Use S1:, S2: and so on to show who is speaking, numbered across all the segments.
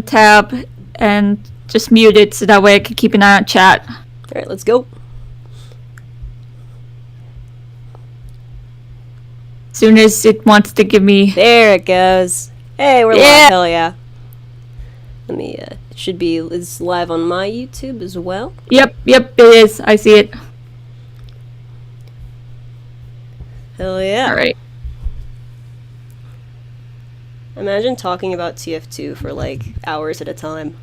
S1: tab and just mute it so that way I can keep an eye on chat.
S2: Alright, let's go.
S1: As soon as it wants to give me...
S2: There it goes. Hey, we're live. Hell yeah. Let me, it should be, it's live on my YouTube as well.
S1: Yep, it is. I see it.
S2: Hell yeah.
S1: Alright.
S2: Imagine talking about TF2 for like hours at a time.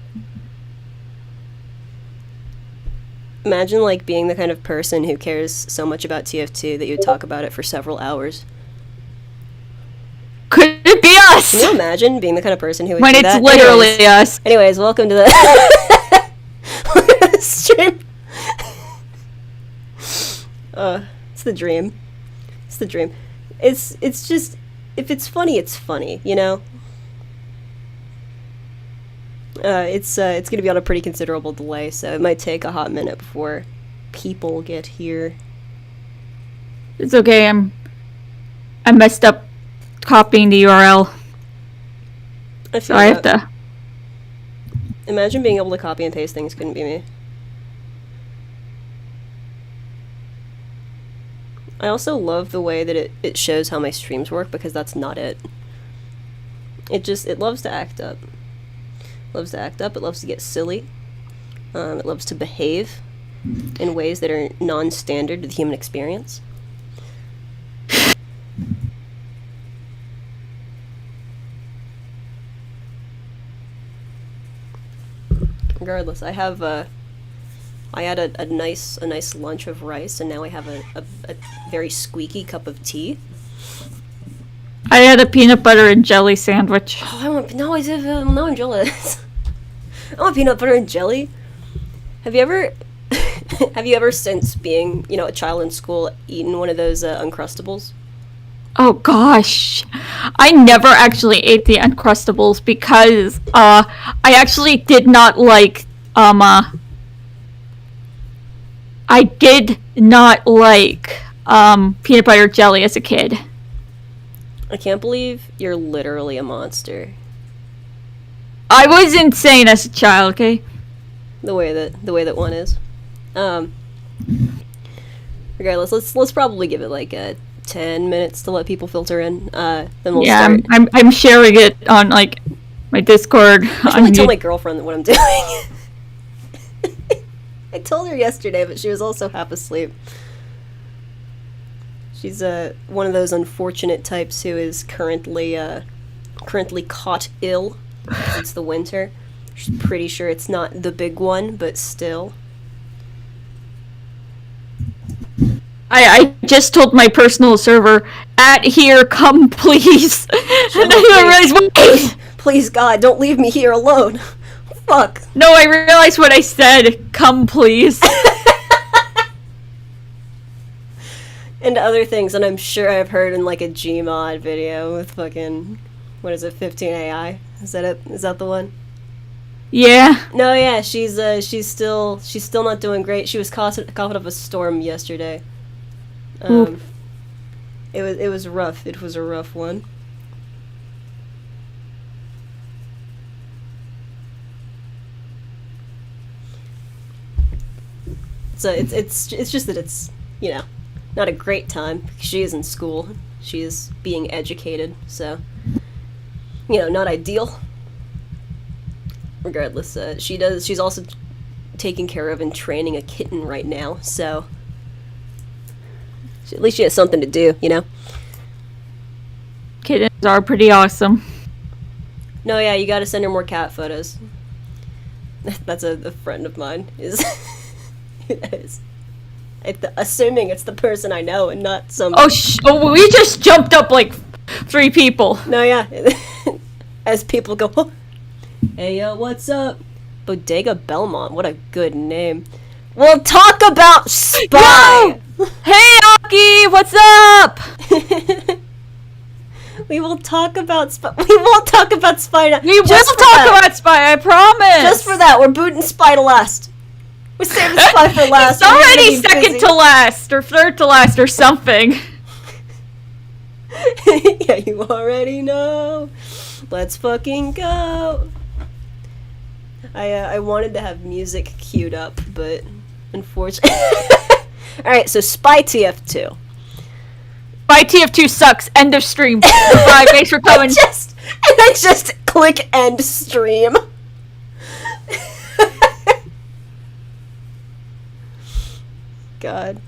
S2: Imagine like being the kind of person who cares so much about TF2 that you would talk about it for several hours.
S1: Could it be us?
S2: Can you imagine being the kind of person who would
S1: when
S2: do
S1: it's
S2: that?
S1: literally us.
S2: Anyways, welcome to the stream. It's the dream. It's the dream. It's just, if it's funny, you know? It's gonna be on a pretty considerable delay, so it might take a hot minute before people get here.
S1: It's okay, I messed up copying the URL. So I have to...
S2: Imagine being able to copy and paste things couldn't be me. I also love the way that it shows how my streams work, because that's not it. It loves to act up. It loves to get silly. It loves to behave in ways that are non-standard to the human experience. Regardless, I had a nice lunch of rice, and now I have a very squeaky cup of tea.
S1: I had a peanut butter and jelly sandwich.
S2: Oh, now I'm jealous. I want peanut butter and jelly. Have you ever since being, a child in school, eaten one of those Uncrustables?
S1: Oh gosh, I never actually ate the Uncrustables because I actually did not like I did not like peanut butter jelly as a kid.
S2: I can't believe you're literally a monster.
S1: I was insane as a child, okay?
S2: The way that one is. Regardless, let's probably give it like 10 minutes to let people filter in. Then we'll start.
S1: I'm sharing it on like my Discord.
S2: I should really tell my girlfriend what I'm doing. I told her yesterday, but she was also half asleep. She's one of those unfortunate types who is currently caught ill. It's the winter. She's pretty sure it's not the big one, but still.
S1: I just told my personal server, "At here, come please." And I realized,
S2: please God, don't leave me here alone. Fuck.
S1: No, I realized what I said. Come please.
S2: And other things, and I'm sure I've heard in like a Gmod video with fucking, what is it, 15AI? Is that it? Is that the one?
S1: Yeah.
S2: No, yeah, she's still not doing great. She was coughing up a storm yesterday. It was rough. It was a rough one. So it's just that it's, not a great time. She is in school. She is being educated, so not ideal. Regardless, she's also taking care of and training a kitten right now, so at least she has something to do,
S1: Kittens are pretty awesome.
S2: No, yeah, you gotta send her more cat photos. That's a friend of mine, is assuming it's the person I know and not some...
S1: Oh, we just jumped up like 3 people.
S2: No, yeah. As people go, oh. Hey, what's up? Bodega Belmont, what a good name. We'll talk about Spy!
S1: Yo! Hey, Aki, what's up?
S2: We will talk about Spy. We won't talk about Spy now.
S1: We will talk about Spy, I promise.
S2: Just for that, we're booting Spy to last. We're saving Spy for last.
S1: It's already second to last, or third to last, or something.
S2: Yeah, you already know. Let's fucking go. I wanted to have music queued up, but unfortunately. Alright, so Spy TF2.
S1: Spy TF2 sucks. End of stream. Goodbye. Thanks for coming.
S2: I just click end stream. God.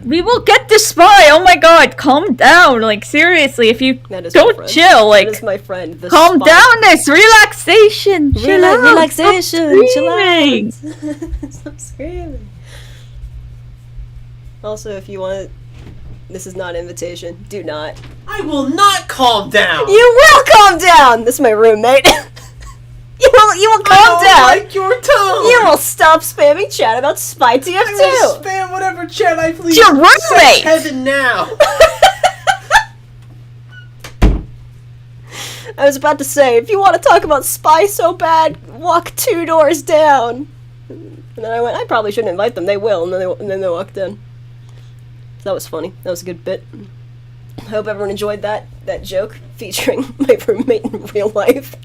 S1: We will get the Spy. Oh my god, calm down. Like, seriously, if you don't chill, like,
S2: that is my friend.
S1: Calm down. This relaxation. Chill out.
S2: Relaxation. Chill out. Stop screaming. Also, if you want, this is not an invitation. Do not.
S3: I will not calm down.
S2: You will calm down. This is my roommate. You will calm down.
S3: I don't like your tone.
S2: You will stop spamming chat about Spy TF2.
S3: I will spam whatever chat I please.
S1: Your roommate.
S3: Says heaven now.
S2: I was about to say, if you want to talk about Spy so bad, walk 2 doors down. And then I went, I probably shouldn't invite them. They will. And then they walked in. So that was funny. That was a good bit. I hope everyone enjoyed that joke featuring my roommate in real life.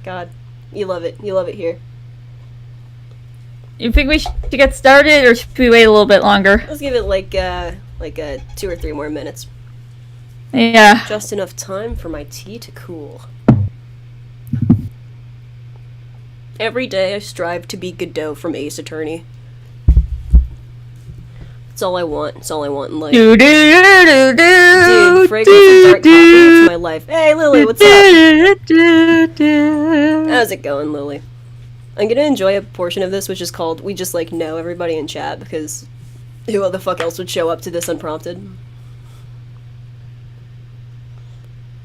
S2: God, you love it. You love it here.
S1: You think we should get started, or should we wait a little bit longer?
S2: Let's give it like 2 or 3 more minutes.
S1: Yeah.
S2: Just enough time for my tea to cool. Every day I strive to be Godot from Ace Attorney. That's all I want. It's all I want in life. Dude, fragrance and dark coffee, it's my life. Hey, Lily, what's up? How's it going, Lily? I'm gonna enjoy a portion of this, which is called We Just, like, know everybody in chat, because who the fuck else would show up to this unprompted?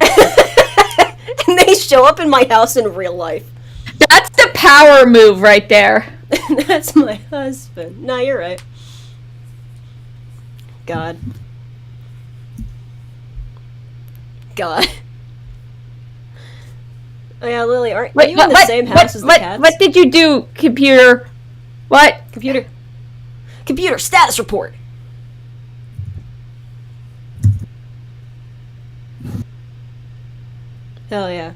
S2: And they show up in my house in real life.
S1: That's the power move right there.
S2: That's my husband. Nah, you're right. God. Oh yeah, Lily, are you in the same house as the cats?
S1: What did you do, computer? What?
S2: Computer, status report! Hell yeah.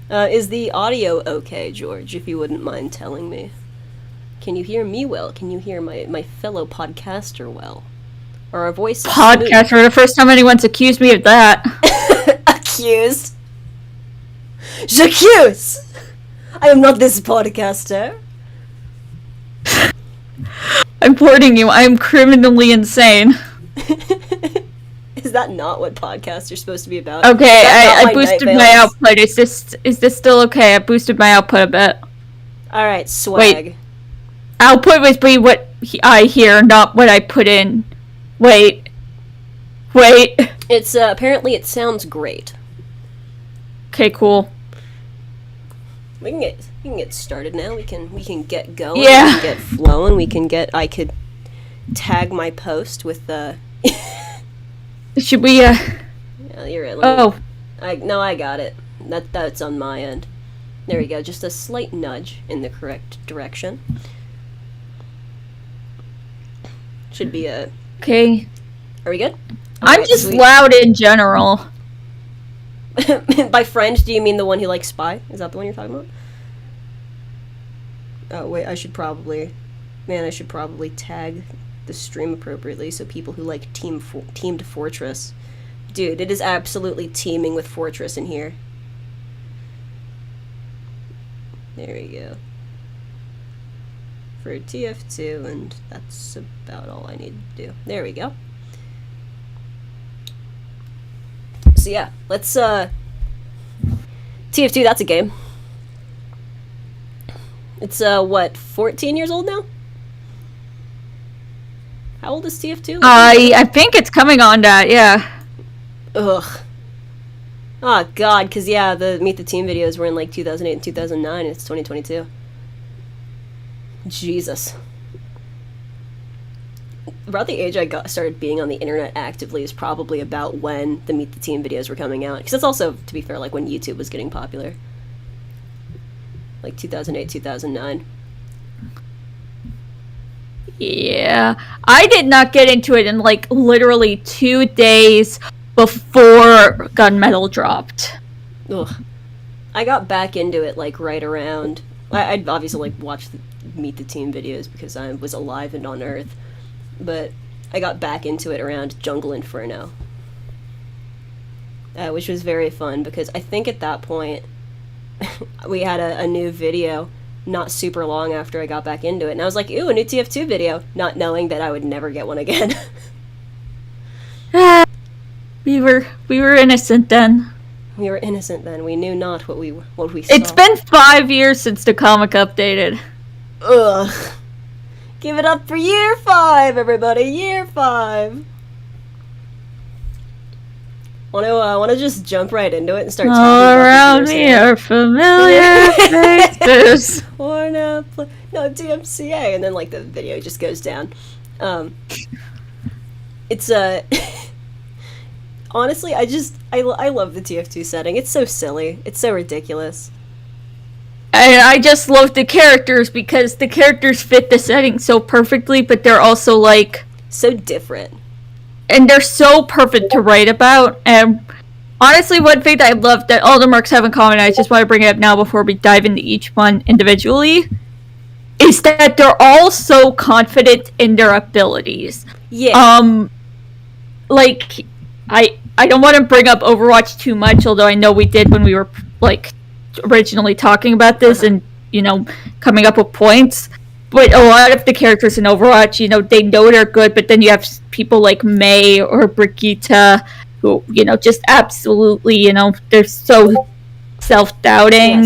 S2: Is the audio okay, George, if you wouldn't mind telling me? Can you hear me well? Can you hear my fellow podcaster well? Or our voices
S1: Podcaster, for the first time anyone's accused me of that.
S2: Accused? J'accuse! I am not this podcaster.
S1: I'm warning you, I am criminally insane.
S2: Is that not what podcasts are supposed to be about?
S1: Okay, I boosted my output. Is this still okay? I boosted my output a bit.
S2: Alright, swag.
S1: Wait. Output was be what I hear, not what I put in. Wait.
S2: It's, apparently it sounds great.
S1: Okay, cool.
S2: We can get started now. We can get going.
S1: Yeah.
S2: We can get flowing. I could tag my post with the...
S1: Should we,
S2: Yeah, you're right.
S1: Oh.
S2: No, I got it. That's on my end. There we go. Just a slight nudge in the correct direction. Should be a...
S1: Okay.
S2: Are we good?
S1: I'm
S2: Alright,
S1: just
S2: sweet.
S1: loud in general.
S2: By friend, do you mean the one who likes Spy? Is that the one you're talking about? Oh, wait, I should probably tag the stream appropriately so people who like teamed Fortress. Dude, it is absolutely teeming with Fortress in here. There we go. For TF2, and that's about all I need to do. There we go. So yeah, let's TF2, that's a game. It's what, 14 years old now? How old is TF2?
S1: I think it's coming on that, yeah.
S2: Ugh. Oh god, cause yeah, the Meet the Team videos were in like 2008 and 2009, and it's 2022. Jesus. About the age I started being on the internet actively is probably about when the Meet the Team videos were coming out. Because that's also, to be fair, like when YouTube was getting popular. Like 2008, 2009.
S1: Yeah. I did not get into it in like literally 2 days before Gunmetal dropped.
S2: Ugh. I got back into it like right around. I'd obviously like watched the Meet the Team videos because I was alive and on Earth, but I got back into it around Jungle Inferno, which was very fun because I think at that point we had a new video not super long after I got back into it, and I was like, ooh, a new TF2 video, not knowing that I would never get one again.
S1: We were innocent then.
S2: We were innocent then. We knew not what we saw.
S1: It's been 5 years since the comic updated.
S2: Ugh. Give it up for year 5, everybody. Year 5. Want to just jump right into it and start talking
S1: All
S2: about
S1: around
S2: the
S1: me are familiar faces.
S2: Or no, DMCA, and then like the video just goes down. It's honestly, I love the TF2 setting. It's so silly. It's so ridiculous.
S1: I just love the characters because the characters fit the setting so perfectly, but they're also like
S2: So different.
S1: and they're so perfect to write about. And honestly, one thing that I love that all the mercs have in common, I just want to bring it up now before we dive into each one individually, is that they're all so confident in their abilities.
S2: Yeah.
S1: Like I don't want to bring up Overwatch too much, although I know we did when we were like originally talking about this and coming up with points. But a lot of the characters in Overwatch, they know they're good, but then you have people like Mei or Brigitte who, just absolutely, they're so self-doubting,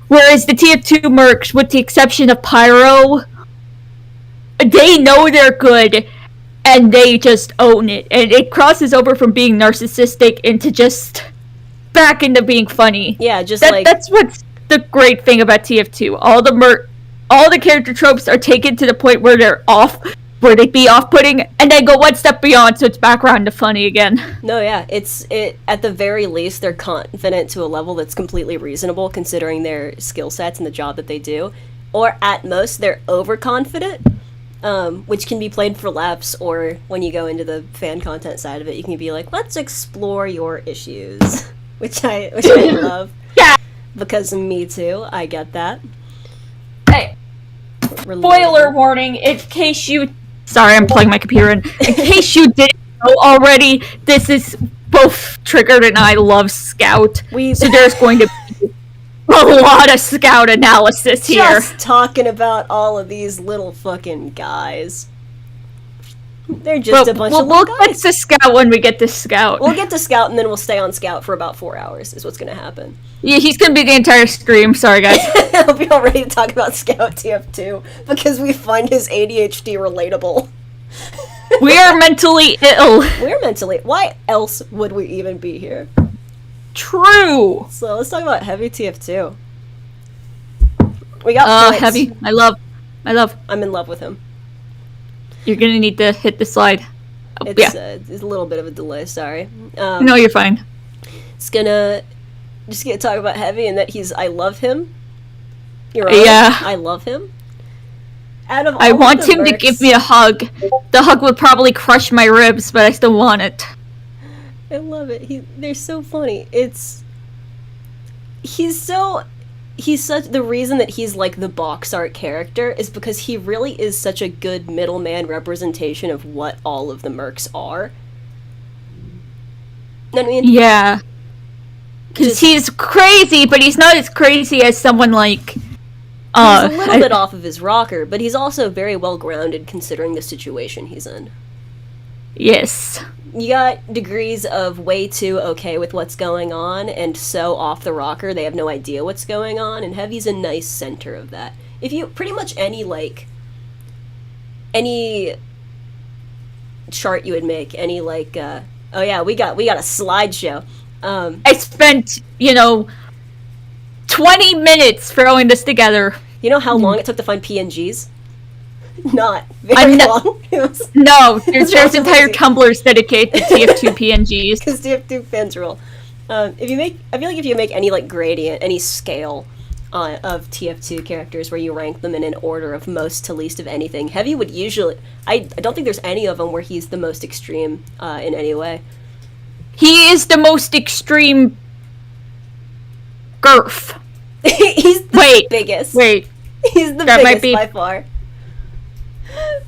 S1: Whereas the TF2 mercs, with the exception of Pyro, they know they're good, and they just own it. And it crosses over from being narcissistic into just back into being funny.
S2: Yeah, just
S1: that's what's the great thing about TF2. All the character tropes are taken to the point where they'd be off-putting, and then go one step beyond, so it's back around to funny again.
S2: No, yeah, it at the very least they're confident to a level that's completely reasonable considering their skill sets and the job that they do. Or at most they're overconfident, which can be played for laughs, or when you go into the fan content side of it, you can be like, let's explore your issues. Which I love.
S1: Yeah.
S2: Because me too, I get that.
S1: Hey, spoiler warning, in case you... Sorry, I'm plugging my computer in. In case you didn't know already, this is both Triggered and I love Scout. So there's going to be a lot of Scout analysis here.
S2: Just talking about all of these little fucking guys. They're just a bunch of little guys.
S1: We'll get to Scout when we get to Scout.
S2: We'll get to Scout, and then we'll stay on Scout for about 4 hours, is what's going to happen.
S1: Yeah, he's going to be the entire stream. Sorry, guys.
S2: I'll be all ready to talk about Scout TF2, because we find his ADHD relatable.
S1: We are mentally ill.
S2: We're mentally... Why else would we even be here?
S1: True.
S2: So, let's talk about Heavy TF2. We got points.
S1: Heavy. I love.
S2: I'm in love with him.
S1: You're gonna need to hit the slide. Oh,
S2: It's
S1: yeah.
S2: a little bit of a delay, sorry.
S1: No, you're fine.
S2: Just gonna talk about Heavy and that I love him. You're right.
S1: Yeah.
S2: I love him. Out of all
S1: I want
S2: of the
S1: him to
S2: mercs-
S1: give me a hug. The hug would probably crush my ribs, but I still want it.
S2: I love it. They're so funny. The reason that he's like the box art character is because he really is such a good middleman representation of what all of the mercs are. I mean,
S1: Yeah. Because he's crazy, but he's not as crazy as someone like...
S2: he's a little bit off of his rocker, but he's also very well grounded considering the situation he's in.
S1: Yes.
S2: You got degrees of way too okay with what's going on, and so off the rocker they have no idea what's going on, and Heavy's a nice center of that. If you, pretty much any chart you would make, oh yeah, we got a slideshow.
S1: I spent, 20 minutes throwing this together.
S2: You know how long it took to find PNGs? Not very long.
S1: No, there's entire Tumblrs dedicated to TF2 PNGs.
S2: Because TF2 fans rule. I feel like if you make any like gradient, any scale of TF2 characters where you rank them in an order of most to least of anything. Heavy would usually... I don't think there's any of them where he's the most extreme in any way.
S1: He is the most extreme girth.
S2: He's the biggest.
S1: Wait.
S2: He's the
S1: That might
S2: biggest by far.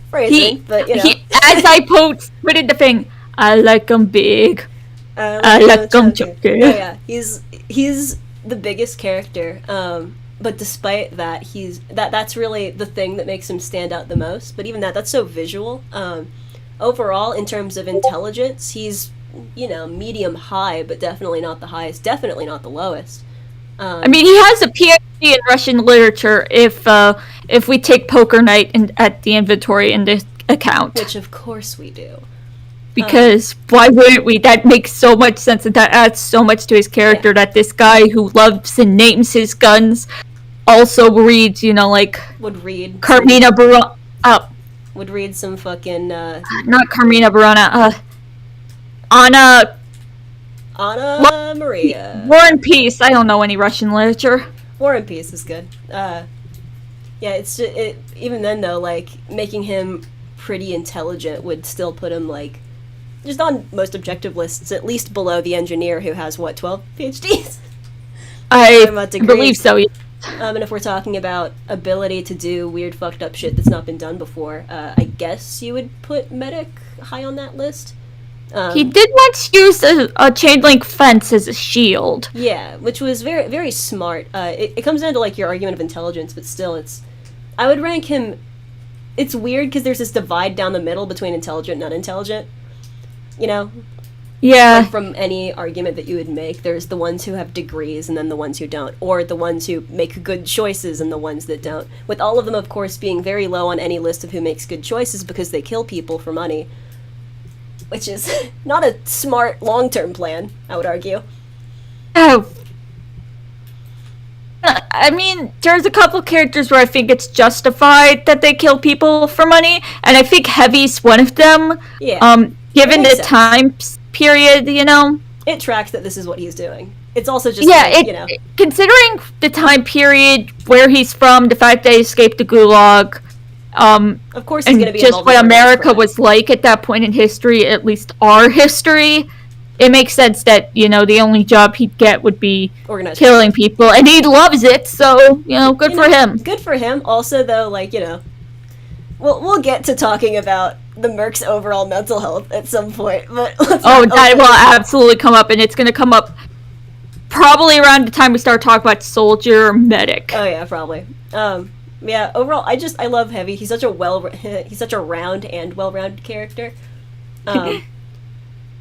S2: Phrasing, but you know.
S1: As I put in the thing, I like him big. I like him chunky.
S2: Yeah, he's the biggest character. But despite that, that's really the thing that makes him stand out the most. But even that's so visual. Overall, in terms of intelligence, he's, you know, medium high, but definitely not the highest, definitely not the lowest.
S1: I mean, he has a PhD in Russian literature if we take Poker Night at the inventory in the account.
S2: Which, of course, we do.
S1: Because why wouldn't we? That makes so much sense, and that adds so much to his character, that this guy who loves and names his guns also reads, you know, like...
S2: Would read...
S1: Carmina Burana...
S2: would read some fucking...
S1: not Carmina Burana, Anna
S2: Maria.
S1: War and Peace. I don't know any Russian literature.
S2: War and Peace is good. Yeah, it's just, even then though, like, making him pretty intelligent would still put him, like, just on most objective lists, at least below the engineer who has, 12 PhDs?
S1: I believe so, yeah.
S2: And if we're talking about ability to do weird fucked up shit that's not been done before, I guess you would put Medic high on that list.
S1: He did once use a chain link fence as a shield.
S2: Yeah, which was very, very smart. It comes down to, like, your argument of intelligence, but still, I would rank him... It's weird because there's this divide down the middle between intelligent and unintelligent. You know?
S1: Yeah.
S2: Like, from any argument that you would make, there's the ones who have degrees and then the ones who don't. Or the ones who make good choices and the ones that don't. With all of them, of course, being very low on any list of who makes good choices because they kill people for money. Which is not a smart long-term plan, I would argue.
S1: Oh. I mean, there's a couple characters where I think it's justified that they kill people for money, and I think Heavy's one of them.
S2: Yeah.
S1: Given the time period, you know?
S2: It tracks that this is what he's doing. It's also just, you know.
S1: Considering the time period, where he's from, the fact that he escaped the Gulag,
S2: of course he's going to be
S1: just what America was like at that point in history, at least our history, it makes sense that, you know, the only job he'd get would be
S2: organized
S1: killing people, and he loves it, so, you know, good for him.
S2: Good for him. Also, though, like, you know, we'll get to talking about the Merc's overall mental health at some point, but
S1: that will absolutely come up, and it's going to come up probably around the time we start talking about Soldier or Medic.
S2: Oh, yeah, probably. Yeah, overall, I love Heavy. He's such a round and well-rounded character.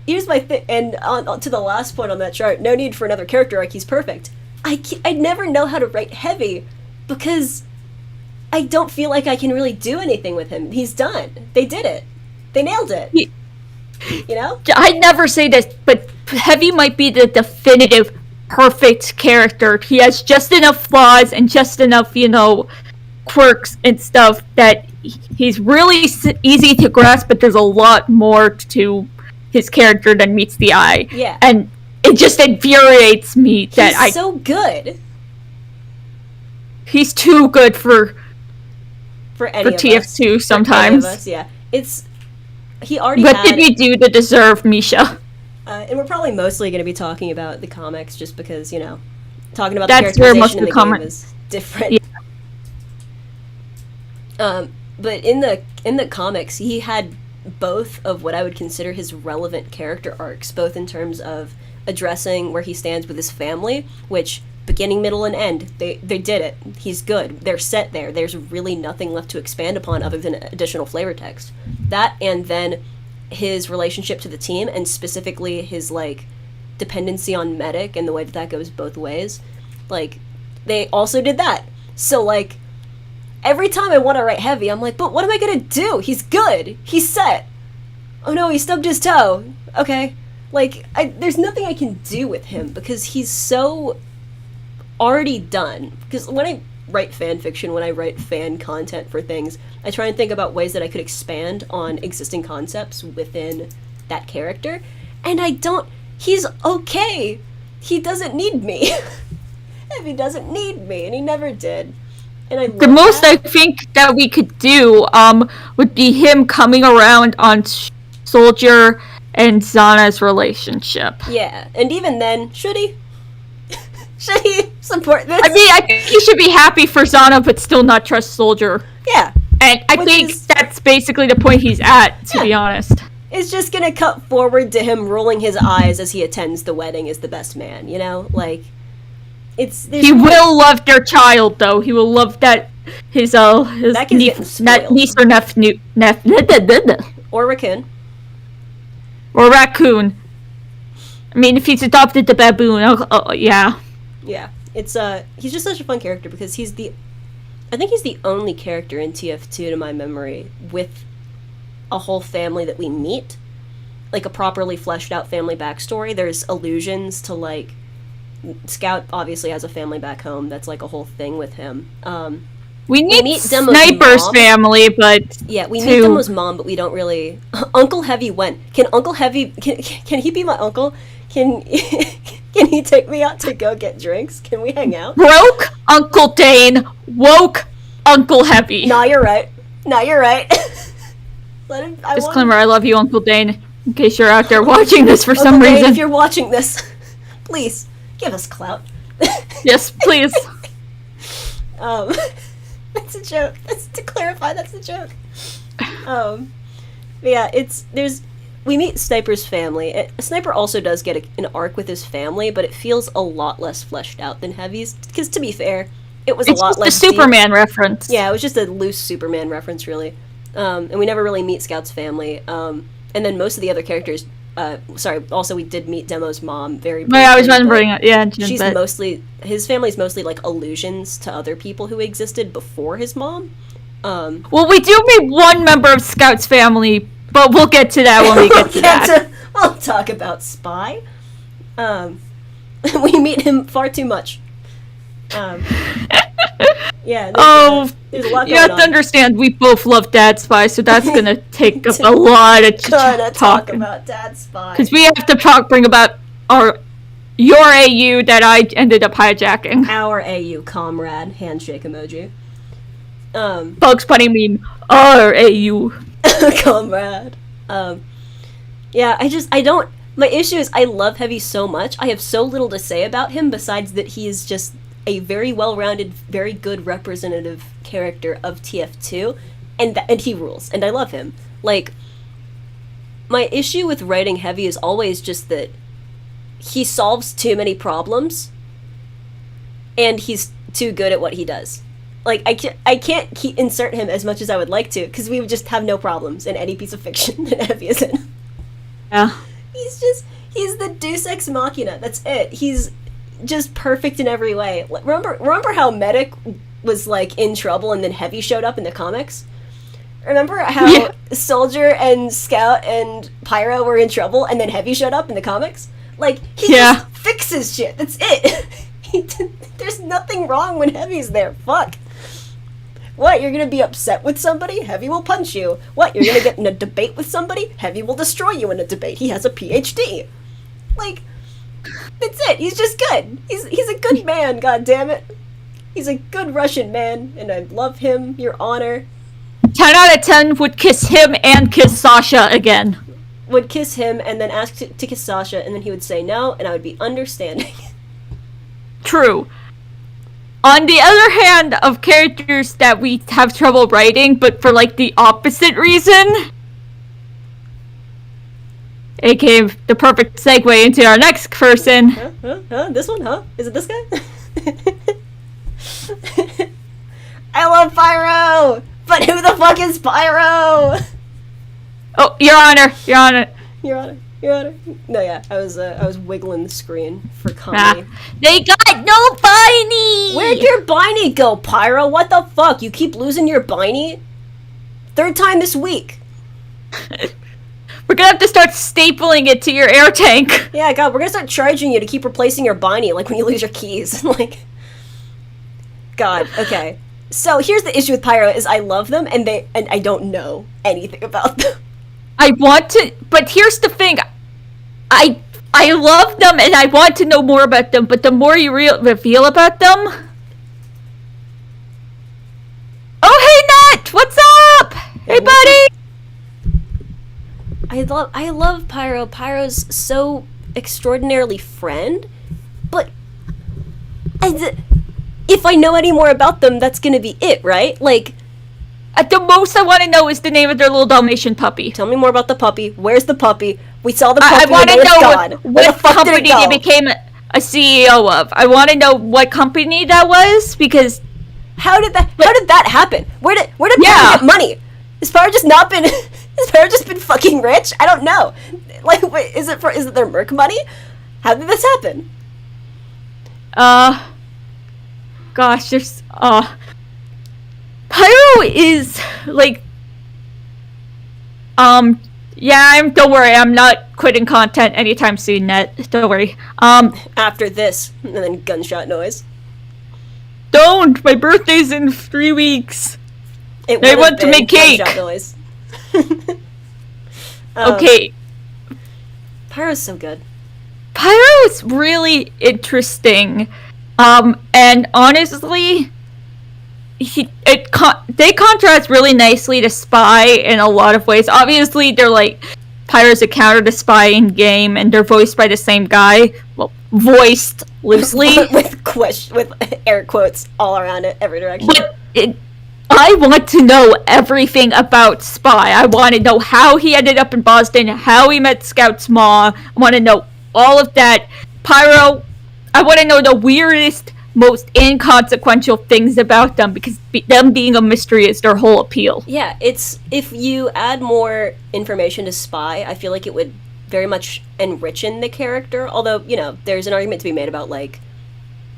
S2: Here's my thing, and on to the last point on that chart, no need for another character arc, he's perfect. I never know how to write Heavy, because I don't feel like I can really do anything with him. He's done. They did it. They nailed it. You know?
S1: I'd never say this, but Heavy might be the definitive perfect character. He has just enough flaws and just enough, you know, quirks and stuff that he's really easy to grasp, but there's a lot more to his character than meets the eye.
S2: Yeah.
S1: And it just infuriates me that
S2: he's so good.
S1: He's too good for
S2: any of
S1: TF2
S2: us.
S1: sometimes.
S2: For any of us, yeah. He already
S1: What did we do to deserve Misha?
S2: And we're probably mostly going to be talking about the comics just because, you know, talking about
S1: That's
S2: the characterization in the game is different.
S1: Yeah.
S2: But in the comics, he had both of what I would consider his relevant character arcs, both in terms of addressing where he stands with his family, which beginning, middle, and end, they did it. He's good. They're set there. There's really nothing left to expand upon other than additional flavor text. That, and then his relationship to the team, and specifically his, like, dependency on Medic and the way that goes both ways. Like, they also did that. So, like, every time I want to write Heavy, I'm like, but what am I gonna do? He's good. He's set. Oh no, he stubbed his toe. Okay. Like, there's nothing I can do with him because he's so already done. Because when I write fan fiction, when I write fan content for things, I try and think about ways that I could expand on existing concepts within that character. And I don't... He's okay. He doesn't need me. Heavy doesn't need me, and he never did. And I
S1: The
S2: love
S1: most
S2: that.
S1: I think that we could do would be him coming around on Soldier and Zana's relationship.
S2: Yeah, and even then, should he? Should he support this?
S1: I mean, I think he should be happy for Zana, but still not trust Soldier.
S2: Yeah.
S1: And I
S2: Which
S1: think
S2: is-
S1: that's basically the point he's at, to be honest.
S2: It's just gonna cut forward to him rolling his eyes as he attends the wedding as the best man, you know? Like, it's...
S1: He will love their child, though. He will love that his
S2: That kid's getting spoiled.
S1: niece or nephew,
S2: Or raccoon.
S1: or raccoon. I mean, if he's adopted the baboon, yeah.
S2: Yeah. It's, he's just such a fun character because I think he's the only character in TF2, to my memory, with a whole family that we meet. Like, a properly fleshed out family backstory. There's allusions to, like... Scout obviously has a family back home. That's, like, a whole thing with him.
S1: We
S2: meet
S1: need
S2: Demo's
S1: Sniper's
S2: mom.
S1: family, but...
S2: Yeah, we
S1: to-
S2: meet Demo's mom, but we don't really... Uncle Heavy went. Can Uncle Heavy... Can he be my uncle? Can he take me out to go get drinks? Can we hang out?
S1: Broke Uncle Dane, woke Uncle Heavy.
S2: Nah, you're right. Nah, you're right. Let him...
S1: Disclaimer, I love you, Uncle Dane, in case you're out there watching this for some
S2: Uncle Dane,
S1: reason.
S2: if you're watching this, please, give us clout.
S1: Yes, please.
S2: That's a joke. That's to clarify. That's a joke. But yeah, we meet Sniper's family. Sniper also does get an arc with his family, but it feels a lot less fleshed out than Heavy's. Because to be fair, it was
S1: It's
S2: a lot
S1: just a
S2: less deep.
S1: Superman reference.
S2: Yeah, it was just a loose Superman reference, really. And we never really meet Scout's family. And then most of the other characters. Also we did meet Demo's mom very briefly.
S1: I was
S2: but
S1: remembering it. Yeah,
S2: She's
S1: but-
S2: mostly his family's mostly like allusions to other people who existed before his mom.
S1: Well, we do meet one member of Scout's family, but we'll get to that when we get to that.
S2: We'll talk about Spy. We meet him far too much. Yeah. There's a lot
S1: You
S2: going
S1: have to
S2: on.
S1: understand, we both love Dad Spy, so that's gonna take up a lot of
S2: Gonna talk
S1: talking.
S2: about Dad Spy.
S1: Because we have to bring about your AU that I ended up hijacking.
S2: Our AU comrade handshake emoji.
S1: Bugs Bunny meme, our AU.
S2: Comrade. Yeah, my issue is I love Heavy so much. I have so little to say about him besides that he is just a very well-rounded, very good representative character of TF2, and he rules, and I love him. Like, my issue with writing Heavy is always just that he solves too many problems, and he's too good at what he does. Like, I can't insert him as much as I would like to, because we would just have no problems in any piece of fiction that Heavy is in.
S1: Yeah.
S2: He's the Deus Ex Machina, that's it. He's just perfect in every way. Remember how Medic was, like, in trouble and then Heavy showed up in the comics? Remember how Soldier and Scout and Pyro were in trouble and then Heavy showed up in the comics? Like, he just fixes shit, that's it. There's nothing wrong when Heavy's there, fuck. What, you're gonna be upset with somebody? Heavy will punch you. What, you're gonna get in a debate with somebody? Heavy will destroy you in a debate. He has a PhD. Like, that's it. He's just good. He's a good man, god damn it. He's a good Russian man, and I love him, Your Honor.
S1: 10 out of 10 would kiss him and kiss Sasha again.
S2: Would kiss him and then ask to kiss Sasha, and then he would say no, and I would be understanding.
S1: True. On the other hand, of characters that we have trouble writing, but for like the opposite reason, aka the perfect segue into our next person.
S2: Huh? This one, huh? Is it this guy? I love Pyro! But who the fuck is Pyro?
S1: Oh, Your Honor, Your Honor.
S2: Your Honor. No, yeah, I was wiggling the screen for comedy.
S1: They got no Biney!
S2: Where'd your Biney go, Pyro? What the fuck? You keep losing your Biney? Third time this week.
S1: We're gonna have to start stapling it to your air tank.
S2: Yeah, God, we're gonna start charging you to keep replacing your Biney, like when you lose your keys. Like, God, okay. So here's the issue with Pyro is I love them and I don't know anything about them.
S1: I want to, but here's the thing. I I love them and I want to know more about them, but the more you reveal about them... Oh, hey, Nat! What's up? Hey, buddy!
S2: I love Pyro. Pyro's so extraordinarily friend, but if I know any more about them, that's gonna be it, right? Like,
S1: At the most I want to know is the name of their little Dalmatian puppy.
S2: tell me more about the puppy. Where's the puppy? We saw the
S1: I
S2: puppy
S1: want
S2: and
S1: to
S2: it was
S1: know
S2: gone. Where
S1: what
S2: the fuck did
S1: company
S2: it go?
S1: they became a CEO of. I want to know what company that was, because...
S2: How did that happen? Where did Pyro
S1: Yeah.
S2: get money? Has Pyro just not been has Pyro just been fucking rich? I don't know. Like, wait, is it their Merc money? How did this happen?
S1: Gosh, there's Pyro is like yeah, don't worry, I'm not quitting content anytime soon, Net. Don't worry.
S2: After this, and then gunshot noise.
S1: Don't! My birthday's in 3 weeks.
S2: It
S1: They
S2: would've
S1: want to
S2: been
S1: make cake.
S2: gunshot noise.
S1: Okay.
S2: Pyro's so good.
S1: Pyro is really interesting. And honestly, they contrast really nicely to Spy in a lot of ways. Obviously, they're like Pyro's a counter to Spy in game, and they're voiced by the same guy. Well, voiced loosely,
S2: with air quotes all around it, every direction.
S1: but I want to know everything about Spy. I want to know how he ended up in Boston, how he met Scout's Ma. I want to know all of that. Pyro, I want to know the weirdest, most inconsequential things about them, because them being a mystery is their whole appeal.
S2: Yeah, it's if you add more information to Spy, I feel like it would very much enrichen the character. Although, you know, there's an argument to be made about, like,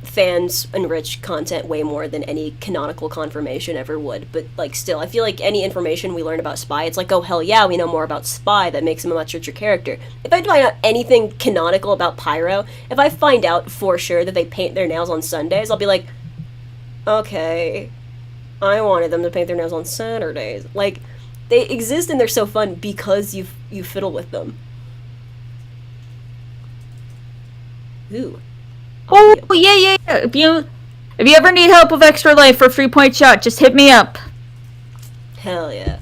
S2: fans enrich content way more than any canonical confirmation ever would. But, like, still, I feel like any information we learn about Spy, it's like, oh, hell yeah, we know more about Spy. That makes him a much richer character. If I find out anything canonical about Pyro, if I find out for sure that they paint their nails on Sundays, I'll be like, okay, I wanted them to paint their nails on Saturdays. Like, they exist and they're so fun because you fiddle with them. Ooh.
S1: Oh, yeah. If you ever need help with Extra Life for 3-point shot, just hit me up.
S2: Hell yeah.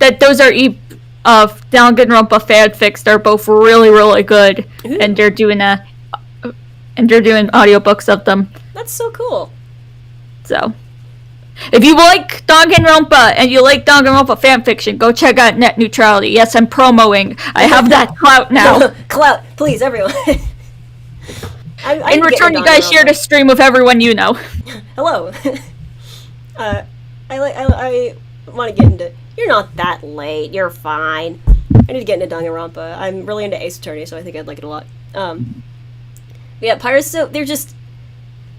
S1: Those are Danganronpa fanfics. They're both really, really good,
S2: Ooh.
S1: and they're doing audiobooks of them.
S2: That's so cool.
S1: So, if you like Danganronpa and you like Danganronpa fanfiction, go check out Net Neutrality. Yes, I'm promoting. I have that clout now.
S2: Clout, please, everyone. I
S1: In return, you guys share the stream with everyone you know.
S2: Hello. I want to get into. You're not that late. You're fine. I need to get into Danganronpa. I'm really into Ace Attorney, so I think I'd like it a lot. Yeah, Pirates.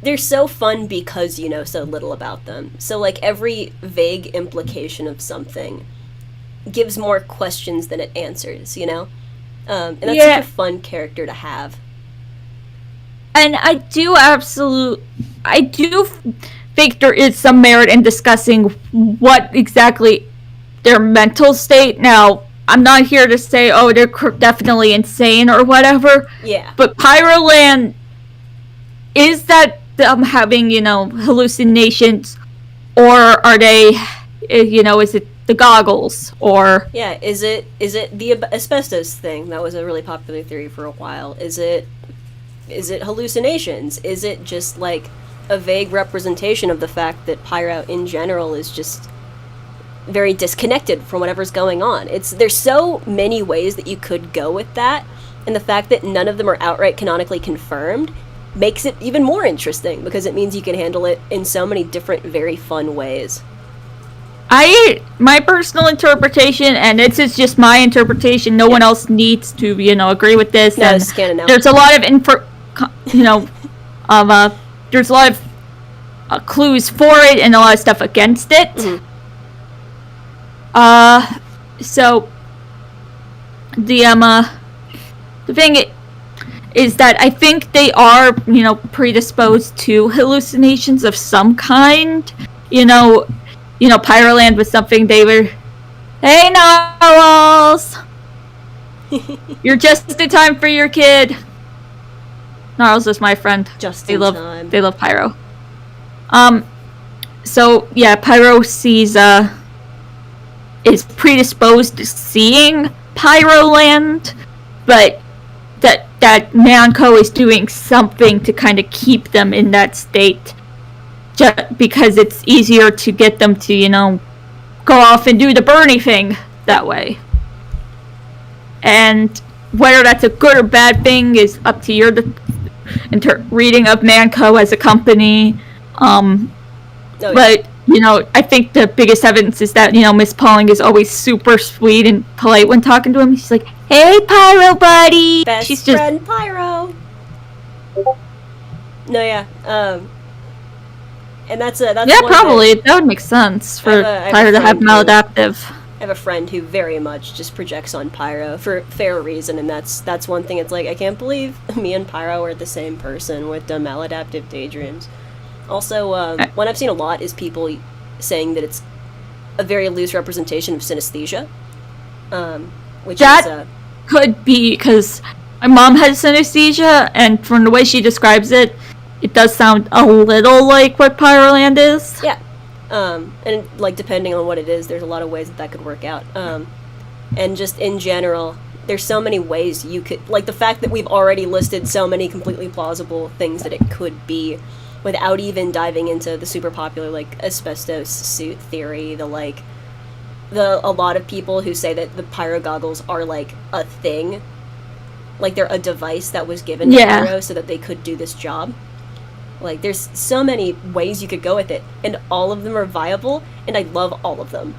S2: They're so fun because you know so little about them. So like every vague implication of something gives more questions than it answers. You know, and that's such a fun character to have.
S1: And I do think there is some merit in discussing what exactly their mental state. Now, I'm not here to say, oh, they're definitely insane or whatever.
S2: Yeah.
S1: But Pyroland, is that them having, you know, hallucinations, or are they, you know, is it the goggles, or...
S2: Yeah, is it the asbestos thing? That was a really popular theory for a while. Is it hallucinations? Is it just like a vague representation of the fact that Pyro in general is just very disconnected from whatever's going on? There's so many ways that you could go with that, and the fact that none of them are outright canonically confirmed makes it even more interesting, because it means you can handle it in so many different, very fun ways.
S1: My personal interpretation, and this is just my interpretation, no one else needs to, you know, agree with this.
S2: No,
S1: and
S2: just canon now.
S1: there's a lot of there's a lot of clues for it and a lot of stuff against it.
S2: Mm-hmm.
S1: So the thing is that I think they are, you know, predisposed to hallucinations of some kind. You know, Pyroland was something they were... Hey, Narwhals! You're just in time for your kid. Gnarls is my friend.
S2: Just
S1: They
S2: in
S1: love
S2: time.
S1: they love Pyro. So yeah, Pyro sees is predisposed to seeing Pyroland, but that Manco is doing something to kind of keep them in that state, just because it's easier to get them to, go off and do the Bernie thing that way. And whether that's a good or bad thing is up to your reading of Manco as a company.
S2: Oh, yeah.
S1: But, I think the biggest evidence is that, Miss Pauling is always super sweet and polite when talking to him. She's like, hey, Pyro buddy!
S2: Best
S1: She's just...
S2: friend Pyro! No, yeah. And that's
S1: Yeah,
S2: one
S1: probably. That would make sense for
S2: I have a
S1: Pyro to have
S2: friend
S1: maladaptive.
S2: I have a friend who very much just projects on Pyro for fair reason, and that's one thing. It's like, I can't believe me and Pyro are the same person with the maladaptive daydreams. Also, one I've seen a lot is people saying that it's a very loose representation of synesthesia, which
S1: That-
S2: is
S1: Could be, because my mom has synesthesia, and from the way she describes it, it does sound a little like what Pyroland is.
S2: yeah. And like depending on what it is, there's a lot of ways that could work out. And just in general, there's so many ways you could, like the fact that we've already listed so many completely plausible things that it could be, without even diving into the super popular like asbestos suit theory. A lot of people who say that the Pyro goggles are like a thing, like they're a device that was given to
S1: Yeah.
S2: Pyro so that they could do this job. Like, there's so many ways you could go with it, and all of them are viable, and I love all of them.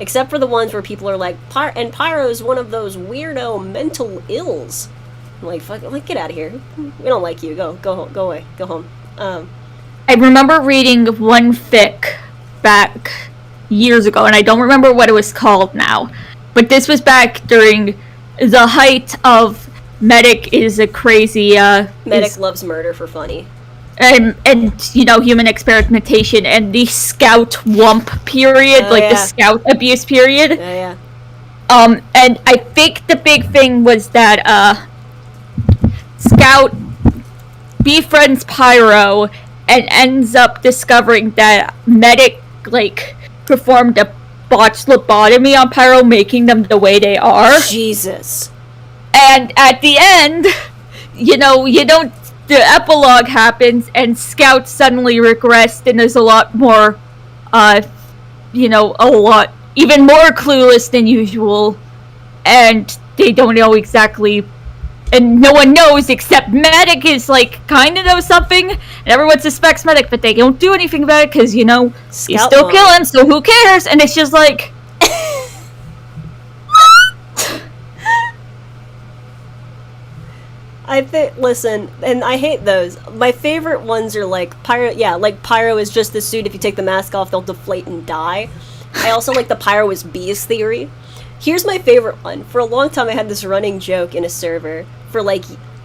S2: Except for the ones where people are like, and Pyro's one of those weirdo mental ills. I'm like, fuck, like, get out of here. We don't like you. Go home. Go away. Go home.
S1: I remember reading one fic back years ago, and I don't remember what it was called now, but this was back during the height of Medic is a crazy,
S2: Medic loves murder for funny.
S1: and human experimentation, and the Scout Wump period,
S2: Oh,
S1: the
S2: yeah.
S1: Scout abuse period.
S2: Yeah.
S1: And I think the big thing was that, Scout befriends Pyro and ends up discovering that Medic, performed a botched lobotomy on Pyro, making them the way they are.
S2: Jesus.
S1: And at the end, the epilogue happens, and Scout suddenly regressed, and there's a lot more, even more clueless than usual, and they don't know exactly, and no one knows except Medic is, kind of knows something, and everyone suspects Medic, but they don't do anything about it, because, he's
S2: Scout
S1: still
S2: mom.
S1: killing, so who cares? And it's just like...
S2: Listen, and I hate those. My favorite ones are Pyro, Pyro is just the suit, if you take the mask off, they'll deflate and die. I also like the Pyro is bees theory. Here's my favorite one. For a long time, I had this running joke in a server for,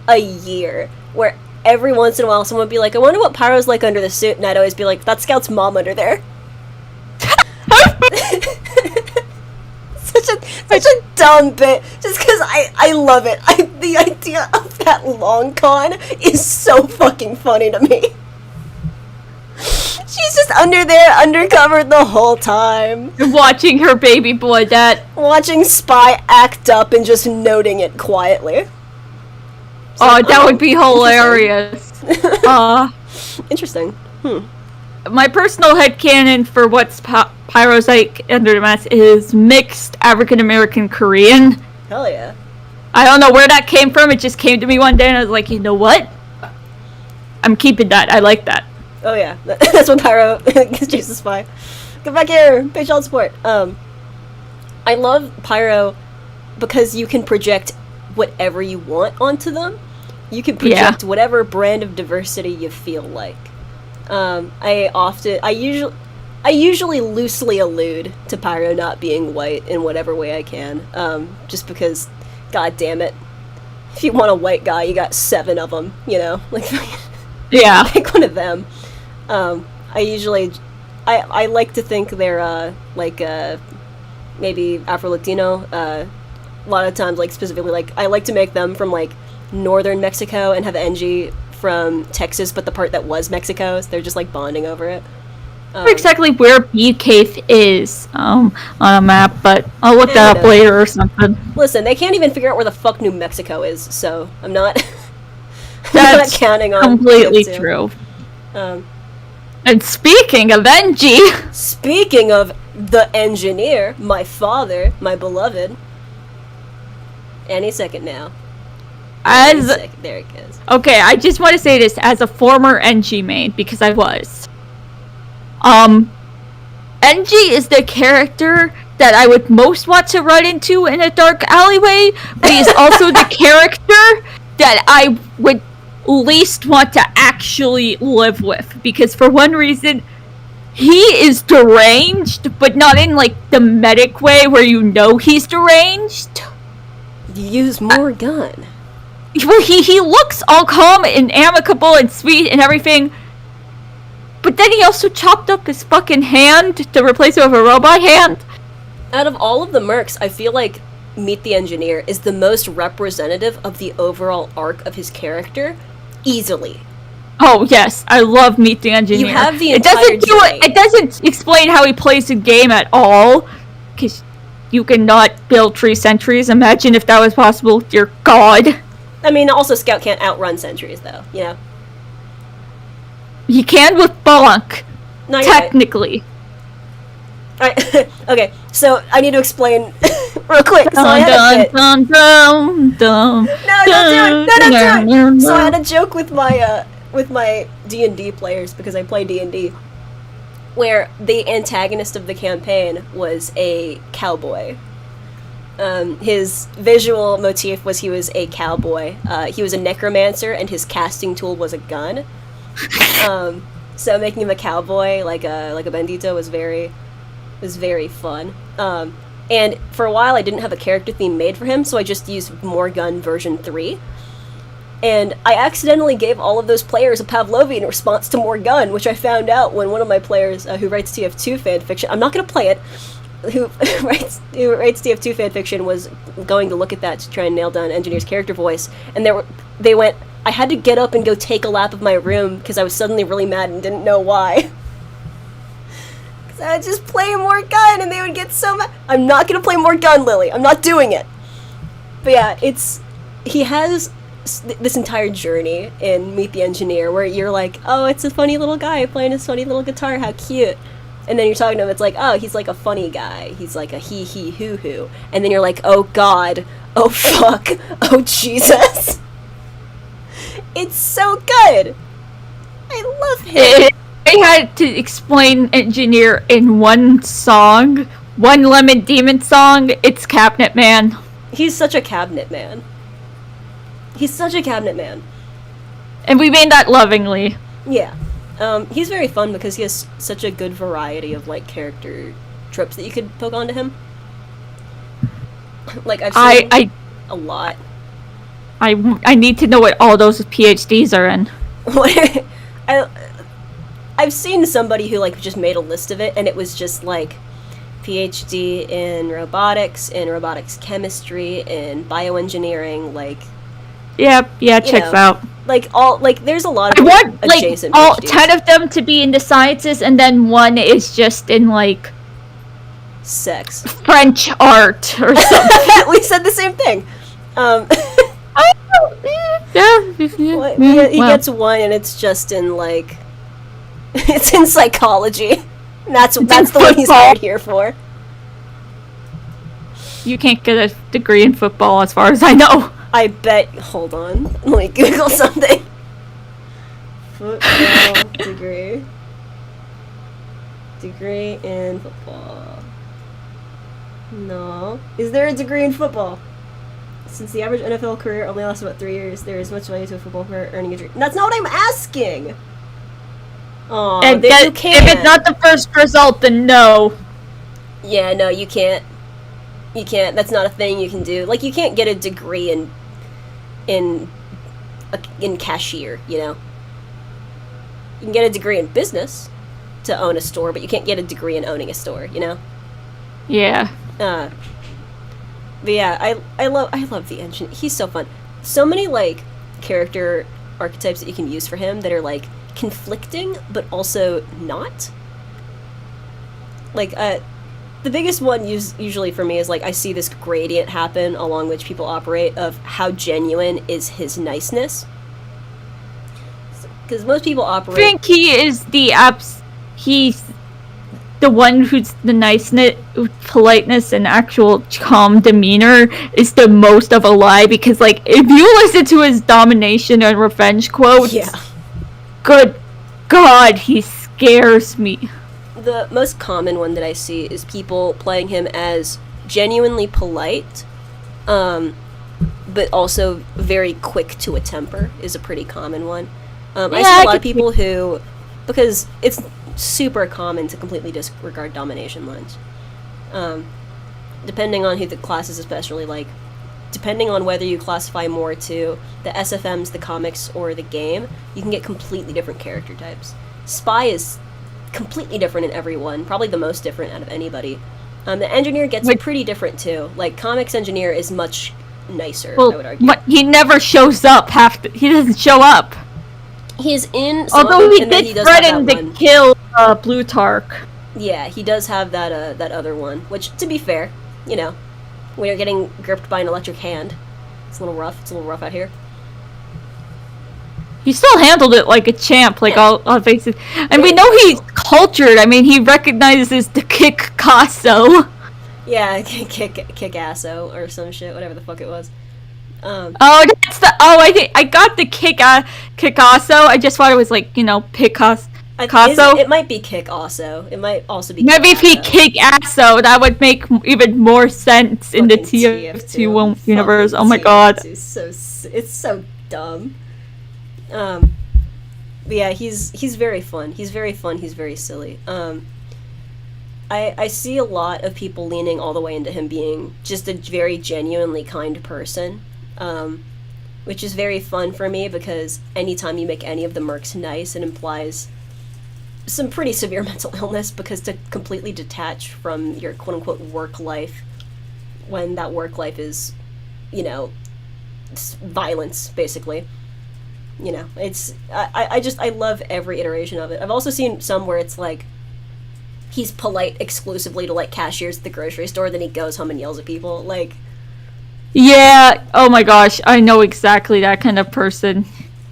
S2: a year, where every once in a while someone would be like, I wonder what Pyro's like under the suit, and I'd always be like, that's Scout's mom under there. Such a dumb bit, just because I love it. The idea of that long con is so fucking funny to me. She's just under there, undercover the whole time,
S1: watching her baby boy
S2: watching Spy act up and just noting it quietly.
S1: that would be hilarious.
S2: Interesting.
S1: My personal headcanon for what's Pyro's like under the mask is mixed African American Korean.
S2: Hell yeah.
S1: I don't know where that came from. It just came to me one day, and I was like, you know what? I'm keeping that. I like that.
S2: Oh yeah, that's when Pyro gets Jesus Spy. Get back here, pay child support. I love Pyro because you can project whatever you want onto them. You can project whatever brand of diversity you feel like. I usually loosely allude to Pyro not being white in whatever way I can, just because, god damn it, if you want a white guy, you got 7 of them,
S1: Yeah.
S2: pick one of them. I like to think they're, maybe Afro-Latino, a lot of times, like, specifically, like, I like to make them from, like, northern Mexico and have Engie from Texas, but the part that was Mexico, so they're just, like, bonding over it.
S1: Exactly where Bee Cave is on a map, but I'll look that up later or something.
S2: Listen, they can't even figure out where the fuck New Mexico is, so I'm not,
S1: That's
S2: not counting on
S1: completely
S2: TF2.
S1: true.
S2: Um,
S1: And speaking of Engie,
S2: speaking of the engineer, my father, my beloved, any second now. Any second. There it goes.
S1: okay, I just want to say this as a former Engie main, because I was. Engie is the character that I would most want to run into in a dark alleyway, but he's also the character that I would least want to actually live with, because for one reason, he is deranged, but not in like the medic way where you know he's deranged.
S2: Use more gun.
S1: Well, he looks all calm and amicable and sweet and everything, but then he also chopped up his fucking hand to replace it with a robot hand.
S2: Out of all of the mercs, I feel like Meet the Engineer is the most representative of the overall arc of his character, easily.
S1: Oh yes, I love Meet the Engineer.
S2: You have the
S1: it doesn't
S2: entire
S1: do
S2: journey.
S1: it. It doesn't explain how he plays the game at all, because you cannot build tree sentries. Imagine if that was possible. Dear God.
S2: I mean, also Scout can't outrun sentries, though, you know?
S1: He can with Bonk,
S2: No, you're right.
S1: technically.
S2: Alright, okay, so I need to explain real quick. So I had a bit.
S1: Dun, dun, dun,
S2: No, don't do it! No, don't do it! So I had a joke with my D&D players, because I play D&D, where the antagonist of the campaign was a cowboy. His visual motif was he was a cowboy. He was a necromancer, and his casting tool was a gun. So making him a cowboy, like a bandito, was very fun. And for a while, I didn't have a character theme made for him, so I just used More Gun version 3. And I accidentally gave all of those players a Pavlovian response to More Gun, which I found out when one of my players, who writes TF2 fanfiction, I'm not going to play it, who writes TF2 fanfiction, was going to look at that to try and nail down Engineer's character voice, and they went, I had to get up and go take a lap of my room because I was suddenly really mad and didn't know why. Because I would just play More Gun and they would get so mad. I'm not going to play More Gun, Lily. I'm not doing it. But yeah, he has this entire journey in Meet the Engineer where you're like, oh, it's a funny little guy playing his funny little guitar, how cute. And then you're talking to him, it's like, oh, he's like a funny guy. He's like a hoo-hoo. And then you're like, oh God, oh fuck, oh Jesus. It's so good. I love him.
S1: I had to explain Engineer in one song, one Lemon Demon song. It's Cabinet Man.
S2: He's such a cabinet man. He's such a cabinet man.
S1: And we made that lovingly.
S2: Yeah. He's very fun because he has such a good variety of, like, character tropes that you could poke onto him. Like, I've seen a lot.
S1: I need to know what all those PhDs are in.
S2: I've seen somebody who, like, just made a list of it, and it was just, like, PhD in robotics chemistry, in bioengineering, like...
S1: Yeah, checks out.
S2: Like, there's a lot of
S1: I want,
S2: adjacent
S1: all
S2: PhDs.
S1: 10 of them to be in the sciences, and then one is just in, like...
S2: Sex.
S1: French art, or something.
S2: We said the same thing. He gets one, and it's just in, like... it's in psychology. That's the one he's hired here for.
S1: You can't get a degree in football, as far as I know.
S2: I bet. Hold on. Let me Google something. Football degree. Degree in football. No. Is there a degree in football? Since the average NFL career only lasts about 3 years, there is much value to a football career earning a degree. That's not what I'm asking! Aw,
S1: And
S2: you
S1: if
S2: can't.
S1: it's not the first result, then no.
S2: Yeah, no, you can't. You can't. That's not a thing you can do. Like, you can't get a degree in cashier, you know? You can get a degree in business to own a store, but you can't get a degree in owning a store, you know?
S1: Yeah.
S2: But yeah, I love the engine. He's so fun. So many like character archetypes that you can use for him that are like conflicting but also not. Like the biggest one usually for me is like I see this gradient happen along which people operate of how genuine is his niceness. Because most people
S1: I
S2: operate.
S1: think he is he's the one who's the niceness, politeness, and actual calm demeanor is the most of a lie, because like if you listen to his domination and revenge quotes,
S2: Yeah.
S1: good God, he scares me.
S2: The most common one that I see is people playing him as genuinely polite, but also very quick to a temper is a pretty common one. I see a lot of people who, because it's super common to completely disregard domination lines. Depending on who the class is, especially, like, depending on whether you classify more to the SFMs, the comics, or the game, you can get completely different character types. Spy is completely different in everyone, probably the most different out of anybody. The engineer gets pretty different too. Like, comics engineer is much nicer, I would argue.
S1: But he never shows up. He doesn't show up.
S2: He's in some
S1: Although
S2: of them,
S1: he
S2: and then he
S1: did
S2: does have
S1: threaten
S2: that
S1: to
S2: one.
S1: kill Plutarch.
S2: Yeah, he does have that that other one, which, to be fair, you know, when you're getting gripped by an electric hand, it's a little rough. It's a little rough out here.
S1: He still handled it like a champ, like all faces. And we know he's cultured. I mean, he recognizes the kick Casso.
S2: Yeah, kick asso or some shit, whatever the fuck it was.
S1: I think I got the Kickasso. I just thought it was like, Picasso.
S2: It might be kick also. It might also be.
S1: Maybe if he
S2: Kick-asso.
S1: Kick-Asso, that would make even more sense in the
S2: Fucking
S1: TF2 universe. Oh my god.
S2: It's so dumb. But yeah, he's very fun. He's very fun. He's very silly. I see a lot of people leaning all the way into him being just a very genuinely kind person, which is very fun for me, because anytime you make any of the mercs nice, it implies some pretty severe mental illness, because to completely detach from your quote-unquote work life when that work life is, violence, basically. It's I love every iteration of it. I've also seen some where it's like he's polite exclusively to like cashiers at the grocery store, then he goes home and yells at people. Like,
S1: yeah, oh my gosh, I know exactly that kind of person.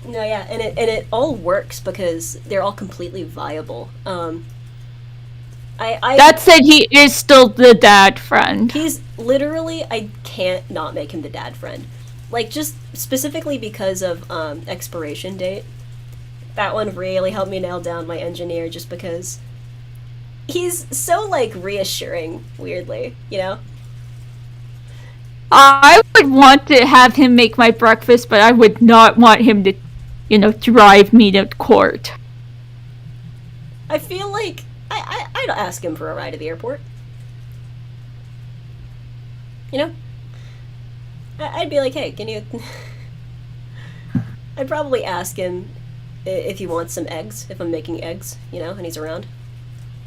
S2: No, yeah, and it all works because they're all completely viable.
S1: That said, he is still the dad friend.
S2: He's literally, I can't not make him the dad friend. Like, just specifically because of expiration date. That one really helped me nail down my engineer, just because he's so, like, reassuring, weirdly,
S1: I would want to have him make my breakfast, but I would not want him to, drive me to court.
S2: I feel like I'd ask him for a ride to the airport. I'd be like, hey, can you... I'd probably ask him if he wants some eggs, if I'm making eggs, and he's around.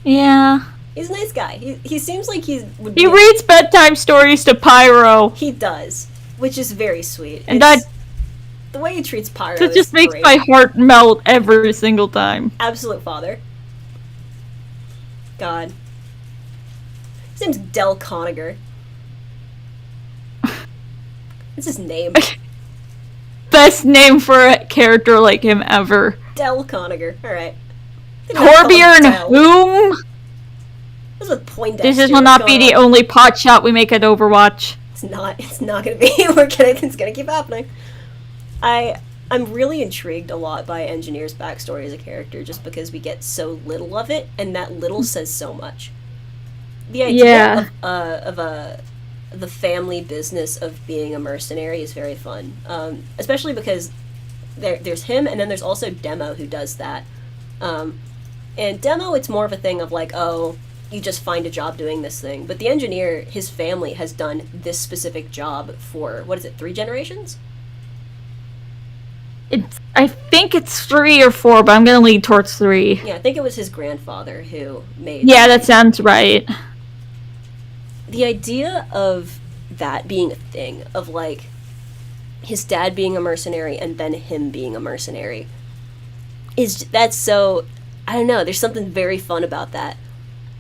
S1: Yeah.
S2: He's a nice guy. He seems like he would
S1: He reads bedtime stories to Pyro.
S2: He does, which is very sweet.
S1: And that...
S2: The way he treats Pyro
S1: It just makes
S2: great.
S1: my heart melt every single time.
S2: Absolute father. God. His name's Del Coniger. That's his name.
S1: Best name for a character like him ever.
S2: Del Coniger. Alright.
S1: Torbjorn whom?
S2: This is Poindexter.
S1: This will not be the only pot shot we make at Overwatch.
S2: It's not gonna be. It's gonna keep happening. I'm really intrigued a lot by Engineer's backstory as a character, just because we get so little of it, and that little says so much. The idea of the family business of being a mercenary is very fun, especially because there's him, and then there's also Demo who does that. And Demo, it's more of a thing of like, oh, you just find a job doing this thing. But the Engineer, his family has done this specific job for, 3 generations?
S1: I think it's 3 or 4, but I'm gonna lean towards 3.
S2: Yeah, I think it was his grandfather who made...
S1: Yeah, that sounds right.
S2: The idea of that being a thing of like his dad being a mercenary and then him being a mercenary that's so, I don't know, there's something very fun about that.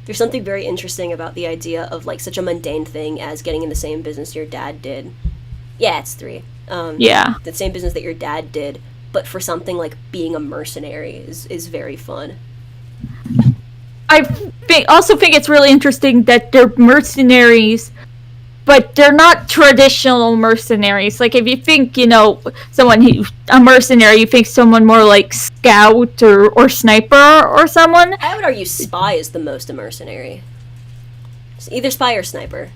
S2: There's something very interesting about the idea of like such a mundane thing as getting in the same business your dad did. Yeah, it's 3.
S1: Yeah.
S2: The same business that your dad did, but for something like being a mercenary is very fun.
S1: I also think it's really interesting that they're mercenaries, but they're not traditional mercenaries. Like, if you think, a mercenary, you think someone more like scout or sniper or someone.
S2: I would argue spy is the most a mercenary. It's either spy or sniper.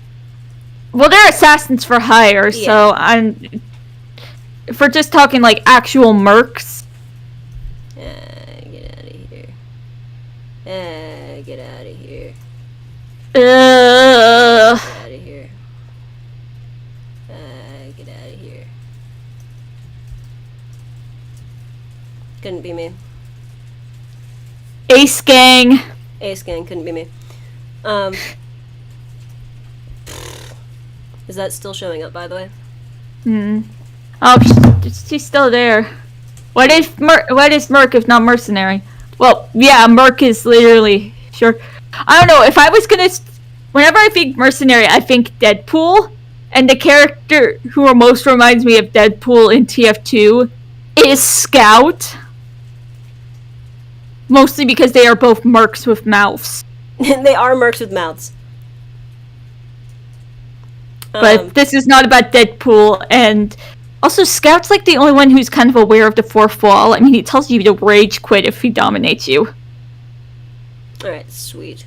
S1: Well, they're assassins for hire, so if we're just talking like actual mercs.
S2: Get out of here. Get out of here.
S1: Uh,
S2: Get out of here. Get out of here. Couldn't be me.
S1: Ace Gang.
S2: Ace Gang couldn't be me. Is that still showing up, by the way?
S1: Oh, she's still there. What is Merc if not mercenary? Well, yeah, Merc is literally sure. I don't know, if I was gonna, whenever I think mercenary, I think Deadpool, and the character who most reminds me of Deadpool in TF2 is Scout. Mostly because they are both mercs with mouths.
S2: They are mercs with mouths.
S1: But this is not about Deadpool, and also Scout's like the only one who's kind of aware of the fourth wall. I mean, he tells you to rage quit if he dominates you.
S2: Alright, sweet.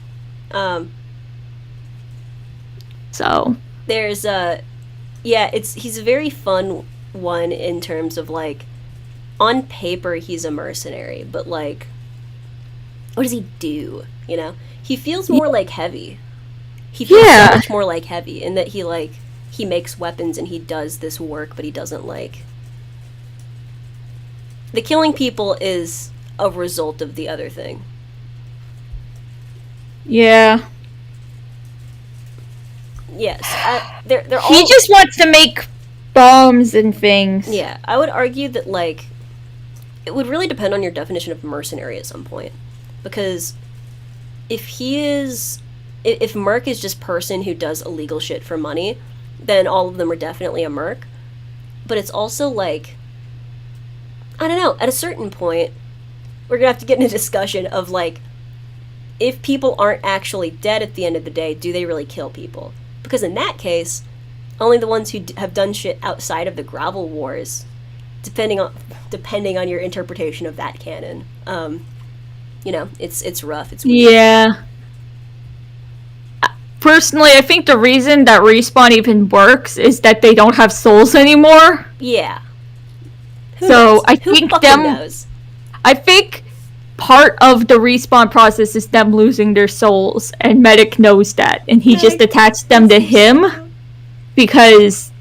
S1: So
S2: there's he's a very fun one in terms of like, on paper he's a mercenary, but like, what does he do? He feels more like Heavy. He feels so much more like Heavy in that he makes weapons and he does this work, but he doesn't like. The killing people is a result of the other thing.
S1: yeah,
S2: Yes, they're all.
S1: he just wants to make bombs and things.
S2: Yeah, I would argue that like, it would really depend on your definition of mercenary at some point, because if merc is just person who does illegal shit for money, then all of them are definitely a merc. But it's also like, I don't know, at a certain point, we're gonna have to get in a discussion of like, if people aren't actually dead at the end of the day, do they really kill people? Because in that case, only the ones who have done shit outside of the Gravel Wars, depending on your interpretation of that canon, it's rough. It's weird.
S1: Yeah. Personally, I think the reason that Respawn even works is that they don't have souls anymore.
S2: Yeah. Who
S1: So
S2: knows?
S1: I
S2: Who
S1: think
S2: fucking knows?
S1: I think part of the respawn process is them losing their souls, and Medic knows that, and he just attached them to him because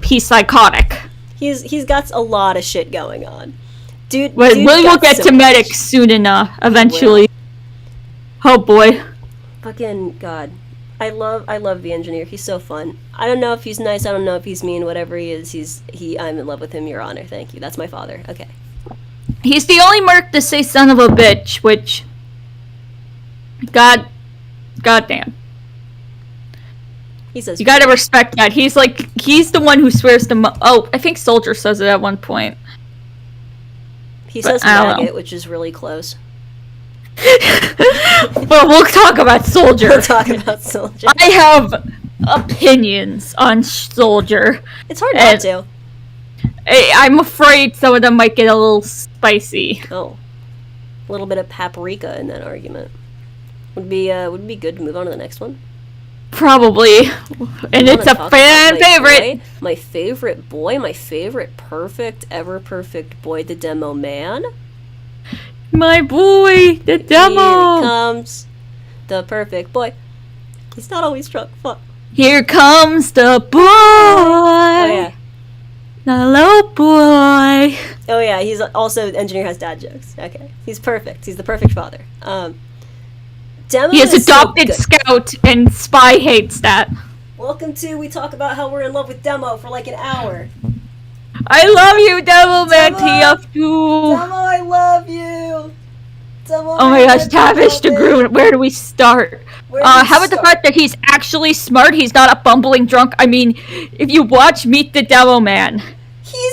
S1: he's psychotic.
S2: He's got a lot of shit going on, dude.
S1: But
S2: dude
S1: we will
S2: got
S1: get
S2: so
S1: to
S2: much.
S1: Medic soon enough, eventually. Oh boy.
S2: Fucking God. I love the engineer. He's so fun. I don't know if he's nice, I don't know if he's mean, whatever he is, I'm in love with him, Your Honor. Thank you. That's my father. Okay.
S1: He's the only merc to say son of a bitch, which God damn.
S2: He says
S1: You gotta respect that. He's the one who swears the oh, I think Soldier says it at one point.
S2: he
S1: but
S2: says
S1: I don't know.
S2: maggot, which is really close.
S1: Well, we'll talk about Soldier.
S2: We'll talk about Soldier.
S1: I have opinions on Soldier.
S2: It's hard not to.
S1: I'm afraid some of them might get a little spicy.
S2: Oh. A little bit of paprika in that argument. Would be good to move on to the next one.
S1: Probably. And it's a fan favorite.
S2: My favorite boy, my favorite ever perfect boy, the Demo Man.
S1: My boy, the demo.
S2: Here comes the perfect boy. He's not always drunk. Fuck.
S1: Here comes the boy.
S2: Oh yeah.
S1: Hello, boy.
S2: Oh yeah. He's also engineer has dad jokes. Okay. He's perfect. He's the perfect father. Demo.
S1: He is
S2: is
S1: adopted
S2: so good.
S1: scout, and Spy hates that.
S2: Welcome to We Talk About How We're in Love with Demo for like an hour.
S1: I love you, Devil Man
S2: Demo!
S1: TF2.
S2: Demo, I love you! Demo,
S1: Oh my gosh,
S2: I
S1: Tavish
S2: love
S1: the
S2: it.
S1: Groom, where do we start?
S2: Where do we
S1: How about the
S2: start?
S1: fact that he's actually smart? He's not a bumbling drunk. I mean, if you watch Meet the Devil Man,
S2: He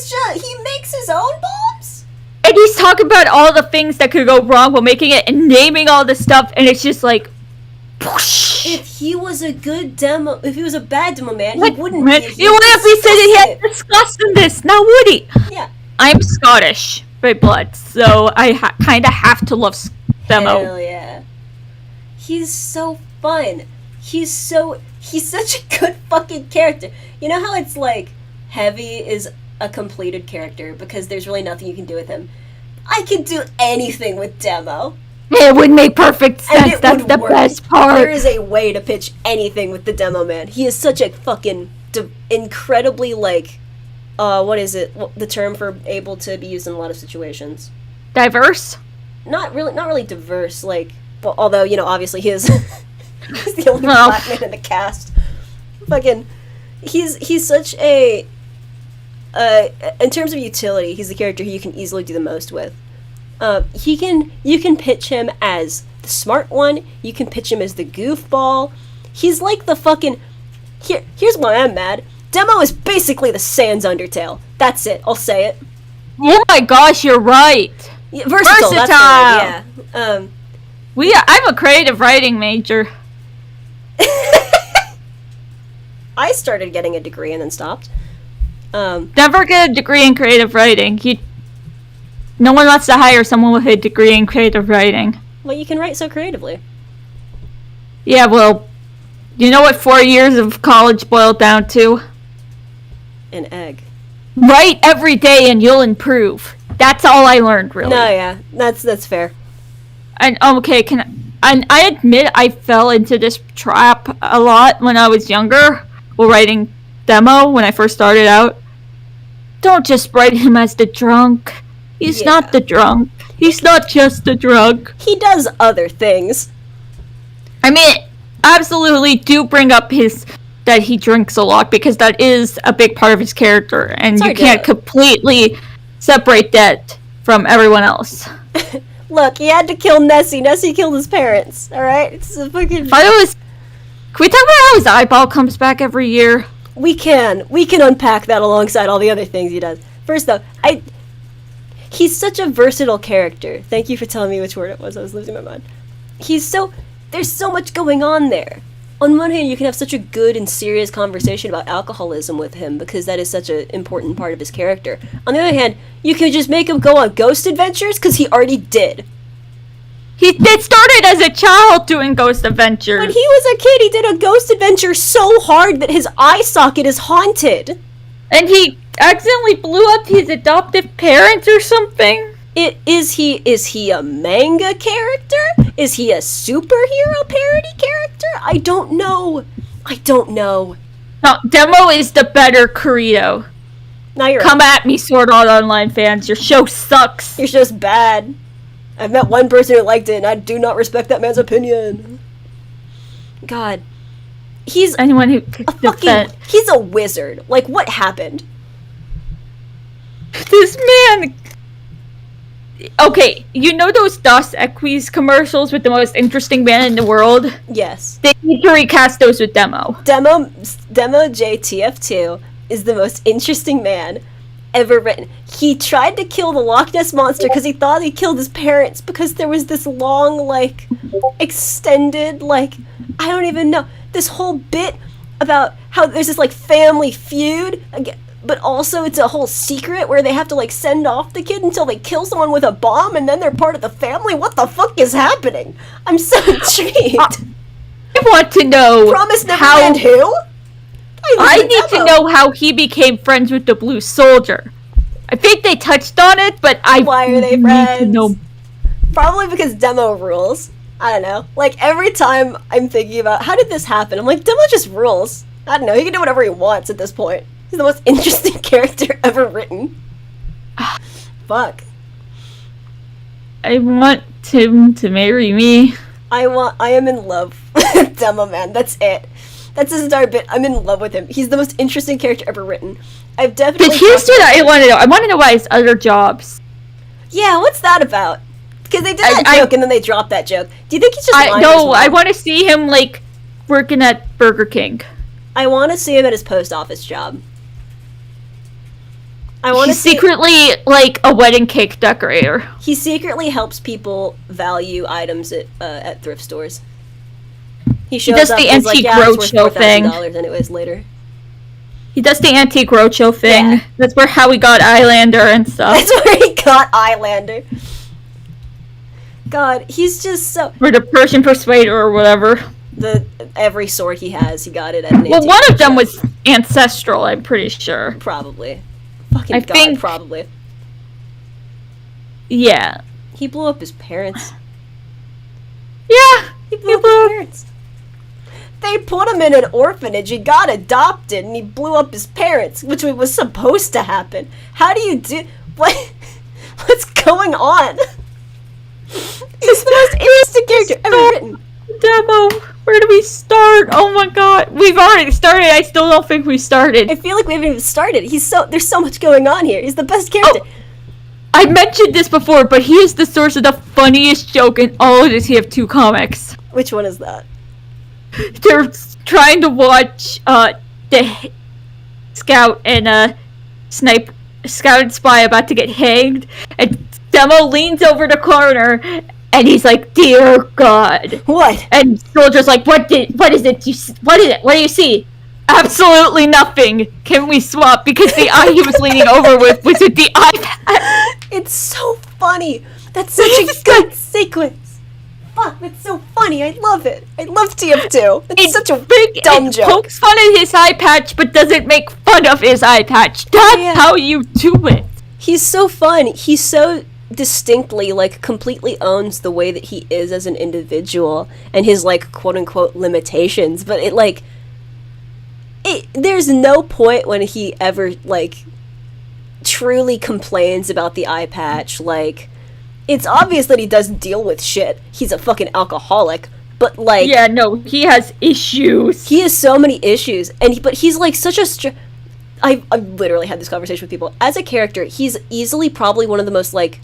S2: makes his own bombs?
S1: and he's talking about all the things that could go wrong while making it and naming all the stuff, and it's just like, whoosh.
S2: If he was a good demo, if he was a bad demo man,
S1: What,
S2: he wouldn't
S1: man?
S2: be.
S1: You would have said that he had disgust in this, now would he?
S2: Yeah.
S1: I'm Scottish by blood, so I kind of have to love Demo.
S2: Hell yeah. He's so fun. He's such a good fucking character. You know how it's like Heavy is a completed character because there's really nothing you can do with him. I can do anything with Demo.
S1: It would make perfect
S2: And
S1: sense.
S2: it
S1: That's
S2: would
S1: the
S2: work.
S1: best part.
S2: There is a way to pitch anything with the Demo man. He is such a fucking incredibly like, what is it? The term for able to be used in a lot of situations.
S1: Diverse.
S2: Not really diverse. Like, well, although obviously he is. He's the only
S1: Well.
S2: black man in the cast. Fucking, he's such a. In terms of utility, he's the character who you can easily do the most with. You can pitch him as the smart one. You can pitch him as the goofball. He's like the fucking. Here's why I'm mad. Demo is basically the Sans Undertale. That's it. I'll say it.
S1: Oh my gosh, you're right.
S2: Yeah, versatile. That's the word, yeah.
S1: I'm a creative writing major.
S2: I started getting a degree and then stopped.
S1: Never get a degree in creative writing. No one wants to hire someone with a degree in creative writing.
S2: Well, you can write so creatively.
S1: Yeah, well, you know what 4 years of college boiled down to?
S2: An egg.
S1: Write every day and you'll improve. That's all I learned, really.
S2: No, yeah, that's fair.
S1: And okay, I admit I fell into this trap a lot when I was younger, while writing Demo when I first started out. Don't just write him as the drunk. He's not the drunk. He's not just the drunk.
S2: He does other things.
S1: I mean, absolutely do bring up that he drinks a lot, because that is a big part of his character, and you can't completely separate that from everyone else.
S2: Look, he had to kill Nessie. Nessie killed his parents. All right, it's a fucking.
S1: Can we talk about how his eyeball comes back every year?
S2: We can unpack that alongside all the other things he does. First though, he's such a versatile character. Thank you for telling me which word it was. I was losing my mind. There's so much going on there. On one hand, you can have such a good and serious conversation about alcoholism with him because that is such an important part of his character. On the other hand, you could just make him go on ghost adventures because he already did.
S1: He started as a child doing ghost adventures.
S2: When he was a kid, he did a ghost adventure so hard that his eye socket is haunted.
S1: And he accidentally blew up his adoptive parents or something?
S2: Is he a manga character? Is he a superhero parody character? I don't know.
S1: No, Demo is the better Kirito.
S2: Now you're
S1: Come at me, Sword Art Online fans. Your show sucks.
S2: You're just bad. I've met one person who liked it, and I do not respect that man's opinion. God, he's
S1: Anyone who
S2: he's a wizard. Like, what happened?
S1: This man. Okay, you know those Dos Equis commercials with the most interesting man in the world?
S2: Yes.
S1: They need to recast those with Demo.
S2: Demo JTF2 is the most interesting man ever written. He tried to kill the Loch Ness Monster because he thought he killed his parents because there was this long, like, extended, like, I don't even know, this whole bit about how there's this, like, family feud, but also it's a whole secret where they have to, like, send off the kid until they kill someone with a bomb and then they're part of the family. What the fuck is happening? I'm so intrigued.
S1: I want to know
S2: Promise Neverland who?
S1: I need to know how he became friends with the Blue Soldier. I think they touched on it, but
S2: Why are they
S1: need
S2: friends?
S1: to know.
S2: Probably because Demo rules. I don't know. Like, every time I'm thinking about how did this happen, I'm like, Demo just rules. I don't know. He can do whatever he wants at this point. He's the most interesting character ever written. Fuck.
S1: I want him to marry me.
S2: I am in love with Demo Man. That's it. That's his entire bit. I'm in love with him. He's the most interesting character ever written. I've definitely.
S1: But here's what I want to know. I want to know about his other jobs.
S2: Yeah, what's that about? Because they did that joke and then they dropped that joke. Do you think he's just lying to his
S1: No,
S2: mom?
S1: I want to see him, like, working at Burger King.
S2: I want to see him at his post office job. I want to
S1: He's secretly, like, a wedding cake decorator.
S2: He secretly helps people value items at thrift stores. He shows
S1: does
S2: up
S1: the
S2: and he's
S1: antique
S2: like, yeah, it's worth
S1: roadshow thing.
S2: $4,000 anyways later.
S1: He does the antique roadshow thing.
S2: Yeah.
S1: That's where Howie got Eyelander and stuff.
S2: That's where he got Eyelander. God, he's just so...
S1: Or the Persian Persuader or whatever.
S2: Every sword he has, he got it at an
S1: Well,
S2: antique
S1: one of them
S2: roadshow.
S1: was ancestral, I'm pretty sure.
S2: Probably. Fucking
S1: I
S2: God,
S1: think-
S2: probably.
S1: Yeah.
S2: He blew up his parents.
S1: Yeah.
S2: He blew up his parents. They put him in an orphanage. He got adopted, and he blew up his parents, which was supposed to happen. How do you do? What? What's going on? He's the most interesting character ever written.
S1: Demo. Where do we start? Oh my god. We've already started. I still don't think we started.
S2: I feel like we haven't even started. There's so much going on here. He's the best character.
S1: Oh, I mentioned this before, but he is the source of the funniest joke in all of the TF2 comics.
S2: Which one is that?
S1: They're trying to watch the Scout and Scout and Spy about to get hanged, and Demo leans over the corner and he's like, "Dear God."
S2: What?
S1: And Soldier's like, what is it? What is it? What do you see? Absolutely nothing. Can we swap? Because the eye he was leaning over with was with the iPad.
S2: It's so funny. That's such a good sequence. Fuck, that's so funny. I love it. I love TF2. It's such a
S1: big
S2: dumb
S1: it
S2: joke.
S1: pokes fun at his eye patch, but doesn't make fun of his eye patch. That's
S2: Yeah.
S1: how you do it.
S2: He's so fun. He's so distinctly, like, completely owns the way that he is as an individual and his, like, quote-unquote limitations. But there's no point when he ever, like, truly complains about the eye patch. Like, it's obvious that he doesn't deal with shit. He's a fucking alcoholic. But, like...
S1: Yeah, no, he has issues.
S2: He has so many issues. But he's, like, such a... I've literally had this conversation with people. As a character, he's easily probably one of the most, like,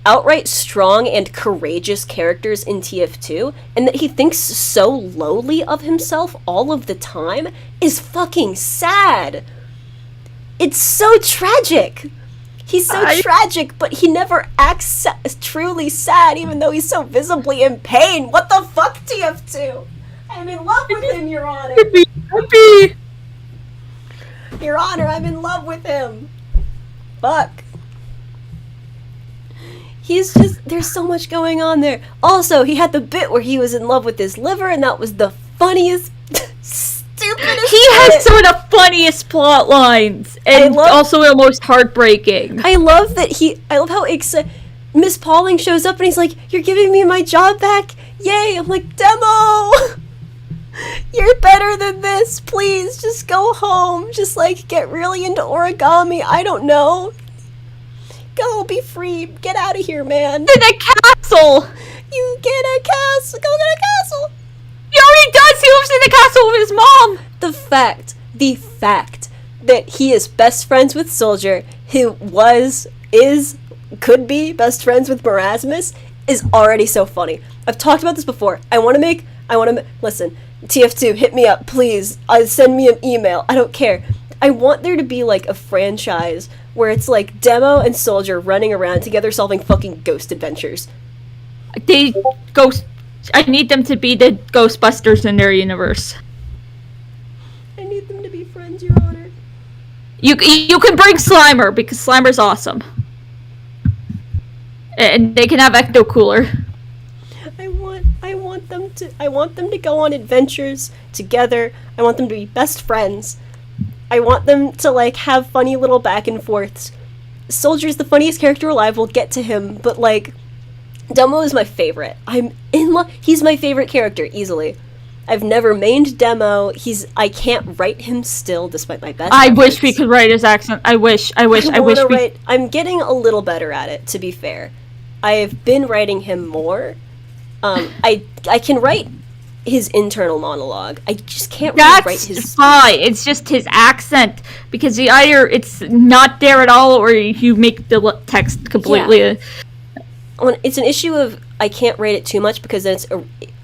S2: outright strong and courageous characters in TF2, and that he thinks so lowly of himself all of the time is fucking sad. It's so tragic. He's so tragic, but he never acts truly sad, even though he's so visibly in pain. What the fuck, TF2? I'm in love with him, Your Honor.
S1: Happy.
S2: Your Honor, I'm in love with him. Fuck. He's just, there's so much going on there. Also, he had the bit where he was in love with his liver, and that was the funniest, stupidest
S1: He has
S2: bit.
S1: some of the funniest plot lines, and also the most heartbreaking.
S2: I love how Miss Pauling shows up and he's like, "You're giving me my job back? Yay!" I'm like, "Demo! You're better than this. Please, just go home. Just, like, get really into origami. I don't know. Go, be free. Get out of here, man.
S1: In a castle!
S2: You get a castle. Go get a castle."
S1: He already does! He lives in the castle with his mom!
S2: The fact that he is best friends with Soldier, who could be best friends with Marasmus, is already so funny. I've talked about this before. Listen, TF2, hit me up, please. Send me an email. I don't care. I want there to be, like, a franchise where it's, like, Demo and Soldier running around together solving fucking ghost adventures.
S1: I need them to be the Ghostbusters in their universe.
S2: I need them to be friends, Your Honor.
S1: You can bring Slimer, because Slimer's awesome. And they can have Ecto Cooler.
S2: I want them to go on adventures together. I want them to be best friends. I want them to, like, have funny little back and forths. Soldier's the funniest character alive. We'll get to him, but, like, Demo is my favorite. I'm in love. He's my favorite character, easily. I've never mained Demo. I can't write him still, despite my best
S1: I
S2: efforts.
S1: wish we could write his accent. I wish we...
S2: I'm getting a little better at it, to be fair. I have been writing him more. I can write his internal monologue. I just can't really write
S1: That's
S2: his.
S1: fine. It's just his accent because either it's not there at all, or you make the text completely.
S2: It's an issue of I can't write it too much because then it's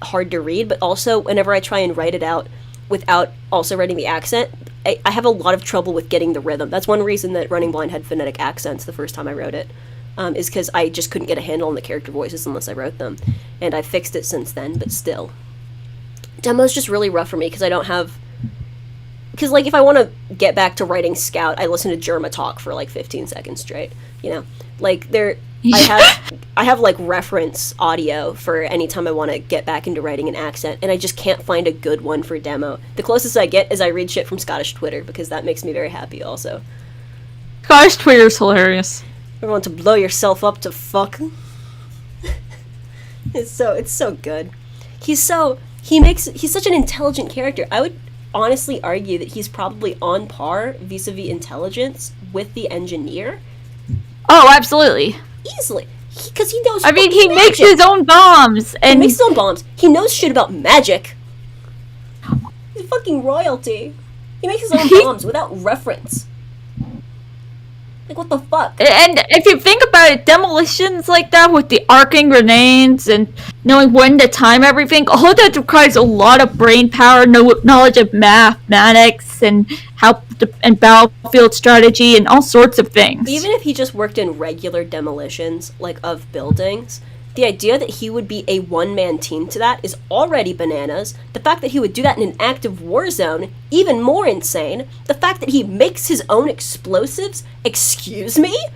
S2: hard to read. But also, whenever I try and write it out without also writing the accent, I have a lot of trouble with getting the rhythm. That's one reason that Running Blind had phonetic accents the first time I wrote it. Is because I just couldn't get a handle on the character voices unless I wrote them. And I fixed it since then, but still. Demo's just really rough for me because I don't have... Because, like, if I want to get back to writing Scout, I listen to Germa talk for, like, 15 seconds straight, you know? Like, I have, like, reference audio for any time I want to get back into writing an accent, and I just can't find a good one for Demo. The closest I get is I read shit from Scottish Twitter, because that makes me very happy also.
S1: Gosh, Twitter's hilarious.
S2: Everyone to blow yourself up to fuck. It's so good. He's such an intelligent character. I would honestly argue that he's probably on par vis-a-vis intelligence with the engineer.
S1: Oh, absolutely.
S2: Easily. Because he knows
S1: I mean, he
S2: magic.
S1: makes his own bombs. And
S2: He makes his own bombs. He knows shit about magic. He's fucking royalty. He makes his own bombs without reference. Like, what the fuck?
S1: And if you think about it, demolitions like that with the arcing grenades and knowing when to time everything, all that requires a lot of brain power, knowledge of mathematics, and and battlefield strategy, and all sorts of things.
S2: Even if he just worked in regular demolitions, like, of buildings, the idea that he would be a one-man team to that is already bananas. The fact that he would do that in an active war zone, even more insane. The fact that he makes his own explosives, excuse me?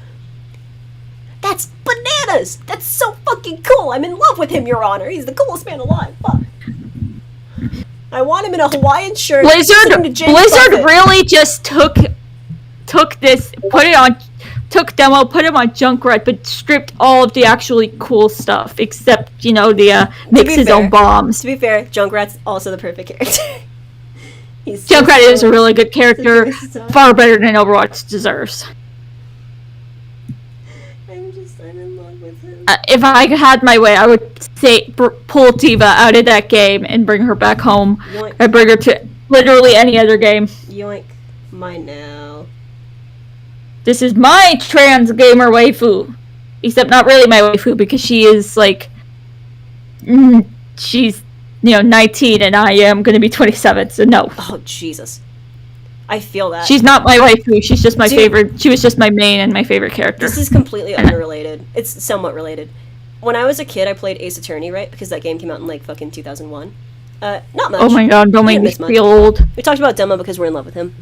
S2: That's bananas! That's so fucking cool! I'm in love with him, Your Honor! He's the coolest man alive! Fuck. I want him in a Hawaiian shirt.
S1: Blizzard really just took this, took Demo, put him on Junkrat, but stripped all of the actually cool stuff, except, the makes his own bombs.
S2: To be fair, Junkrat's also the perfect character.
S1: Junkrat is a really good character, far better than Overwatch deserves.
S2: I'm in love with him.
S1: If I had my way, I would say pull Tifa out of that game and bring her back home.
S2: Yoink.
S1: I'd bring her to literally any other game.
S2: Yoink. Mine now.
S1: This is my trans gamer waifu. Except not really my waifu, because she is, she's, 19 and I am going to be 27, so no.
S2: Oh, Jesus. I feel that.
S1: She's not my waifu, she's just my favorite. She was just my main and my favorite character.
S2: This is completely unrelated. It's somewhat related. When I was a kid, I played Ace Attorney, right? Because that game came out in, fucking 2001. Not much.
S1: Oh my god, don't make me feel old.
S2: We talked about Demo because we're in love with him.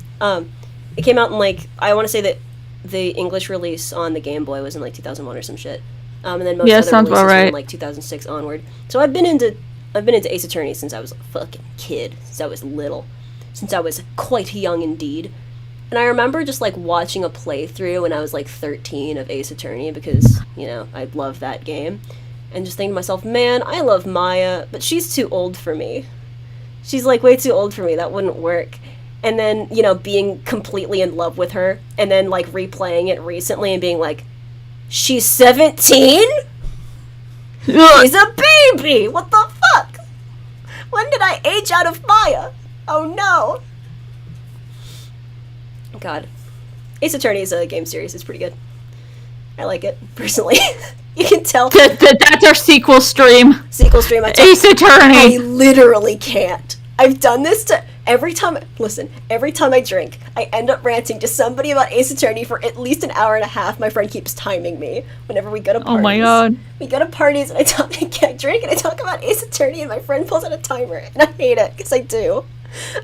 S2: It came out in, I want to say that the English release on the Game Boy was in, 2001 or some shit. And then most other releases were in, 2006 onward. So I've been into Ace Attorney since I was a fucking kid. Since I was little. Since I was quite young indeed. And I remember just, watching a playthrough when I was, 13 of Ace Attorney because, I love that game. And just thinking to myself, man, I love Maya, but she's too old for me. She's, way too old for me. That wouldn't work. And then, being completely in love with her, and then, replaying it recently and being she's 17? She's a baby! What the fuck? When did I age out of Maya? Oh no! God. Ace Attorney is a game series. It's pretty good. I like it, personally. You can tell.
S1: That's our sequel stream.
S2: Sequel stream.
S1: Ace Attorney!
S2: I literally can't. I've done this to... Every time I drink, I end up ranting to somebody about Ace Attorney for at least an hour and a half. My friend keeps timing me whenever we go to parties.
S1: Oh my god.
S2: We go to parties and I drink and I talk about Ace Attorney and my friend pulls out a timer and I hate it because I do.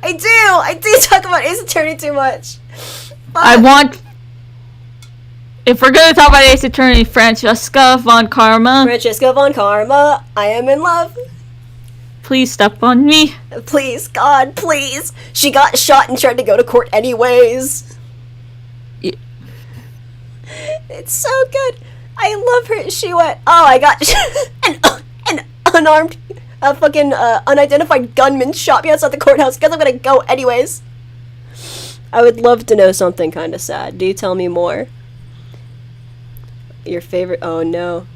S2: I do talk about Ace Attorney too much. But
S1: if we're gonna talk about Ace Attorney, Francesca von Karma,
S2: I am in love.
S1: Please step on me.
S2: Please, God, please. She got shot and tried to go to court anyways.
S1: Yeah.
S2: It's so good. I love her. She went, oh, I got an unarmed, unidentified gunman shot me outside the courthouse. Guess I'm gonna go anyways. I would love to know something kind of sad. Do you tell me more? Your favorite? Oh no.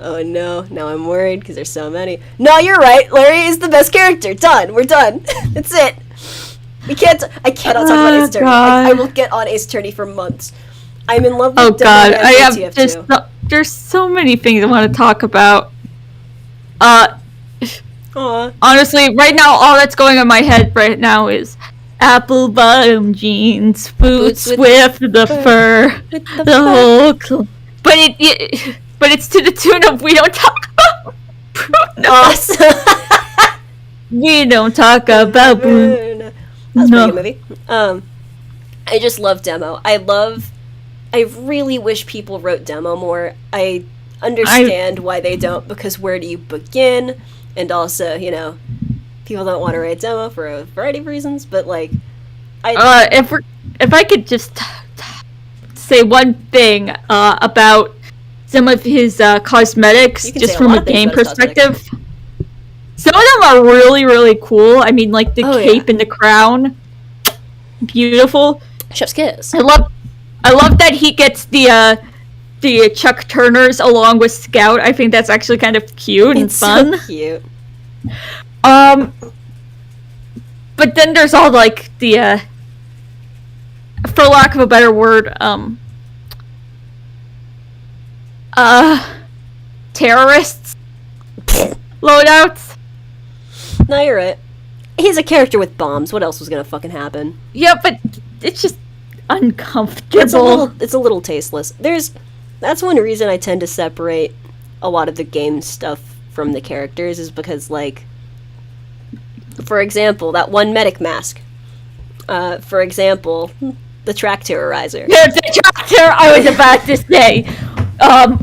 S2: Oh no, now I'm worried because there's so many. No, you're right. Larry is the best character. Done. We're done. That's it. We can't. I cannot talk about Ace Attorney. I will get on Ace Attorney for months. I'm in love with.
S1: Oh god, I have
S2: TF2.
S1: there's so many things I want to talk about.
S2: Aw.
S1: Honestly, right now, all that's going in my head right now is apple bottom jeans, boots with the fur,
S2: With the
S1: the whole. But it's to the tune of we don't talk about Bruno.
S2: Awesome.
S1: We don't talk about Bruno.
S2: That was a
S1: No.
S2: pretty good movie. I just love Demo. I really wish people wrote Demo more. I understand why they don't, because where do you begin? And also, you know, people don't want to write Demo for a variety of reasons, but like,
S1: If I could just say one thing about some of his cosmetics,
S2: You can
S1: just
S2: say a
S1: from
S2: lot
S1: a
S2: of things
S1: game
S2: about his
S1: perspective. Some of them are really, really cool. I mean, like the
S2: Oh,
S1: cape
S2: yeah.
S1: and the crown, beautiful.
S2: Chef's Kiss.
S1: I love that he gets the Chuck Turners along with Scout. I think that's actually kind of cute and
S2: It's
S1: fun.
S2: so cute.
S1: But then there's all like the for lack of a better word, terrorists loadouts.
S2: No, you're right. He's a character with bombs. What else was gonna fucking happen?
S1: Yeah, but it's just uncomfortable.
S2: It's a little tasteless. That's one reason I tend to separate a lot of the game stuff from the characters, is because, like, for example, that one medic mask. For example, the track terrorizer.
S1: Yeah, the tractor. I was about to say.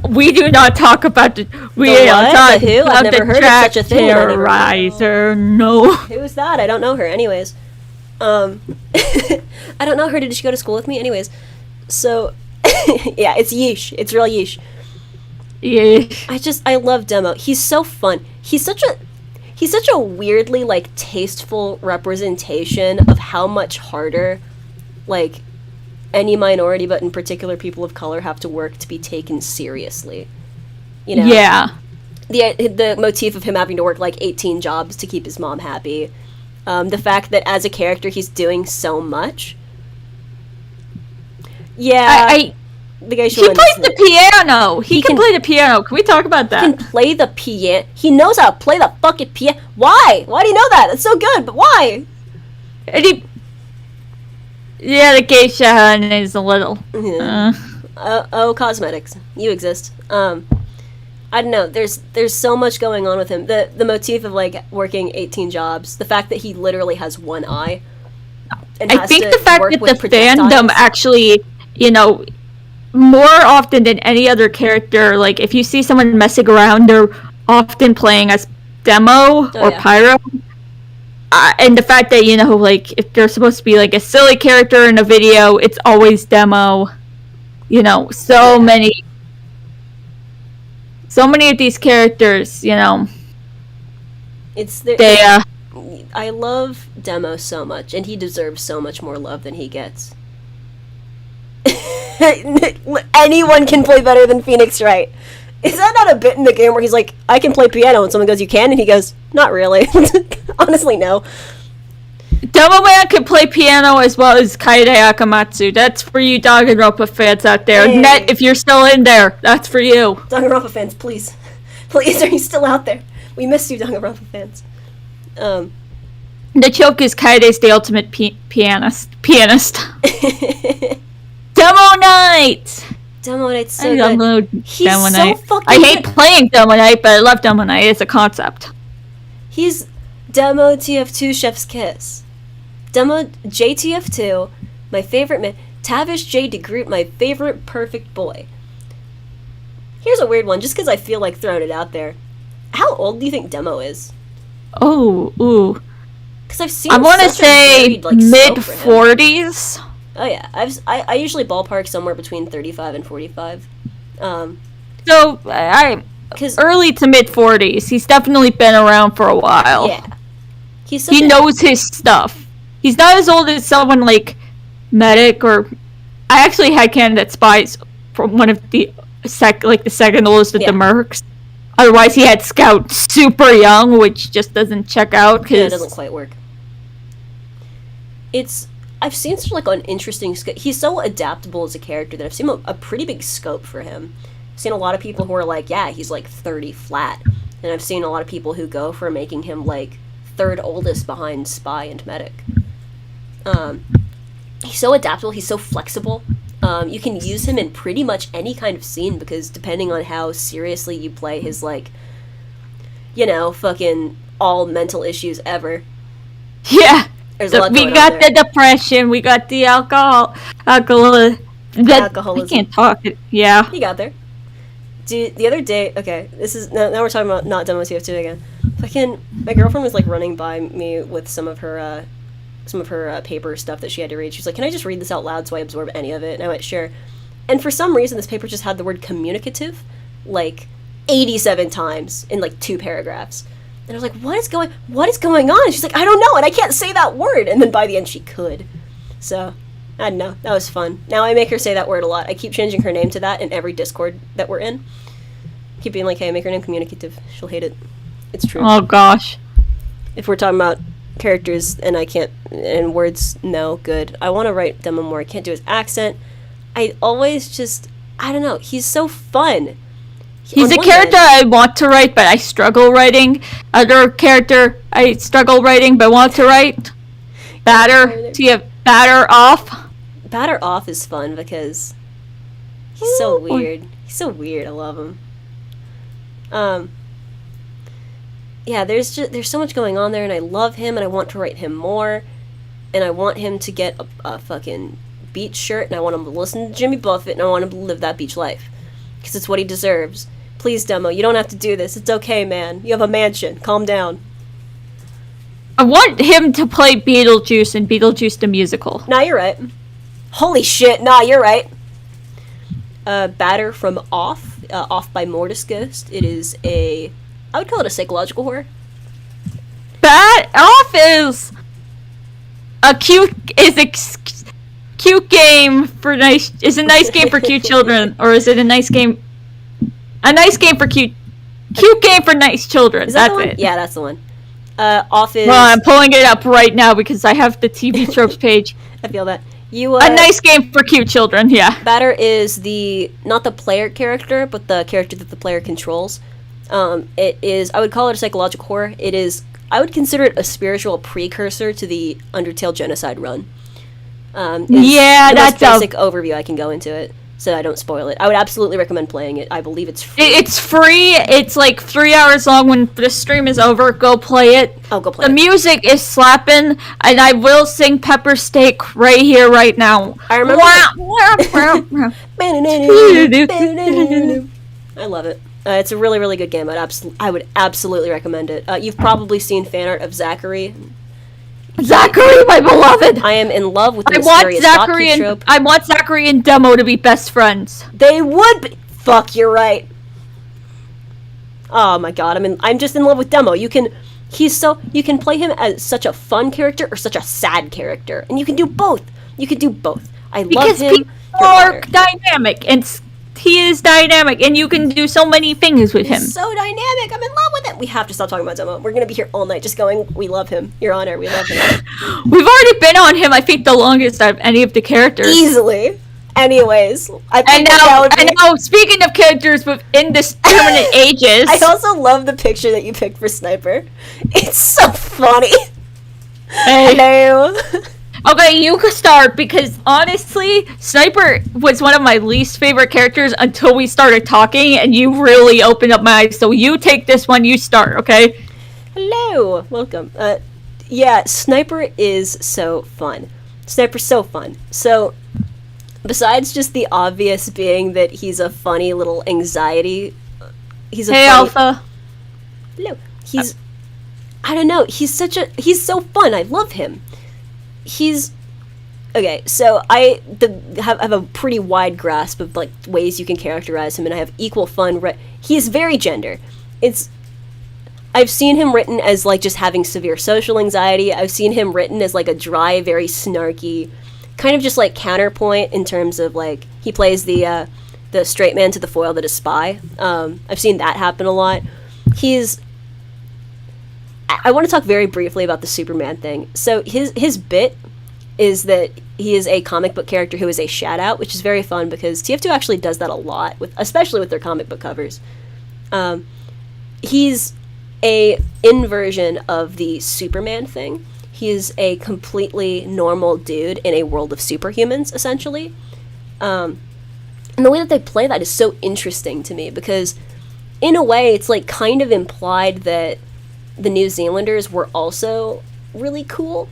S1: We do not talk about the. We
S2: The
S1: don't
S2: what?
S1: talk
S2: The who? I've
S1: about
S2: never
S1: the
S2: heard of
S1: track
S2: such a thing in any
S1: terrorizer. No.
S2: Who is that? I don't know her. Anyways, I don't know her. Did she go to school with me? Anyways, so yeah, it's yeesh. It's real yeesh.
S1: Yeah.
S2: I love Demo. He's so fun. He's such a weirdly, like, tasteful representation of how much harder, like, any minority, but in particular people of color, have to work to be taken seriously. You know?
S1: Yeah.
S2: The motif of him having to work like 18 jobs to keep his mom happy. The fact that as a character he's doing so much. Yeah. The guy
S1: He plays the piano. He can play the piano. Can we talk about that?
S2: He can play the piano. He knows how to play the fucking piano. Why? Why do you know that? It's so good, but why?
S1: And yeah, the geisha hun is a little.
S2: Cosmetics. You exist. I don't know. There's so much going on with him. The motif of, like, working 18 jobs. The fact that he literally has one eye. And
S1: I
S2: has
S1: think
S2: to
S1: the fact
S2: work
S1: that
S2: with
S1: the fandom
S2: projectiles.
S1: actually, you know, more often than any other character, like if you see someone messing around, they're often playing as Demo or
S2: yeah.
S1: Pyro. And the fact that, you know, like if they're supposed to be like a silly character in a video, it's always Demo. You know, so many of these characters, you know,
S2: I love Demo so much, and he deserves so much more love than he gets. Anyone can play better than Phoenix Wright. Is that not a bit in the game where he's like, I can play piano, and someone goes, you can? And he goes, not really. Honestly, no.
S1: Demo Man can play piano as well as Kaede Akamatsu. That's for you Danganronpa fans out there.
S2: Hey.
S1: Net, if you're still in there, that's for you.
S2: Danganronpa fans, please. Please, are you still out there? We miss you, Danganronpa fans.
S1: The joke is Kaede's the ultimate pianist. Demo Night!
S2: Demo Knight's so
S1: I
S2: good.
S1: download
S2: He's
S1: Demo
S2: so
S1: Night.
S2: fucking
S1: I hate
S2: good.
S1: playing Demo Night, but I love Demo Night. It's a concept.
S2: He's Demo TF2 Chef's Kiss. Demo JTF2, my favorite man. Tavish J. DeGroot, my favorite perfect boy. Here's a weird one, just because I feel like throwing it out there. How old do you think Demo is?
S1: Oh, ooh.
S2: Because I've seen
S1: I want to
S2: such a
S1: say
S2: varied, like, scope for him.
S1: mid-40s.
S2: Oh yeah, I usually ballpark somewhere between 35 and 45.
S1: So, I
S2: 'Cause-
S1: early to mid-40s. He's definitely been around for a while.
S2: Yeah. He's such
S1: He
S2: a-
S1: knows his stuff. He's not as old as someone like Medic or... I actually had Candidate Spies from one of the the second oldest of
S2: Yeah.
S1: the Mercs. Otherwise, he had Scout super young, which just doesn't check out. Cause
S2: Yeah, it doesn't quite work. I've seen such like an interesting he's so adaptable as a character that I've seen a pretty big scope for him. I've seen a lot of people who are like, yeah, he's like 30 flat, and I've seen a lot of people who go for making him like third oldest behind Spy and Medic. He's so adaptable, he's so flexible. You can use him in pretty much any kind of scene, because depending on how seriously you play his, like, you know, fucking all mental issues ever.
S1: Yeah.
S2: There's a lot
S1: We
S2: going
S1: got
S2: on there.
S1: the depression, we got the alcoholism. I can't talk. Yeah.
S2: You got there. Dude, the other day, okay, this is, now we're talking about not demo TF2 again. Fucking, my girlfriend was, like, running by me with some of her paper stuff that she had to read. She was like, can I just read this out loud so I absorb any of it? And I went, sure. And for some reason, this paper just had the word communicative, like, 87 times in, like, 2 paragraphs. And I was like, what is going on? And she's like, I don't know, and I can't say that word. And then by the end, she could. So, I don't know. That was fun. Now I make her say that word a lot. I keep changing her name to that in every Discord that we're in. Keep being like, hey, make her name communicative. She'll hate it. It's true.
S1: Oh gosh.
S2: If we're talking about characters and I can't, and words, no, good. I want to write Demo more. I can't do his accent. I always just, I don't know. He's so fun.
S1: He's
S2: On
S1: a
S2: one
S1: character
S2: hand-
S1: I want to write, but I struggle writing. Other character I struggle writing, but want to write. Batter off.
S2: Batter Off is fun because he's so weird. He's so weird. I love him. Yeah, there's so much going on there, and I love him, and I want to write him more, and I want him to get a fucking beach shirt, and I want him to listen to Jimmy Buffett, and I want him to live that beach life, because it's what he deserves. Please, Demo, you don't have to do this. It's okay, man. You have a mansion. Calm down.
S1: I want him to play Beetlejuice in Beetlejuice the Musical.
S2: Nah, you're right. Holy shit, nah, you're right. Batter from Off, Off by Mortis Ghost. It is I would call it a psychological horror.
S1: Bat off is a cute game for nice. Is a nice game for cute children, or is it a nice game? A nice game for cute game for nice children.
S2: Is that
S1: That's
S2: the one?
S1: it.
S2: Yeah, that's the one. Off is.
S1: Well, I'm pulling it up right now because I have the TV tropes page.
S2: I feel that. You.
S1: A nice game for cute children. Yeah.
S2: Batter is not the player character, but the character that the player controls. It is. I would call it a psychological horror. It is. I would consider it a spiritual precursor to the Undertale Genocide run.
S1: Yeah,
S2: the
S1: that's
S2: most basic overview I can go into it, so I don't spoil it. I would absolutely recommend playing it. I believe it's free.
S1: It's free. It's like 3 hours long. When the stream is over, go play it.
S2: I'll go play
S1: The
S2: it.
S1: music is slapping, and I will sing Pepper Steak right here, right now.
S2: I remember. I love it. It's a really, really good game. I would absolutely recommend it. You've probably seen fan art of Zachary.
S1: Zachary, my beloved.
S2: I am in love with the
S1: I want
S2: mysterious
S1: Zachary
S2: Dotkey
S1: and
S2: trope.
S1: I want Zachary and Demo to be best friends.
S2: They would be. Fuck, you're right. Oh my god, I'm just in love with Demo. You can play him as such a fun character or such a sad character, and you can do both. I love
S1: Because
S2: him.
S1: people are dynamic, and he is dynamic, and you can do so many things with him.
S2: He's so dynamic. I'm in love with him. We have to stop talking about Demo. We're gonna be here all night just going, we love him. Your Honor, we love him.
S1: We've already been on him, I think, the longest out of any of the characters.
S2: Easily. Anyways, I think
S1: And
S2: that would be...
S1: now, speaking of characters with indiscriminate ages,
S2: I also love the picture that you picked for Sniper. It's so funny.
S1: Hey.
S2: Hello.
S1: Okay, you can start, because honestly, Sniper was one of my least favorite characters until we started talking, and you really opened up my eyes. So you take this one, you start, okay?
S2: Hello. Welcome. Yeah, Sniper is so fun. Sniper's so fun. So, besides just the obvious being that he's a funny little anxiety, he's a
S1: Hey,
S2: funny...
S1: Alpha.
S2: Hello. I don't know, he's so fun. I love him. Okay, so I have a pretty wide grasp of like ways you can characterize him, and I have equal fun. He is very gender. I've seen him written as like just having severe social anxiety. I've seen him written as like a dry, very snarky, kind of just like counterpoint in terms of like he plays the the straight man to the foil that is spy. I've seen that happen a lot. I want to talk very briefly about the Superman thing. So his bit is that he is a comic book character who is a shout-out, which is very fun because TF2 actually does that a lot, especially with their comic book covers. He's a inversion of the Superman thing. He is a completely normal dude in a world of superhumans, essentially. And the way that they play that is so interesting to me because, in a way, it's like kind of implied that the New Zealanders were also really cool.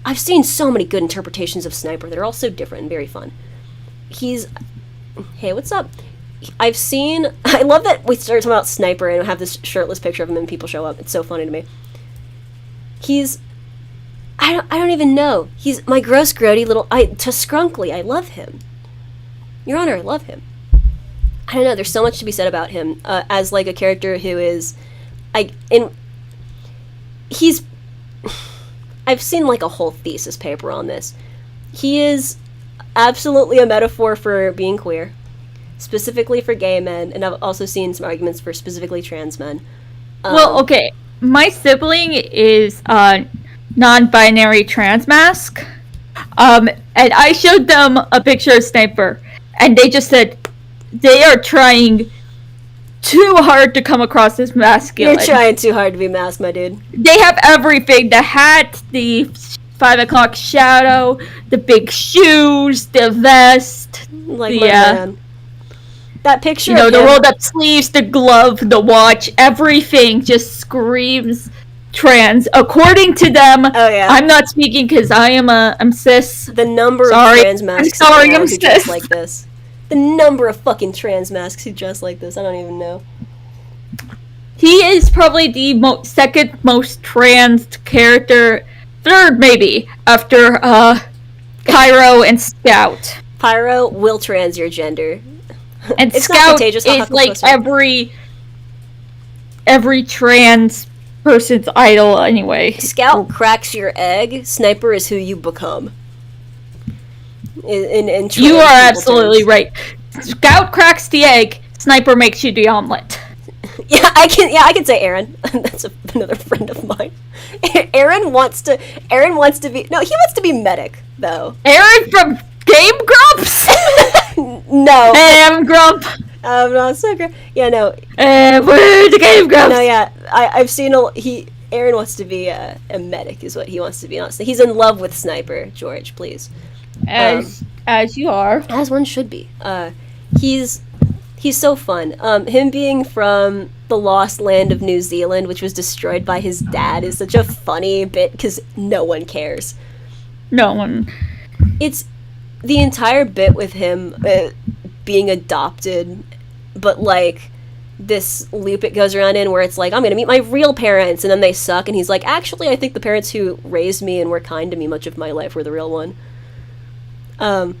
S2: I've seen so many good interpretations of Sniper that are all so different and very fun. Hey, what's up? I love that we started talking about Sniper and have this shirtless picture of him and people show up. It's so funny to me. I don't even know. He's my gross, grody little, Skrunkly. I love him. Your Honor, I love him. I don't know, there's so much to be said about him, as, like, a character who is, I've seen, like, a whole thesis paper on this. He is absolutely a metaphor for being queer, specifically for gay men, and I've also seen some arguments for specifically trans men.
S1: Well, okay, my sibling is non-binary trans mask, and I showed them a picture of Sniper, and they just said they are trying too hard to come across as masculine.
S2: You're trying too hard to be masked, my dude.
S1: They have everything: the hat, the 5 o'clock shadow, the big shoes, the vest,
S2: Like my man. That picture,
S1: the rolled up sleeves, the glove, the watch, everything just screams trans, according to them.
S2: Oh yeah.
S1: I'm not speaking because I'm cis.
S2: The number of trans masks who dress like this. The number of fucking trans masks who dress like this. I don't even know.
S1: He is probably the second most trans character, third maybe, after Pyro and Scout.
S2: Pyro will trans your gender.
S1: And
S2: It's not
S1: Scout
S2: contagious,
S1: is like every trans person's idol anyway.
S2: Scout cracks your egg. Sniper is who you become. In
S1: you are absolutely right. Scout cracks the egg. Sniper makes you the omelet.
S2: Yeah, I can say Aaron. That's another friend of mine. Aaron wants to be. No, he wants to be medic though.
S1: Aaron from Game Grumps.
S2: No.
S1: Grump.
S2: No, so great. Yeah, no.
S1: We're the Game Grumps.
S2: No, yeah. I've seen Aaron wants to be a medic is what he wants to be. Honestly, he's in love with Sniper. George, please.
S1: As you are.
S2: As one should be. He's so fun. Him being from the lost land of New Zealand, which was destroyed by his dad, is such a funny bit because no one cares.
S1: No one.
S2: It's the entire bit with him being adopted, but like this loop it goes around in where it's like, I'm gonna meet my real parents, and then they suck, and he's like, actually, I think the parents who raised me and were kind to me much of my life were the real one. And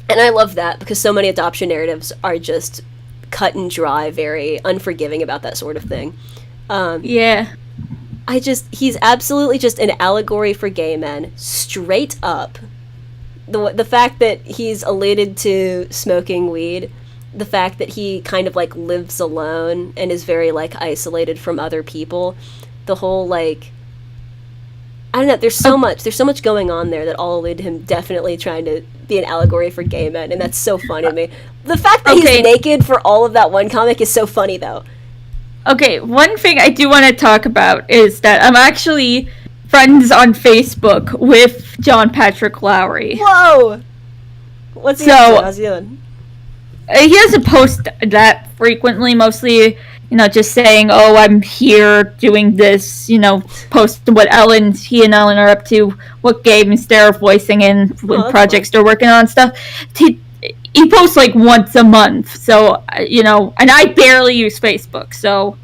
S2: I love that because so many adoption narratives are just cut and dry, very unforgiving about that sort of thing.
S1: Yeah.
S2: He's absolutely just an allegory for gay men, straight up. The fact that he's alluded to smoking weed, the fact that he kind of like lives alone and is very like isolated from other people, the whole like, I don't know, there's so much going on there that all allude to him definitely trying to be an allegory for gay men, and that's so funny to me. The fact that he's naked for all of that one comic is so funny though.
S1: Okay, one thing I do want to talk about is that I'm actually friends on Facebook with John Patrick Lowry.
S2: Whoa! What's he doing? How's he doing?
S1: He doesn't post that frequently, mostly, just saying, oh, I'm here doing this, post what he and Ellen are up to, what games they're voicing in, what projects they're working on, stuff. He posts like once a month, so, and I barely use Facebook, so.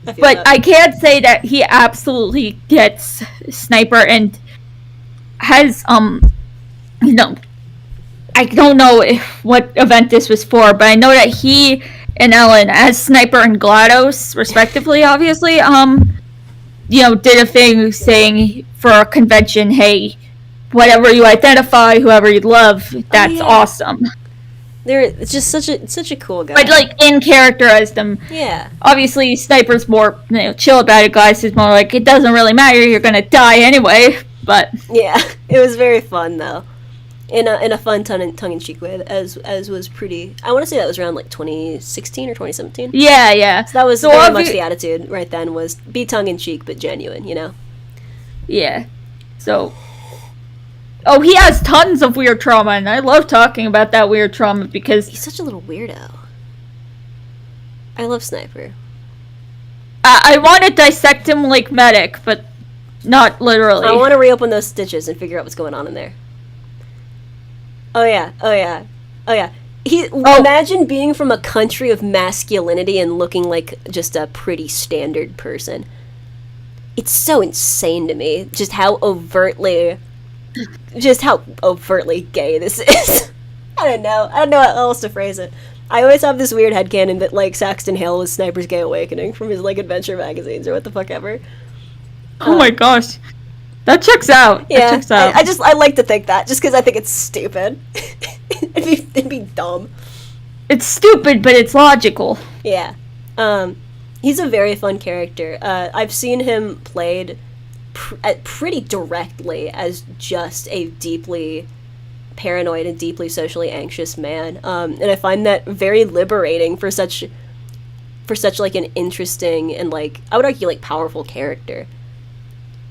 S1: But I can't say that he absolutely gets Sniper and has, I don't know what event this was for, but I know that he and Ellen, as Sniper and GLaDOS, respectively, obviously, did a thing saying for a convention, hey, whatever you identify, whoever you love, that's awesome.
S2: it's just such a cool guy.
S1: But like in character as them.
S2: Yeah.
S1: Obviously, Sniper's more chill about it. Guys, he's more like it doesn't really matter. You're gonna die anyway. But
S2: Yeah, it was very fun though, in a fun tongue-in-cheek way, as was pretty. I want to say that was around like 2016 or 2017.
S1: yeah.
S2: So that was
S1: So
S2: very much the attitude right then, was be tongue-in-cheek but genuine, you know.
S1: Yeah. So. Oh, he has tons of weird trauma, and I love talking about that weird trauma because
S2: He's such a little weirdo. I love Sniper.
S1: I want to dissect him like Medic, but not literally.
S2: I want to reopen those stitches and figure out what's going on in there. Oh yeah. Imagine being from a country of masculinity and looking like just a pretty standard person. It's so insane to me just how overtly gay this is. I don't know how else to phrase it. I always have this weird headcanon that like Saxton Hale was Sniper's Gay Awakening from his like adventure magazines or what the fuck ever.
S1: Oh my gosh. That checks out.
S2: Yeah,
S1: That checks out.
S2: I like to think that just because I think it's stupid. it'd be dumb.
S1: It's stupid, but it's logical.
S2: Yeah. He's a very fun character. I've seen him played pretty directly as just a deeply paranoid and deeply socially anxious man. And I find that very liberating for such like an interesting and like, I would argue like powerful character.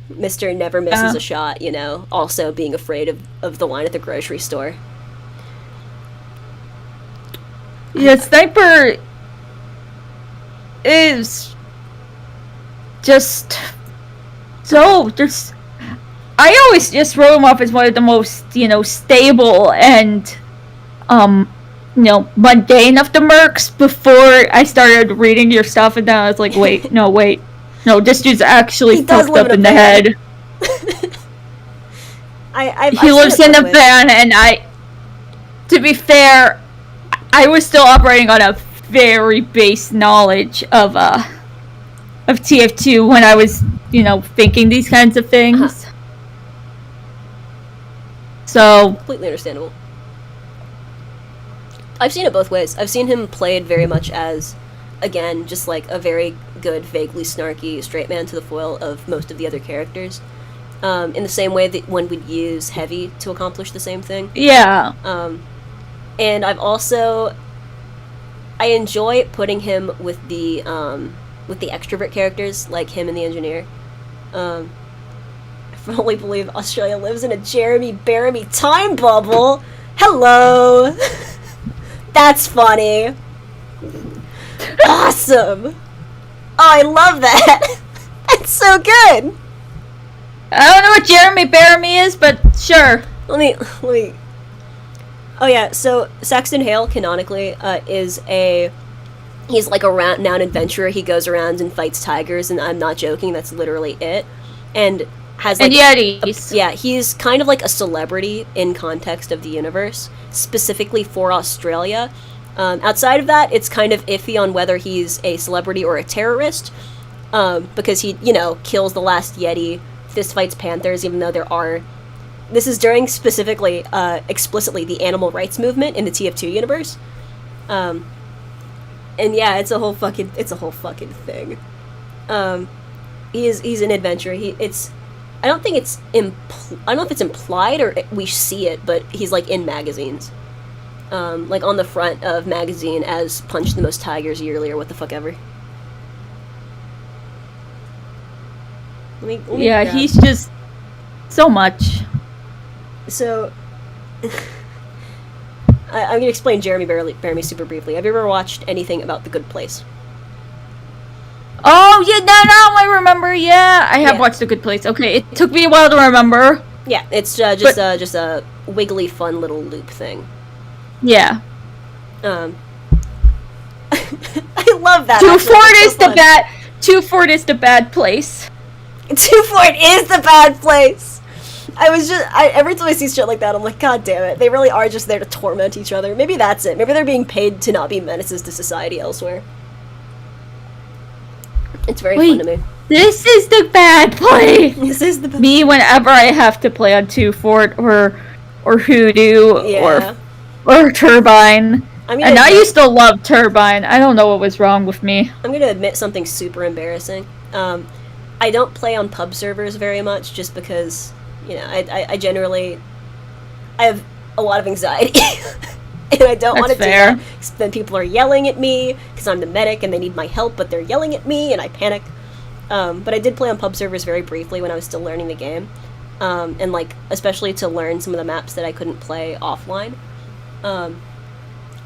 S2: Mr. Never Misses a Shot, you know, also being afraid of the line at the grocery store.
S1: Yeah, Sniper is just so just. I always just wrote him off as one of the most, stable and, mundane of the mercs before I started reading your stuff, and then I was like, wait, no, this dude's actually fucked up in the head. He lives in a van, and to be fair, I was still operating on a very base knowledge of TF2 when I was, thinking these kinds of things.
S2: Uh-huh.
S1: So
S2: Completely understandable. I've seen it both ways. I've seen him played very much as, again, just like a very good, vaguely snarky straight man to the foil of most of the other characters. In the same way that one would use Heavy to accomplish the same thing.
S1: yeah,
S2: And I enjoy putting him with the extrovert characters, like him and the engineer. I firmly believe Australia lives in a Jeremy Bearimy time bubble. Hello! That's funny. Awesome! Oh, I love that! That's so good!
S1: I don't know what Jeremy Bearimy is, but sure.
S2: Let me. Oh yeah, so Saxton Hale canonically he's like a renowned adventurer. He goes around and fights tigers, and I'm not joking. That's literally it. And has like
S1: Yetis.
S2: he's kind of like a celebrity in context of the universe, specifically for Australia. Outside of that, it's kind of iffy on whether he's a celebrity or a terrorist, because he kills the last Yeti, fistfights panthers, even though there are. This is during specifically, explicitly the animal rights movement in the TF2 universe. And yeah, it's a whole fucking thing. He's an adventurer. I don't know if it's implied or we see it, but he's like in magazines. Like on the front of magazine as Punch the Most Tigers Yearly or what the fuck ever. Let me
S1: Yeah,
S2: grab-
S1: he's just so much.
S2: So, I'm going to explain Jeremy Bearimy super briefly. Have you ever watched anything about The Good Place?
S1: Oh, yeah, now I remember. Yeah, I have
S2: Yeah.
S1: watched The Good Place. Okay, it took me a while to remember.
S2: Yeah, it's just a wiggly, fun little loop thing.
S1: Yeah.
S2: I love that.
S1: Two
S2: actually.
S1: Fort
S2: It's
S1: is
S2: so
S1: the
S2: fun.
S1: bad. Two Fort is the bad place.
S2: Two Fort is the bad place. Every time I see shit like that, I'm like, God damn it. They really are just there to torment each other. Maybe that's it. Maybe they're being paid to not be menaces to society elsewhere. It's very fun to me.
S1: This is the bad place.
S2: This is the
S1: Me, whenever I have to play on Two Fort or Hoodoo
S2: Yeah.
S1: or Turbine.
S2: I'm
S1: And I
S2: gonna,
S1: used to love Turbine. I don't know what was wrong with me.
S2: I'm gonna admit something super embarrassing. I don't play on pub servers very much just because, you know, I generally, I have a lot of anxiety. And I don't want to do
S1: fair.
S2: that. 'Cause then people are yelling at me because I'm the medic and they need my help, but they're yelling at me and I panic. But I did play on pub servers very briefly when I was still learning the game. And, like, especially to learn some of the maps that I couldn't play offline. And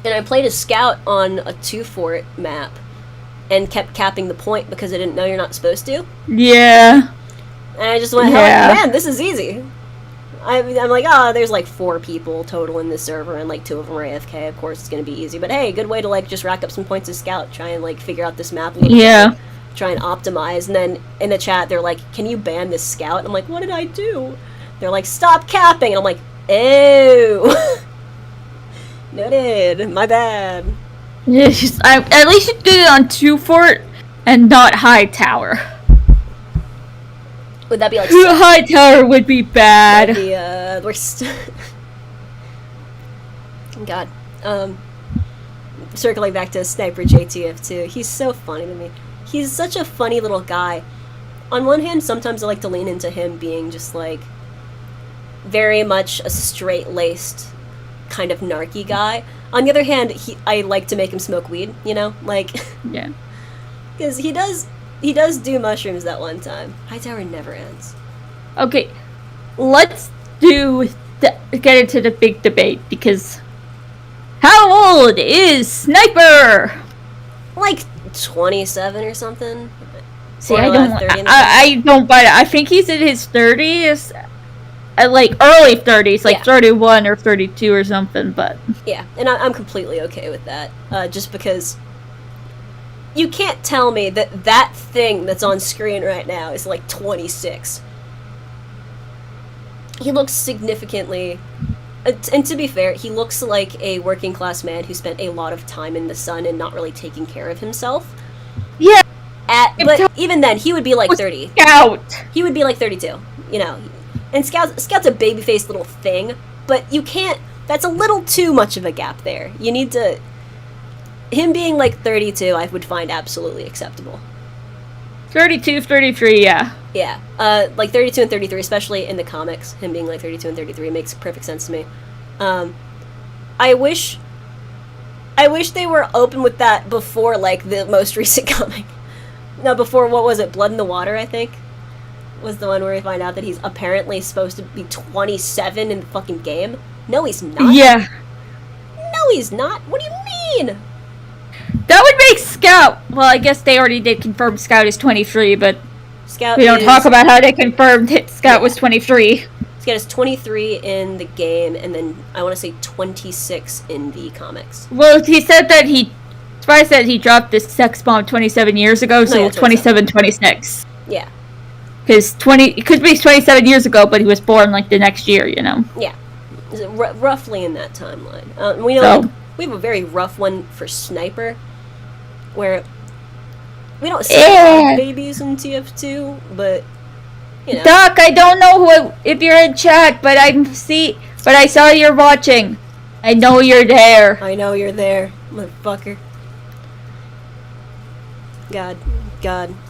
S2: I played a scout on a 2-fort map and kept capping the point because I didn't know you're not supposed to.
S1: Yeah.
S2: And I just went,
S1: Yeah.
S2: man, this is easy. I'm like, there's like 4 people total in this server, and like 2 of them are AFK. Of course, it's gonna be easy. But hey, good way to like just rack up some points as scout. Try and like figure out this map a little
S1: Yeah.
S2: bit. Try and optimize. And then in the chat, they're like, "Can you ban this scout?" And I'm like, "What did I do?" They're like, "Stop capping." And I'm like, "Ew." Noted. My bad.
S1: At least you did it on 2-fort and not High Tower.
S2: Would that be like?
S1: High Tower would be bad.
S2: That'd be worst. God. Circling back to Sniper JTF2, he's so funny to me. He's such a funny little guy. On one hand, sometimes I like to lean into him being just like very much a straight-laced kind of narky guy. On the other hand, I like to make him smoke weed, you know? Like,
S1: Yeah.
S2: because he does do mushrooms that one time. High Tower never ends.
S1: Okay, let's get into the big debate, because how old is Sniper?
S2: Like 27 or something.
S1: See,
S2: Or
S1: I
S2: like
S1: don't,
S2: 30 and
S1: I don't buy it. I think he's in his 30s, like early 30s, like
S2: Yeah.
S1: 31 or 32 or something. But
S2: Yeah, and I'm completely okay with that. Just because you can't tell me that that thing that's on screen right now is like 26. He looks significantly... and to be fair, he looks like a working class man who spent a lot of time in the sun and not really taking care of himself.
S1: yeah,
S2: But even then, he would be like 30.
S1: Scout.
S2: He would be like 32, you know. And Scout's a baby-faced little thing, but you can't... That's a little too much of a gap there. You need to... Him being like 32, I would find absolutely acceptable.
S1: 32, 33, yeah.
S2: Yeah, like 32 and 33, especially in the comics, him being like 32 and 33 makes perfect sense to me. I wish they were open with that before, like, the most recent comic. No, before, what was it, Blood in the Water, I think? Was the one where we find out that he's apparently supposed to be 27 in the fucking game. No, he's not.
S1: Yeah.
S2: No, he's not. What do you mean?
S1: That would make Scout. Well, I guess they already did confirm Scout is 23, but
S2: Scout
S1: we don't
S2: is,
S1: talk about how they confirmed Scout was 23.
S2: Scout is 23 in the game, and then I want to say 26 in the comics.
S1: Well, he said that Spy said he dropped this sex bomb 27 years ago, so
S2: yeah,
S1: 27, 26.
S2: Yeah.
S1: Because it could be 27 years ago, but he was born like the next year, you know?
S2: Yeah. Roughly in that timeline. We know
S1: So-
S2: like, we have a very rough one for Sniper, where we don't see a lot of babies in TF2, but, you know.
S1: Doc, I don't know if you're in chat, but I saw you're watching. I know you're there.
S2: I know you're there, motherfucker. God.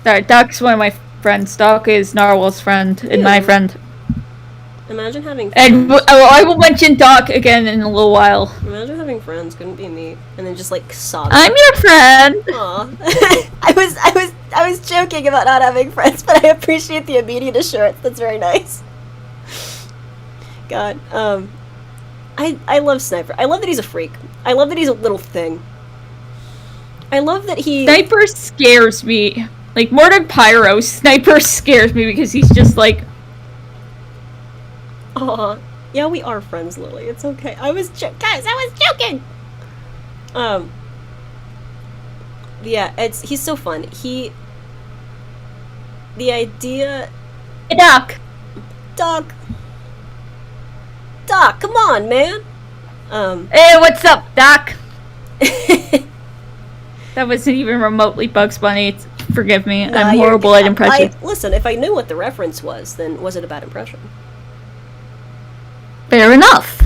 S1: Sorry, Doc's one of my friends. Doc is Narwhal's friend and my friend.
S2: Imagine having
S1: And
S2: friends.
S1: I will mention Doc again in a little while.
S2: Imagine having friends. Couldn't be me. And then just like sobbing.
S1: I'm your friend.
S2: Aw. I was joking about not having friends, but I appreciate the immediate assurance. That's very nice. God. I love Sniper. I love that he's a freak. I love that he's a little thing. I love that he...
S1: Sniper scares me. Like, more than Pyro, Sniper scares me because he's just like...
S2: Aw. Yeah, we are friends, Lily. It's okay. Guys, I was joking! Yeah, he's so fun. The idea...
S1: Hey, Doc.
S2: Doc, come on, man!
S1: Hey, what's up, Doc? That wasn't even remotely Bugs Bunny. Forgive me.
S2: Nah,
S1: I'm horrible at impressions.
S2: Listen, if I knew what the reference was, then was it a bad impression?
S1: Fair enough.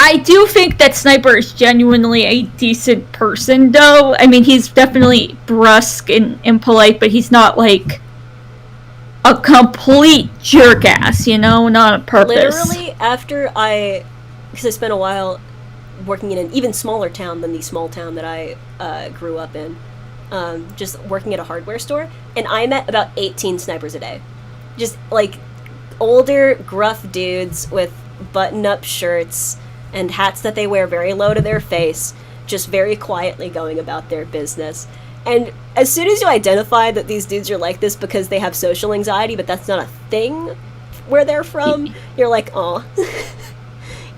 S1: I do think that Sniper is genuinely a decent person, though. I mean, he's definitely brusque and impolite, but he's not, like, a complete jerk-ass, you know? Not on purpose.
S2: Literally, because I spent a while working in an even smaller town than the small town that I grew up in, just working at a hardware store, and I met about 18 snipers a day. Just, like, older, gruff dudes with button-up shirts and hats that they wear very low to their face, just very quietly going about their business. And as soon as you identify that these dudes are like this because they have social anxiety, but that's not a thing where they're from, you're like, aw.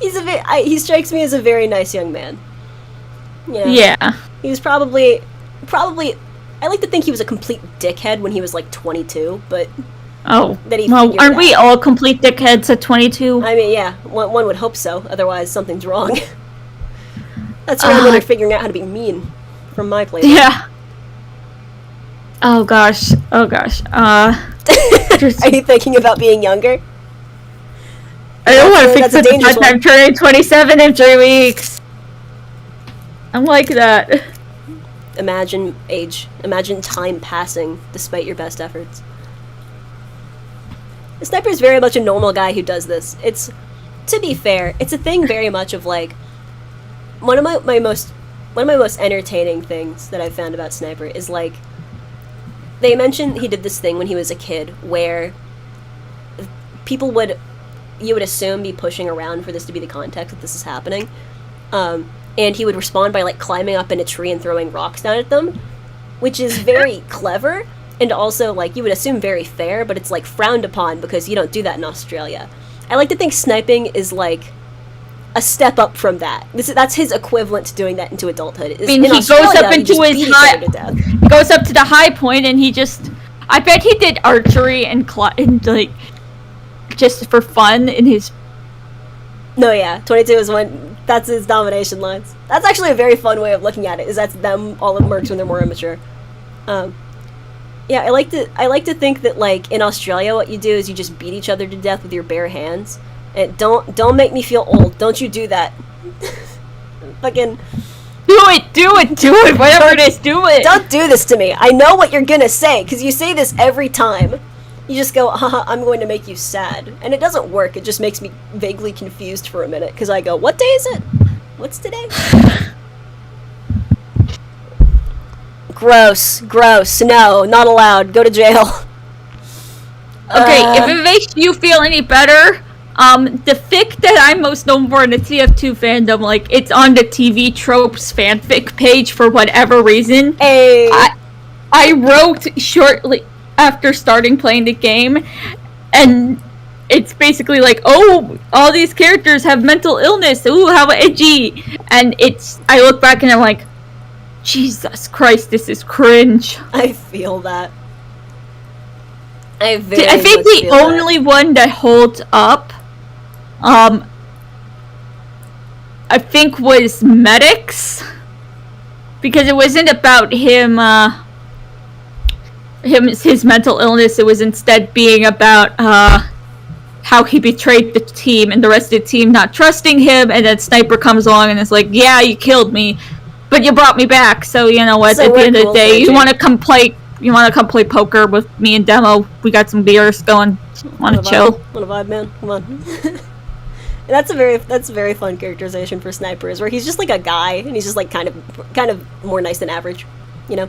S2: He strikes me as a very nice young man. You know?
S1: Yeah.
S2: He was probably, I like to think he was a complete dickhead when he was like 22, but
S1: Oh.
S2: that he
S1: Well,
S2: figured
S1: aren't we
S2: out.
S1: all complete dickheads at 22?
S2: I mean, yeah, one would hope so, otherwise something's wrong. That's why when they're figuring out how to be mean from my place.
S1: Yeah. Oh gosh. Just,
S2: Are you thinking about being younger?
S1: I don't want to fix
S2: That's a
S1: the
S2: dangerous
S1: fact that I'm turning 27 in 3 weeks. I'm like that.
S2: Imagine time passing despite your best efforts. The Sniper is very much a normal guy who does this. It's, to be fair, it's a thing very much of like, one of my most entertaining things that I've found about Sniper is like, they mentioned he did this thing when he was a kid where you would assume be pushing around for this to be the context that this is happening. And he would respond by like climbing up in a tree and throwing rocks down at them, which is very clever, and also like you would assume very fair, but it's like frowned upon because you don't do that in Australia. I like to think sniping is like a step up from that. That's his equivalent to doing that into adulthood.
S1: I mean, he goes up into his high. He goes up to the high point, and he just. I bet he did archery and like just for fun in his.
S2: No, yeah, 22 is when that's his domination lines. That's actually a very fun way of looking at it. Is that's them all at mercs when they're more immature. Yeah, I like to think that like in Australia, what you do is you just beat each other to death with your bare hands. And don't make me feel old. Don't you do that. Fucking
S1: Do it, whatever it is, do it.
S2: don't do this to me. I know what you're gonna say because you say this every time. You just go, haha, I'm going to make you sad. And it doesn't work. It just makes me vaguely confused for a minute because I go, what day is it? What's today? Gross. No, not allowed. Go to jail.
S1: Okay, if it makes you feel any better, the fic that I'm most known for in the TF2 fandom, like, it's on the TV Tropes fanfic page for whatever reason.
S2: Hey.
S1: I wrote shortly after starting playing the game, and it's basically like, oh, all these characters have mental illness, ooh, how edgy, and I look back and I'm like, Jesus Christ, this is cringe.
S2: I feel that.
S1: I think the only one that holds up, I think was Medics, because it wasn't about him, his mental illness. It was instead being about how he betrayed the team and the rest of the team not trusting him, and then Sniper comes along and is like, yeah, you killed me, but you brought me back, so you know what,
S2: So
S1: at the end of
S2: cool,
S1: the day,
S2: you
S1: want to come play poker with me and Demo? We got some beers going. Want to chill?
S2: Want a vibe, man? Come on. That's a very fun characterization for Snipers, where he's just like a guy, and he's just like kind of more nice than average, you know?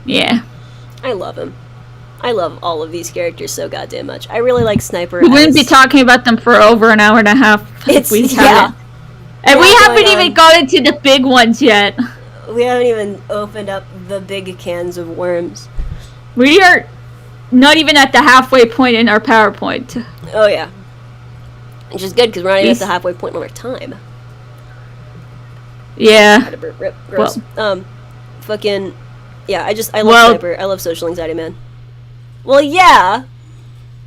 S1: Yeah.
S2: I love him. I love all of these characters so goddamn much. I really like Sniper.
S1: We wouldn't be talking about them for over an hour and a half.
S2: It's
S1: we
S2: yeah.
S1: haven't. And we haven't even gone into the big ones yet.
S2: We haven't even opened up the big cans of worms.
S1: We are not even at the halfway point in our PowerPoint.
S2: Oh yeah. Which is good because we're not even at the halfway point on our time.
S1: Yeah.
S2: Gross. Fucking. Yeah, I love Sniper. I love social anxiety, man. Well, yeah.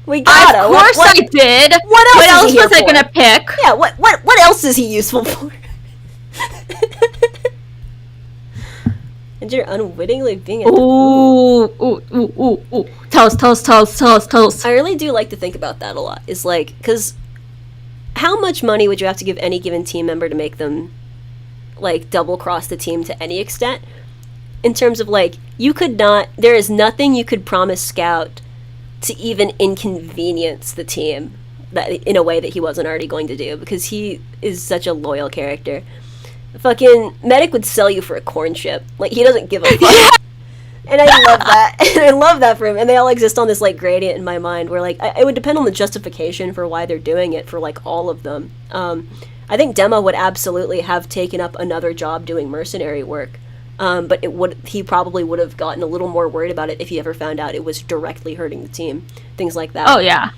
S2: We gotta.
S1: Of course I did.
S2: What else
S1: was I gonna pick?
S2: Yeah, what else is he useful for? And you're unwittingly being
S1: Ooh. Tell us.
S2: I really do like to think about that a lot. It's like, because how much money would you have to give any given team member to make them, like, double cross the team to any extent? In terms of, like, there is nothing you could promise Scout to even inconvenience the team that in a way that he wasn't already going to do, because he is such a loyal character. Fucking Medic would sell you for a corn chip. Like, he doesn't give a fuck. Yeah. And I love that. And I love that for him. And they all exist on this, like, gradient in my mind where, like, it would depend on the justification for why they're doing it for, like, all of them. I think Demo would absolutely have taken up another job doing mercenary work. But he probably would have gotten a little more worried about it if he ever found out it was directly hurting the team. Things like that.
S1: Oh, yeah.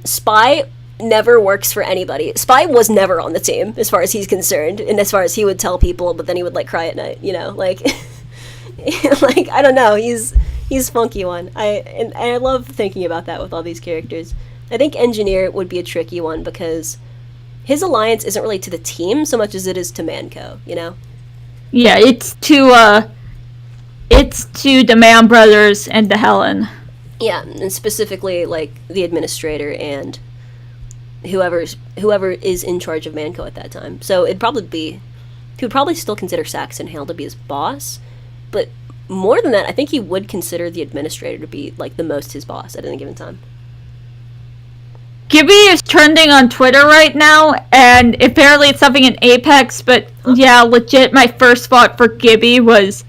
S2: Spy never works for anybody. Spy was never on the team, as far as he's concerned, and as far as he would tell people, but then he would, like, cry at night, you know? Like, like, I don't know, he's funky one. And I love thinking about that with all these characters. I think Engineer would be a tricky one, because his alliance isn't really to the team so much as it is to Manco, you know?
S1: Yeah, it's to the Man Brothers and the Helen.
S2: Yeah, and specifically, like, the administrator and whoever is in charge of Manco at that time. So he would probably still consider Saxon Hale to be his boss, but more than that, I think he would consider the administrator to be, like, the most his boss at any given time.
S1: Gibby is trending on Twitter right now, and apparently it's something in Apex, but yeah, legit, my first thought for Gibby was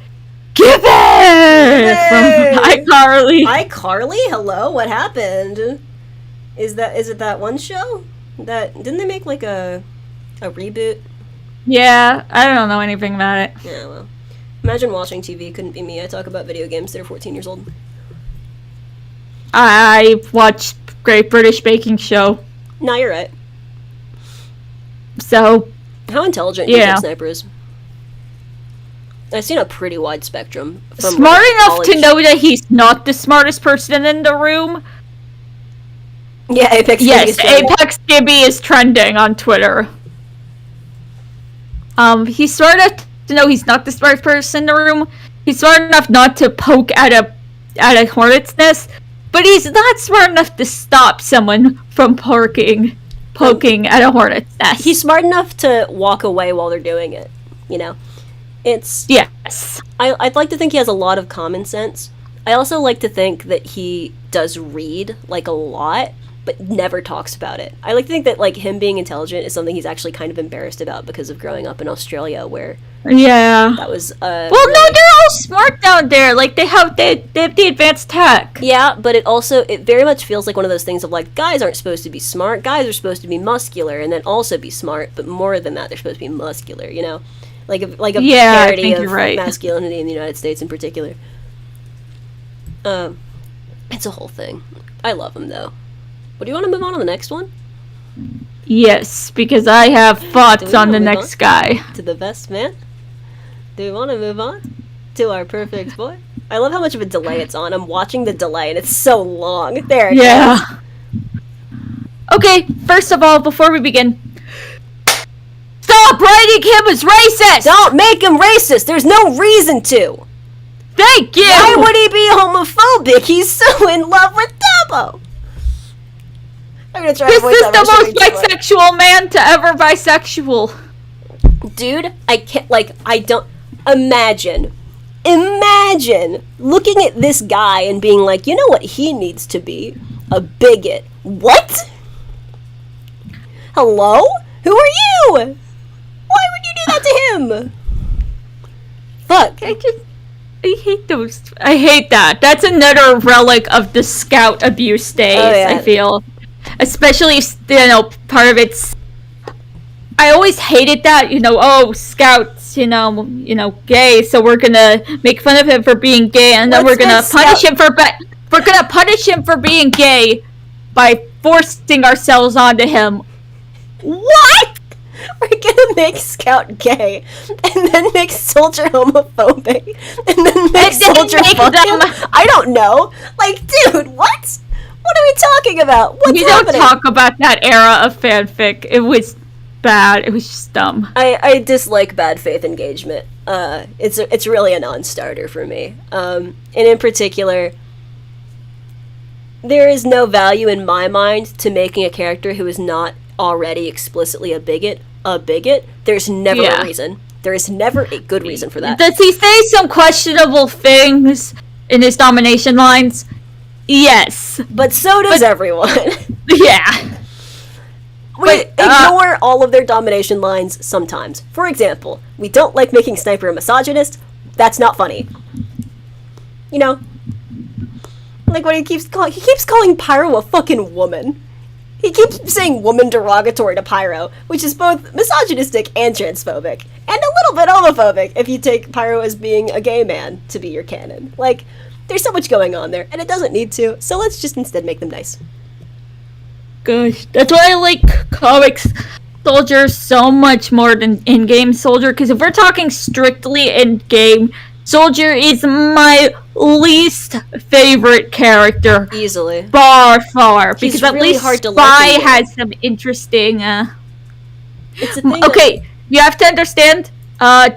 S1: Gibby! From iCarly.
S2: iCarly? Hello? What happened? Is it that one show? Didn't they make, like, a reboot?
S1: Yeah, I don't know anything about it.
S2: Yeah, well. Imagine watching TV. Couldn't be me. I talk about video games that are 14 years old.
S1: I watched Great British Baking Show.
S2: No, you're right.
S1: So...
S2: How intelligent do you think Sniper is? I've seen a pretty wide spectrum. From
S1: smart enough to know that he's not the smartest person in the room.
S2: Yeah, Apex
S1: Gibby is trending on Twitter. He's smart enough to know he's not the smartest person in the room. He's smart enough not to poke at a hornet's nest, but he's not smart enough to stop someone from poking at a hornet's nest.
S2: He's smart enough to walk away while they're doing it, you know?
S1: Yes.
S2: I'd like to think he has a lot of common sense. I also like to think that he does read, like, a lot, but never talks about it. I like to think that, like, him being intelligent is something he's actually kind of embarrassed about because of growing up in Australia, where that was
S1: well, no, they're all smart down there. Like, they have the advanced tech.
S2: Yeah, but it very much feels like one of those things of, like, guys aren't supposed to be smart. Guys are supposed to be muscular and then also be smart, but more than that, they're supposed to be muscular, you know? Like a parody of masculinity in the United States in particular. It's a whole thing. I love him, though. But do you want to move on to the next one?
S1: Yes, because I have thoughts on the next guy.
S2: To the best man? Do we want to move on to our perfect boy? I love how much of a delay it's on. I'm watching the delay, and it's so long. There it is.
S1: Okay, first of all, before we begin, stop writing him as racist!
S2: Don't make him racist! There's no reason to!
S1: Thank you!
S2: Why would he be homophobic? He's so in love with Dabo! I'm gonna try to
S1: This is the most bisexual man to ever bisexual.
S2: Dude, I can't, I don't... Imagine looking at this guy and being like, you know what he needs to be? A bigot. What? Hello? Who are you? Why would you do that to him? Fuck.
S1: I hate those. I hate that. That's another relic of the Scout abuse days, I feel. Especially, part of it's... I always hated that, Scout's, gay, so we're gonna make fun of him for being gay, and then we're gonna punish him for being gay by forcing ourselves onto him. What?
S2: We're gonna make Scout gay, and then make Soldier homophobic, and then make Soldier fuck him? I don't know. Like, dude, what? What are we talking about? What's happening?
S1: Don't talk about that era of fanfic. It was bad. It was just dumb.
S2: I dislike bad faith engagement. It's really a non-starter for me. And in particular, there is no value in my mind to making a character who is not already explicitly a bigot. There's never a reason. There is never a good reason for that.
S1: Does he say some questionable things in his domination lines? Yes.
S2: But so does everyone.
S1: Yeah.
S2: We ignore all of their domination lines sometimes. For example, we don't like making Sniper a misogynist. That's not funny. You know? Like when he keeps calling Pyro a fucking woman. He keeps saying woman derogatory to Pyro, which is both misogynistic and transphobic. And a little bit homophobic if you take Pyro as being a gay man to be your canon. Like, there's so much going on there, and it doesn't need to, so let's just instead make them nice.
S1: Gosh, that's why I like comics Soldier so much more than in-game Soldier, because if we're talking strictly in-game, Soldier is my least favorite character.
S2: Easily.
S1: Far. Because
S2: He's
S1: at
S2: really
S1: least
S2: hard to
S1: Spy
S2: like
S1: has some interesting,
S2: It's a thing
S1: Okay, you have to understand,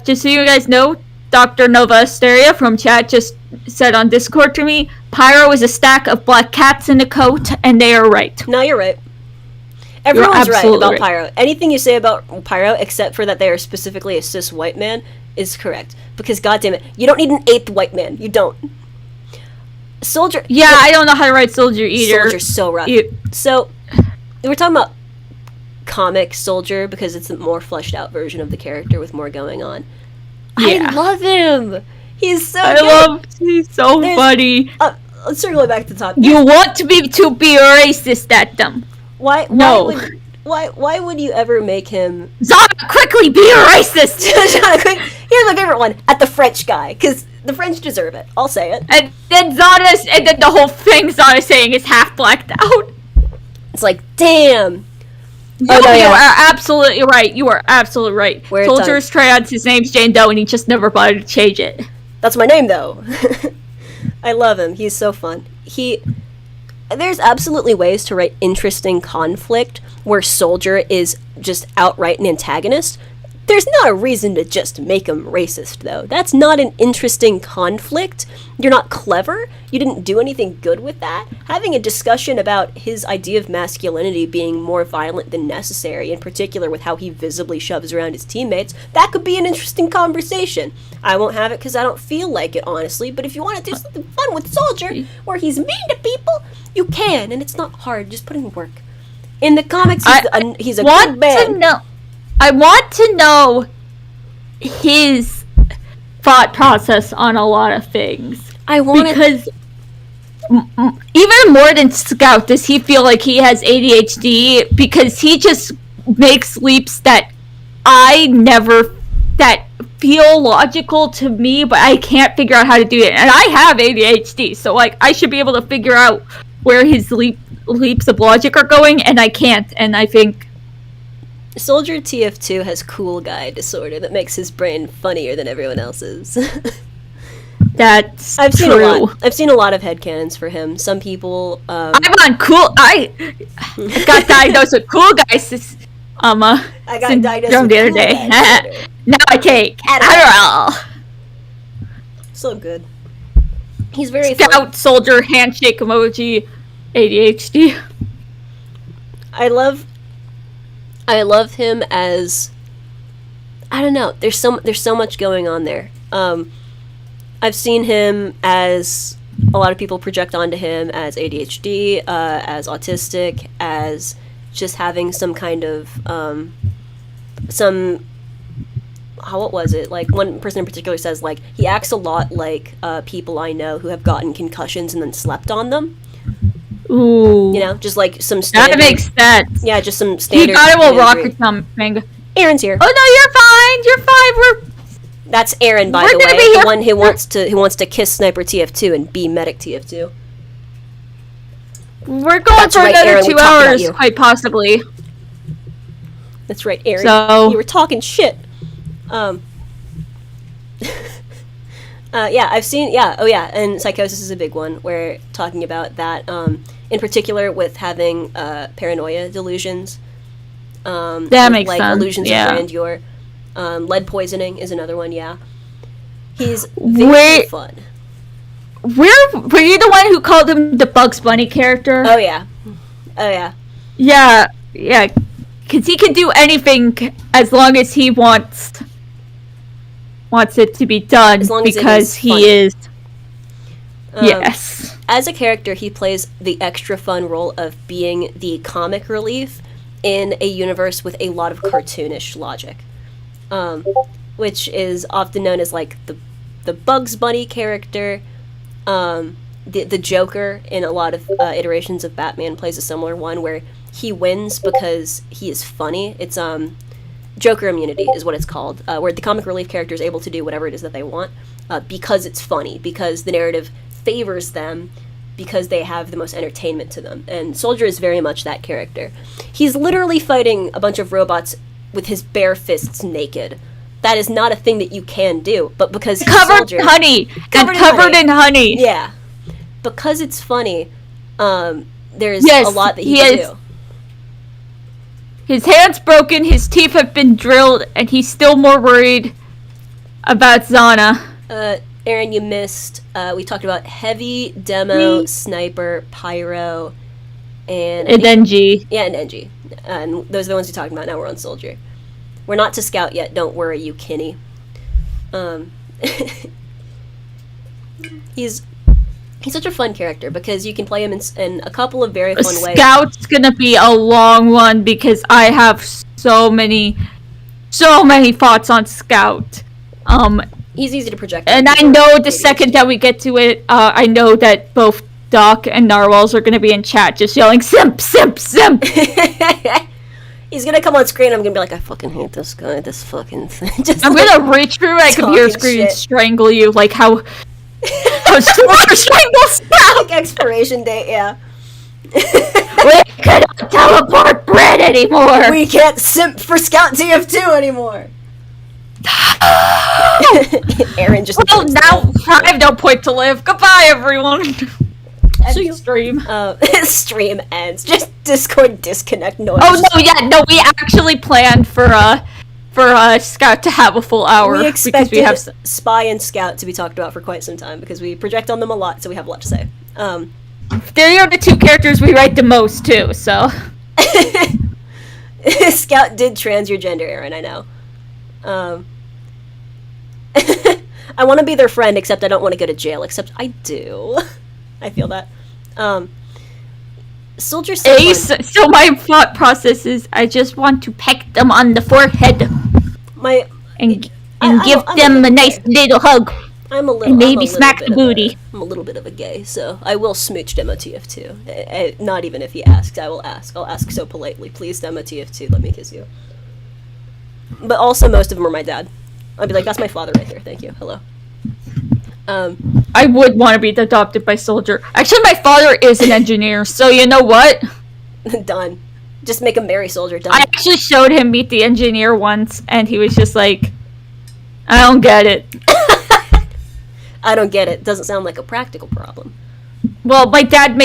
S1: just so you guys know, Dr. Nova Asteria from chat just said on Discord to me, Pyro is a stack of black cats in a coat, and they are right.
S2: No, you're right. Everyone's right
S1: absolutely
S2: about
S1: right.
S2: Pyro. Anything you say about Pyro, except for that they are specifically a cis white man, is correct. Because, goddammit, you don't need an eighth white man. You don't. Soldier...
S1: Yeah, I don't know how to write Soldier either.
S2: Soldier's so rough. So, we're talking about comic Soldier because it's a more fleshed out version of the character with more going on.
S1: Yeah.
S2: I love him! He's so good!
S1: He's so funny.
S2: Let's circle back to the top.
S1: You want to be racist at them.
S2: Why would you ever make him...
S1: Zana, quickly be a racist!
S2: Here's my favorite one. At the French guy. Because the French deserve it. I'll say it.
S1: And then the whole thing Zana's saying is half blacked out.
S2: It's like, damn.
S1: You are absolutely right. You are absolutely right.
S2: Where
S1: Soldier's trans, his name's Jane Doe, and he just never bothered to change it.
S2: That's my name, though. I love him. He's so fun. There's absolutely ways to write interesting conflict where Soldier is just outright an antagonist. There's not a reason to just make him racist, though. That's not an interesting conflict. You're not clever. You didn't do anything good with that. Having a discussion about his idea of masculinity being more violent than necessary, in particular with how he visibly shoves around his teammates, that could be an interesting conversation. I won't have it because I don't feel like it, honestly, but if you want to do something fun with Soldier, where he's mean to people, you can, and it's not hard. Just put in work. In the comics, he's a good man.
S1: I want to know his thought process on a lot of things. Because even more than Scout, does he feel like he has ADHD? Because he just makes leaps that that feel logical to me, but I can't figure out how to do it. And I have ADHD, so like I should be able to figure out where his leaps of logic are going, and I can't. And I think
S2: Soldier TF2 has cool guy disorder that makes his brain funnier than everyone else's.
S1: That's
S2: I've seen
S1: true.
S2: a lot. I've seen a lot of headcanons for him. Some people.
S1: I'm on cool. I got diagnosed with cool guys.
S2: I got diagnosed with
S1: the other
S2: cool
S1: day.
S2: guy disorder.
S1: Now I take Adderall.
S2: So good. He's very
S1: Scout
S2: fun.
S1: Soldier handshake emoji. ADHD.
S2: I love him as, I don't know. There's so much going on there. I've seen him as, a lot of people project onto him as ADHD, as autistic, as just having some kind of what was it? Like one person in particular says like he acts a lot like people I know who have gotten concussions and then slept on them.
S1: Ooh.
S2: You know, just like some standard...
S1: That makes sense.
S2: Yeah, just some standard...
S1: You got it, will rock or something.
S2: Aaron's here.
S1: Oh, no, you're fine.
S2: That's Aaron, by the way, the one who wants to kiss Sniper TF2 and be Medic TF2.
S1: We're going for another
S2: Aaron,
S1: 2 hours, quite possibly.
S2: That's right, Aaron.
S1: So...
S2: You were talking shit. Yeah, I've seen... Yeah, oh yeah, and Psychosis is a big one, where talking about that... in particular with having paranoia delusions.
S1: That makes
S2: like
S1: sense.
S2: Illusions
S1: yeah.
S2: of grandeur. Lead poisoning is another one, yeah. He's very fun.
S1: were you the one who called him the Bugs Bunny character?
S2: Oh yeah. Oh yeah.
S1: Yeah, because he can do anything as long as he wants it to be done,
S2: As long as it
S1: because
S2: is
S1: he
S2: funny.
S1: is.
S2: Um,
S1: Yes.
S2: As a character, he plays the extra fun role of being the comic relief in a universe with a lot of cartoonish logic, which is often known as like the Bugs Bunny character. The Joker in a lot of iterations of Batman plays a similar one where he wins because he is funny. It's Joker immunity is what it's called, where the comic relief character is able to do whatever it is that they want because it's funny, because the narrative favors them, because they have the most entertainment to them. And Soldier is very much that character. He's literally fighting a bunch of robots with his bare fists naked. That is not a thing that you can do, but because he's
S1: Covered
S2: Soldier,
S1: in honey.
S2: Covered in
S1: In honey.
S2: yeah, because it's funny, there's
S1: Yes,
S2: a lot that he
S1: he
S2: can
S1: is.
S2: do.
S1: His hand's broken, his teeth have been drilled, and he's still more worried about Zana.
S2: Aaron, you missed. We talked about heavy, demo,
S1: Me.
S2: sniper, pyro, and
S1: And then G.
S2: yeah, and NG. And those are the ones we talked about. Now we're on Soldier. We're not to Scout yet. Don't worry, you Kinney. He's such a fun character because you can play him in a couple of very fun ways.
S1: Scout's gonna be a long one because I have so many thoughts on Scout.
S2: He's easy to project.
S1: And I know the second that we get to it, I know that both Doc and Narwhals are gonna be in chat just yelling simp, simp, simp.
S2: He's gonna come on screen. I'm gonna be like, I fucking hate this guy. This fucking thing. Just
S1: I'm
S2: like,
S1: gonna reach through my computer
S2: talking
S1: screen and
S2: shit.
S1: strangle you like how Soldier strangles Scout.
S2: like expiration date. Yeah.
S1: We cannot teleport bread anymore.
S2: We can't simp for Scout TF2 anymore. Aaron just.
S1: Well, now I have no point to live. Goodbye, everyone.
S2: See you.
S1: Stream.
S2: Stream ends. Just Discord disconnect noise.
S1: Oh no, yeah, no, we actually planned for Scout to have a full hour
S2: We
S1: because
S2: expected
S1: we have.
S2: Spy and Scout to be talked about for quite some time because we project on them a lot, so we have a lot to say.
S1: They are the two characters we write the most too. So
S2: Scout did trans your gender, Aaron. I know. I want to be their friend, except I don't want to go to jail. Except I do. I feel that. Soldier's so
S1: Ace.
S2: fun.
S1: So my thought process is, I just want to peck them on the forehead
S2: My
S1: and
S2: I'm
S1: give
S2: a
S1: them a
S2: little
S1: nice
S2: gay.
S1: little hug.
S2: I'm a little.
S1: And maybe
S2: I'm a little
S1: smack
S2: bit
S1: the
S2: of a-
S1: booty.
S2: I'm a little bit of a gay, so I will smooch Demo TF2. Not even if he asks, I will ask. I'll ask so politely. Please, Demo TF2, let me kiss you. But also, most of them are my dad. I'll be like, that's my father right there. Thank you. Hello.
S1: I would want to be adopted by Soldier. Actually, my father is an engineer, so you know what?
S2: Done. Just make him marry Soldier. Done.
S1: I actually showed him Meet the Engineer once, and he was just like, I don't get it.
S2: I don't get it. Doesn't sound like a practical problem.
S1: Well, my dad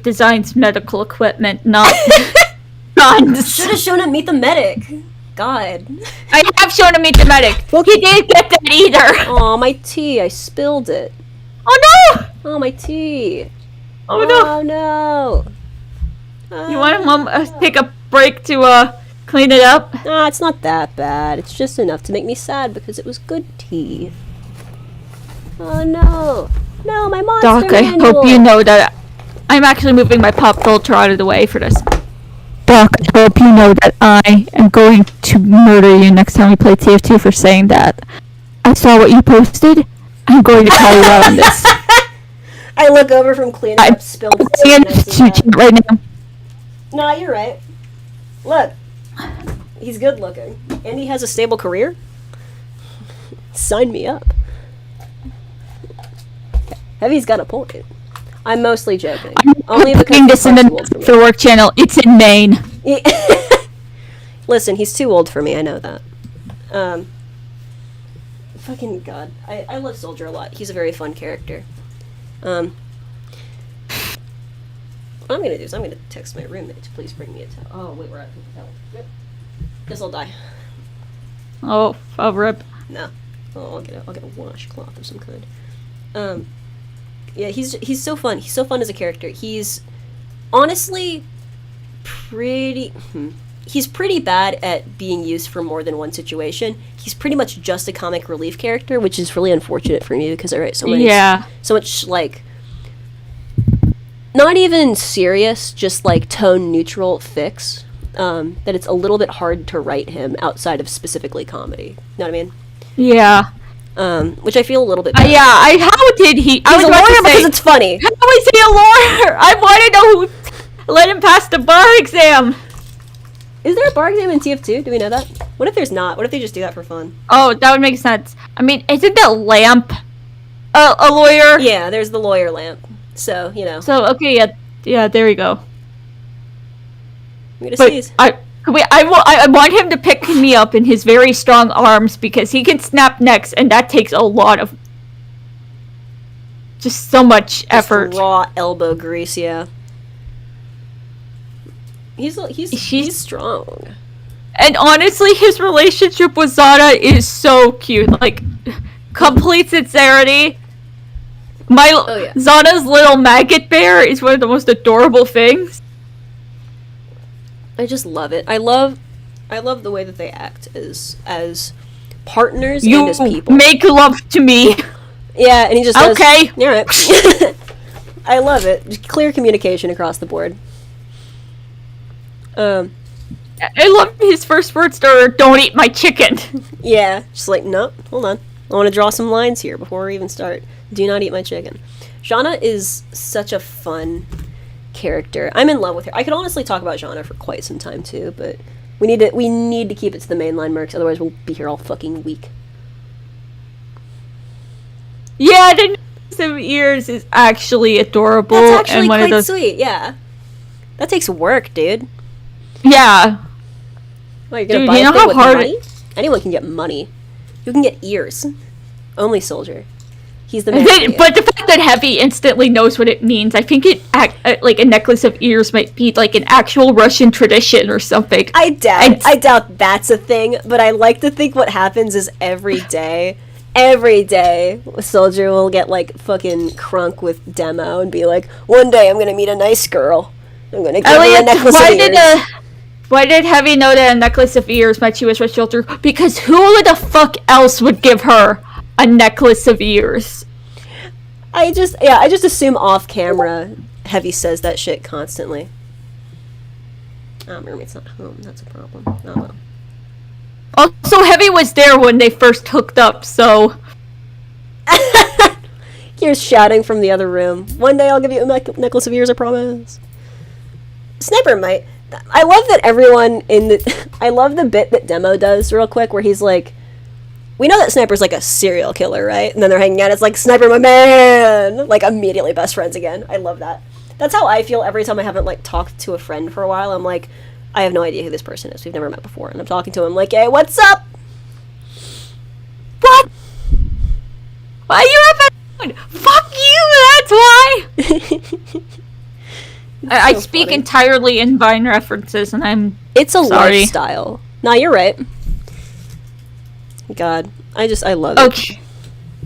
S1: designs medical equipment, not guns.
S2: Should have shown him Meet the Medic. God.
S1: I have shown him Meet the Medic. He didn't get that either.
S2: Aw, my tea. I spilled it.
S1: Oh no!
S2: Oh, my tea.
S1: Oh no!
S2: Oh, no.
S1: You want Mom take a break to clean it up?
S2: Nah, it's not that bad. It's just enough to make me sad because it was good tea. Oh no. No, my monster
S1: Doc, I
S2: manual.
S1: hope you know that I'm actually moving my pop filter out of the way for this. Doc, I hope you know that I am going to murder you next time we play TF2 for saying that. I saw what you posted. I'm going to call you out on this.
S2: I look over from cleaning
S1: I'm
S2: up spilled tea.
S1: going
S2: and I see
S1: to
S2: that.
S1: cheat right now.
S2: Nah, you're right. Look. He's good looking. And he has a stable career. Sign me up. Heavy's got a point. I'm mostly joking. Only
S1: I'm
S2: because
S1: putting this in
S2: he's too
S1: the
S2: old for me.
S1: for work channel. It's in Maine.
S2: Listen, he's too old for me. I know that. Fucking God, I love Soldier a lot. He's a very fun character. What I'm gonna do is I'm gonna text my roommate to please bring me a towel. Oh wait, we're at paper towel. Yep. Guess I'll die.
S1: Oh, rip.
S2: No. Oh, I'll get a washcloth of some kind. Yeah, he's so fun. He's so fun as a character. He's honestly pretty. He's pretty bad at being used for more than one situation. He's pretty much just a comic relief character, which is really unfortunate for me because I write so much like not even serious, just like tone neutral fics. That it's a little bit hard to write him outside of specifically comedy. You know what I mean?
S1: Yeah.
S2: Which I feel a little bit.
S1: How did he?
S2: He's a lawyer because it's funny.
S1: How is he a lawyer? I want to know who let him pass the bar exam.
S2: Is there a bar exam in TF2? Do we know that? What if there's not? What if they just do that for fun?
S1: Oh, that would make sense. I mean, isn't that Lamp a lawyer?
S2: Yeah, there's the lawyer Lamp. So, you know.
S1: So, okay, yeah, there you go.
S2: I'm gonna see.
S1: I want him to pick me up in his very strong arms because he can snap necks, and that takes a lot of just so much effort.
S2: Raw elbow grease, yeah. He's strong.
S1: And honestly, his relationship with Zana is so cute. Like, complete sincerity. Zana's little maggot bear is one of the most adorable things.
S2: I just love it. I love the way that they act as partners and as people.
S1: Make love to me.
S2: Yeah, and he just says,
S1: okay.
S2: You're right. I love it. Just clear communication across the board.
S1: I love his first words are, "Don't eat my chicken."
S2: Yeah, just like, no, hold on. I want to draw some lines here before we even start. Do not eat my chicken. Shauna is such a fun character. I'm in love with her. I could honestly talk about Shauna for quite some time too, but we need to keep it to the mainline mercs, otherwise we'll be here all fucking week.
S1: Yeah, the some ears is actually adorable.
S2: That's actually
S1: and one
S2: quite
S1: of those...
S2: sweet, yeah. That takes work, dude.
S1: Yeah.
S2: Well, you're gonna
S1: dude,
S2: buy
S1: you know
S2: a thing
S1: how
S2: with
S1: hard
S2: money? Anyone can get money. You can get ears. Only Soldier. He's the man.
S1: But the fact that Heavy instantly knows what it means, I think like a necklace of ears might be like an actual Russian tradition or something.
S2: I doubt that's a thing, but I like to think what happens is every day, Soldier will get like fucking crunk with Demo and be like, one day I'm gonna meet a nice girl. I'm gonna give her a necklace of ears.
S1: Why did Heavy know that a necklace of ears meant she was with Soldier? Because who the fuck else would give her a necklace of ears?
S2: I just assume off camera Heavy says that shit constantly. Oh, Mermaid's not home. That's a problem. Oh well.
S1: Also, Heavy was there when they first hooked up, so...
S2: Here's shouting from the other room. One day I'll give you a necklace of ears, I promise. Sniper might... I love that everyone in the... I love the bit that Demo does real quick where he's like... We know that Sniper's like a serial killer, right? And then they're hanging out. It's like, Sniper, my man! Like, immediately best friends again. I love that. That's how I feel every time I haven't, like, talked to a friend for a while. I'm like, I have no idea who this person is. We've never met before. And I'm talking to him like, hey, what's up?
S1: What? Why you have a... Fuck you, that's why! I speak
S2: funny.
S1: Entirely in Vine references, and I'm
S2: It's a
S1: sorry.
S2: lifestyle. Nah, you're right. God, I love it.
S1: Okay.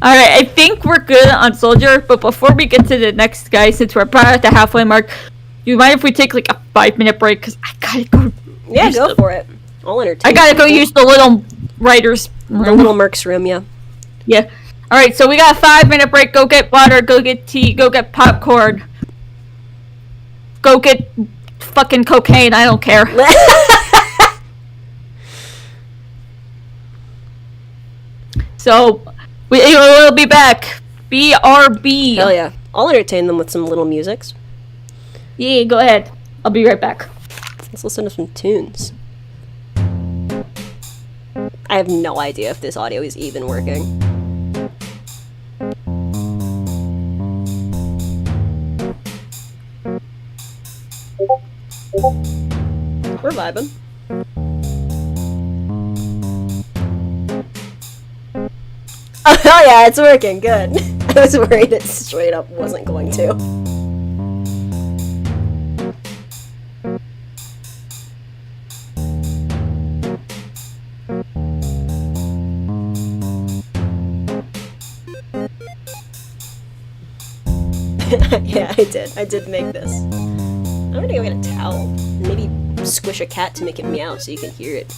S1: Alright, I think we're good on Soldier, but before we get to the next guy, since we're about at the halfway mark, do you mind if we take like a 5-minute break? Because I gotta go.
S2: Yeah, go for it. I'll entertain.
S1: I gotta go use the little writer's room.
S2: The little Merc's room, yeah.
S1: Yeah. Alright, so we got a 5-minute break. Go get water, go get tea, go get popcorn. Go get fucking cocaine, I don't care. So, we'll be back. BRB.
S2: Hell yeah. I'll entertain them with some little musics.
S1: Yeah, go ahead. I'll be right back.
S2: Let's listen to some tunes. I have no idea if this audio is even working. We're vibing. Oh, hell yeah, it's working. Good. I was worried it straight up wasn't going to. Yeah, I did. I did make this. I'm gonna go get a towel. Maybe squish a cat to make it meow so you can hear it.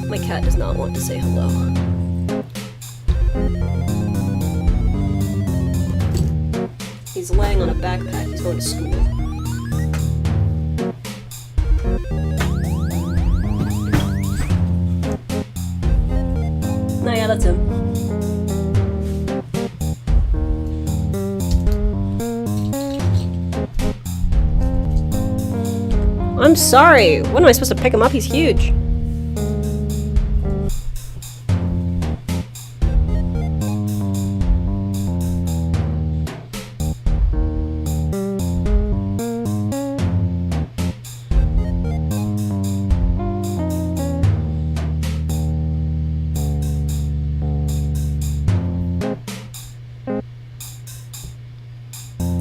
S2: My cat does not want to say hello. He's laying on a backpack. He's going to school. No, yeah, that's him. I'm sorry. When am I supposed to pick him up? He's huge.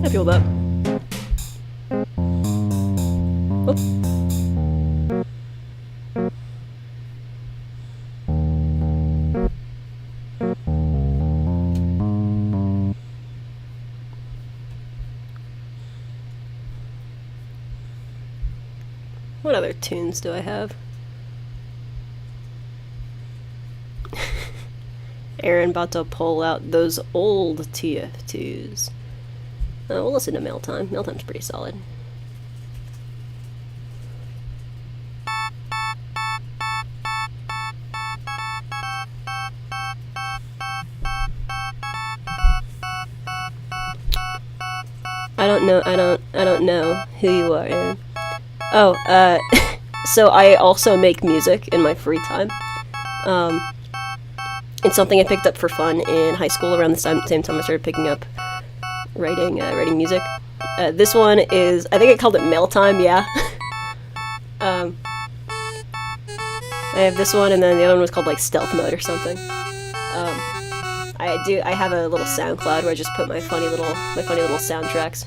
S2: I feel that. Oh. What other tunes do I have? Aaron about to pull out those old TF2s. We'll listen to Mail Time. Mail Time's pretty solid. I don't know who you are, Aaron. Oh, so I also make music in my free time. It's something I picked up for fun in high school around the same time I started picking up writing music. This one is, I think I called it Mail Time, yeah. I have this one, and then the other one was called like Stealth Mode or something. I have a little SoundCloud where I just put my funny little soundtracks.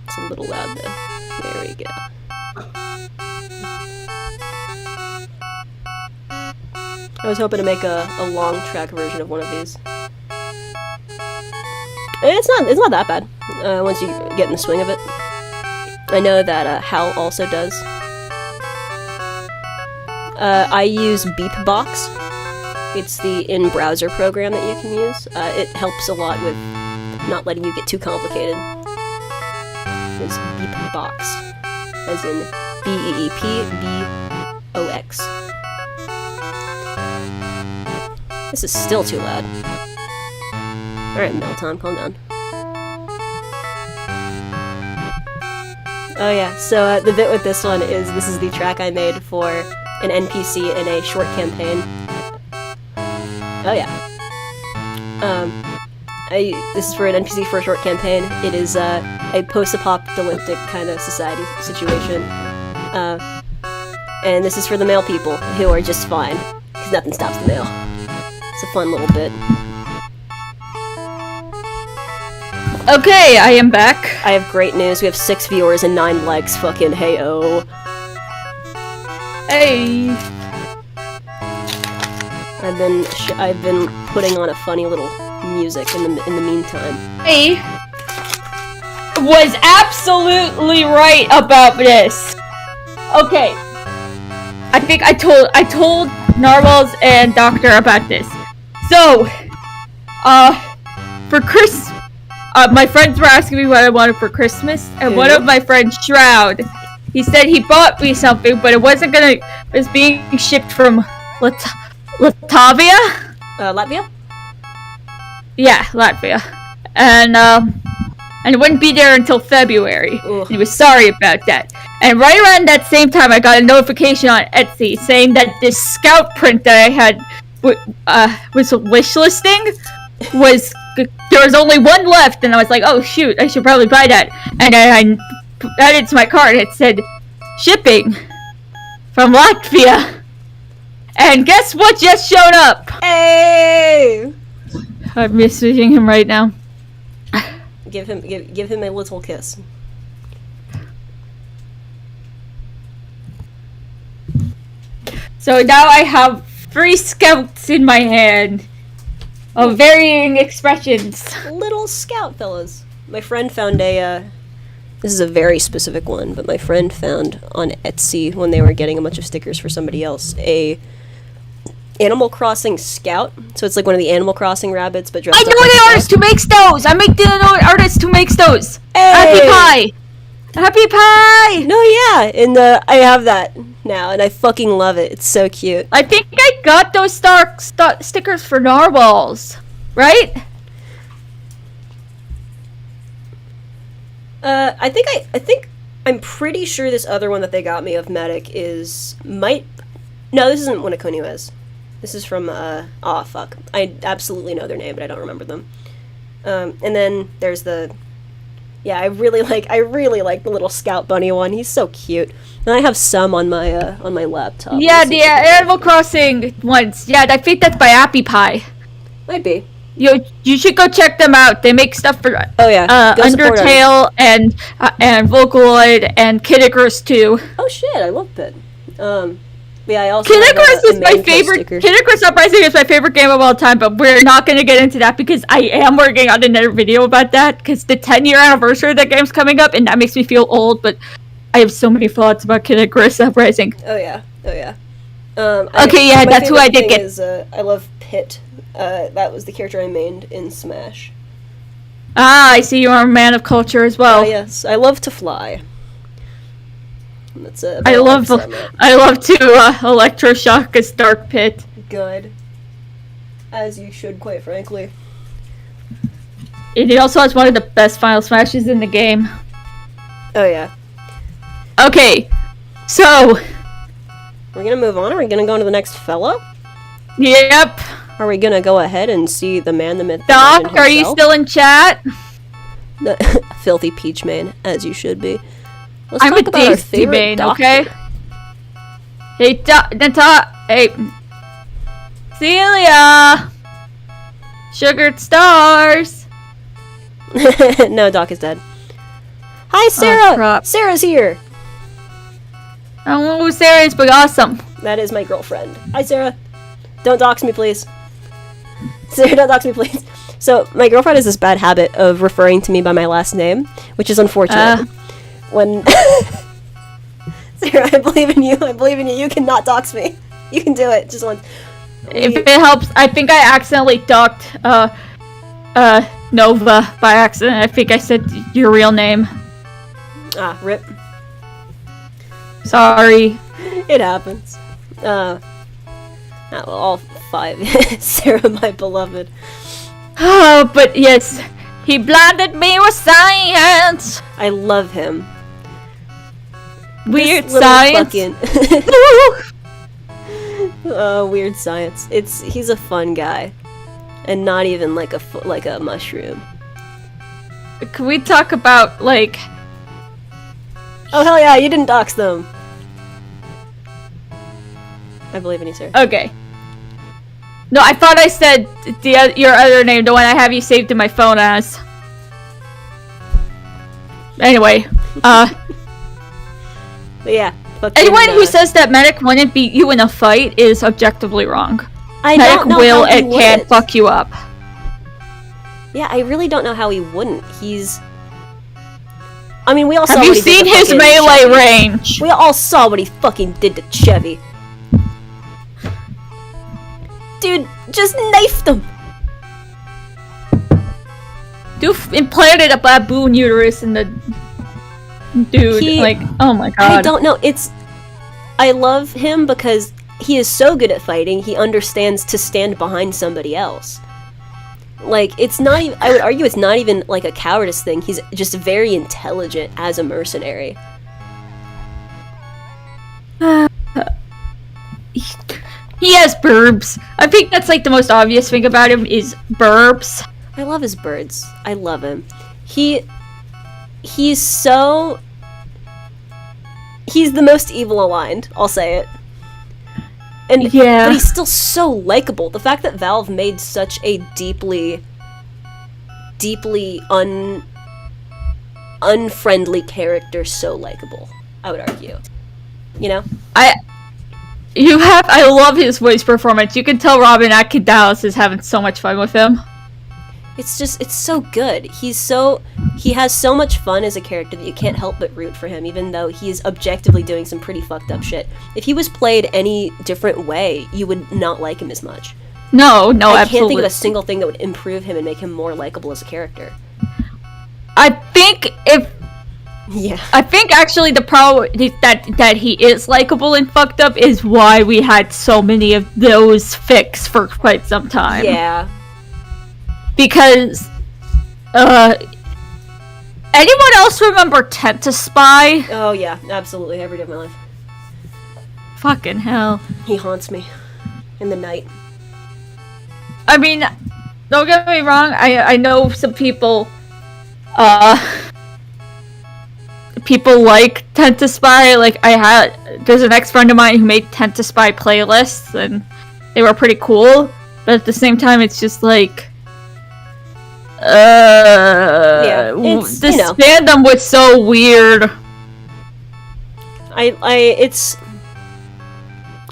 S2: It's a little loud though. There we go. I was hoping to make a long track version of one of these. It's not that bad once you get in the swing of it. I know that Hal also does. I use Beepbox. It's the in-browser program that you can use. It helps a lot with not letting you get too complicated. It's Beepbox, as in B-E-E-P-B-O-X. This is still too loud. Alright, Mail Time, calm down. Oh yeah, so the bit with this one is, this is the track I made for an NPC in a short campaign. Oh yeah. This is for an NPC for a short campaign. It is a post-apocalyptic kind of society situation. And this is for the mail people, who are just fine, because nothing stops the mail. It's a fun little bit.
S1: Okay, I am back.
S2: I have great news. We have 6 viewers and 9 likes. Fucking hey-oh.
S1: Hey.
S2: I've been putting on a funny little music in the meantime.
S1: Hey. Was absolutely right about this. Okay. I think I told Narwhals and Doctor about this. So, for my friends were asking me what I wanted for Christmas, and one of my friends, Shroud, he said he bought me something, but it was being shipped from Latvia?
S2: Latvia?
S1: Yeah, Latvia. And it wouldn't be there until February.
S2: Ugh.
S1: He was sorry about that. And right around that same time, I got a notification on Etsy saying that this scout print that I had was wishlisting there was only one left, and I was like, oh shoot, I should probably buy that. And then I added it to my cart, and it said shipping from Latvia. And guess what just showed up?
S2: Hey!
S1: I'm messaging him right now.
S2: Give him a little kiss.
S1: So now I have 3 scouts in my hand of varying expressions.
S2: Little scout fellas. My friend found this is a very specific one, but my friend found on Etsy when they were getting a bunch of stickers for somebody else, a Animal Crossing scout. So it's like one of the Animal Crossing rabbits, but dressed
S1: I
S2: up
S1: know
S2: like
S1: the
S2: a
S1: artist who makes those! I make the artist who makes those!
S2: Hey!
S1: Happy Pie! Happy Pie!
S2: No, yeah, and I have that now, and I fucking love it. It's so cute.
S1: I think I got those stickers for Narwhals, right?
S2: I think I'm pretty sure this other one that they got me of Medic no, this isn't one of Koniue's. This is from fuck. I absolutely know their name, but I don't remember them. And then there's I really like the little Scout Bunny one. He's so cute. And I have some on my laptop.
S1: Yeah, the Animal Crossing ones. Yeah, I think that's by Happy Pie.
S2: Might be.
S1: You should go check them out. They make stuff for
S2: Oh yeah, Go support 'em.
S1: Undertale and Vocaloid and Kid Icarus too.
S2: Oh shit, I love Pit. Yeah, I also
S1: Kid
S2: have
S1: Icarus
S2: a
S1: is my
S2: main
S1: favorite.
S2: sticker.
S1: Kid Icarus Uprising is my favorite game of all time, but we're not going to get into that because I am working on another video about that because the 10-year anniversary of that game's coming up, and that makes me feel old. But I have so many thoughts about Kid Icarus Uprising.
S2: Oh yeah.
S1: Okay, yeah, that's who I did get.
S2: I love Pit. That was the character I mained in Smash.
S1: Ah, I see you are a man of culture as well.
S2: Yes, I love to fly. That's
S1: I love to electroshock a Stark Pit.
S2: Good. As you should, quite frankly.
S1: It also has one of the best Final Smashes in the game.
S2: Oh yeah.
S1: Okay, so
S2: We're gonna move on. Are we gonna go on to the next fellow?
S1: yep.
S2: Are we gonna go ahead and see the man, the myth, the
S1: Doc,
S2: legend
S1: are you
S2: himself?
S1: still in chat?
S2: Filthy Peach Man, as you should be. Let's
S1: I'm a
S2: talk about our
S1: tasty
S2: favorite
S1: main,
S2: doctor.
S1: okay? Hey, hey, Celia! Sugared stars!
S2: No, Doc is dead. Hi, Sarah!
S1: crap.
S2: Sarah's here!
S1: I don't know who Sarah is, but awesome.
S2: That is my girlfriend. Hi, Sarah. Don't dox me, please. Sarah, don't dox me, please. So, my girlfriend has this bad habit of referring to me by my last name, which is unfortunate. When... Sarah, I believe in you. I believe in you. You cannot dox me. You can do it. Just once.
S1: If it helps, I think I accidentally docked, Nova by accident. I think I said your real name.
S2: Ah, rip.
S1: Sorry.
S2: It happens. All 5. Sarah, my beloved.
S1: Oh, but yes, he blinded me with science.
S2: I love him.
S1: Weird
S2: This little
S1: science.
S2: fucking- weird science. He's a fun guy, and not even like a mushroom.
S1: Can we talk about like?
S2: Oh hell yeah! You didn't dox them. I believe in you, sir.
S1: Okay. No, I thought I said your other name, the one I have you saved in my phone as. Anyway,
S2: But yeah. Fucking,
S1: anyone who says that Medic wouldn't beat you in a fight is objectively wrong.
S2: I
S1: Medic
S2: don't know
S1: will
S2: how he
S1: and can
S2: wouldn't.
S1: fuck you up.
S2: Yeah, I really don't know how he wouldn't. I mean, we all saw
S1: Have you
S2: what he did
S1: seen
S2: to
S1: his
S2: fucking
S1: melee
S2: Chevy.
S1: range?
S2: We all saw what he fucking did to Chevy. Dude, just knifed him.
S1: Dude implanted a baboon uterus in the dude. Like, oh my god.
S2: I don't know. I love him because he is so good at fighting. He understands to stand behind somebody else. Like, it's not even. I would argue it's not even like a cowardice thing. He's just very intelligent as a mercenary.
S1: He has burbs. I think that's like the most obvious thing about him is burbs.
S2: I love his birds. I love him. He's so. He's the most evil aligned. I'll say it. And
S1: Yeah.
S2: but he's still so likable. The fact that Valve made such a deeply unfriendly character so likable, I would argue. You know?
S1: I love his voice performance. You can tell Robin Atkin Dallas is having so much fun with him.
S2: It's so good. He has so much fun as a character that you can't help but root for him, even though he's objectively doing some pretty fucked up shit. If he was played any different way, you would not like him as much.
S1: No,
S2: I
S1: absolutely.
S2: can't think of a single thing that would improve him and make him more likable as a character.
S1: I think
S2: Yeah.
S1: actually the problem that he is likable and fucked up is why we had so many of those fics for quite some time.
S2: Yeah.
S1: Because, anyone else remember Tent to Spy?
S2: Oh yeah, absolutely. Every day of my life.
S1: Fucking hell.
S2: He haunts me in the night.
S1: I mean, don't get me wrong, I know some people, people like Tent to Spy. Like, there's an ex-friend of mine who made Tent to Spy playlists, and they were pretty cool, but at the same time, it's just like, this fandom was so weird.
S2: I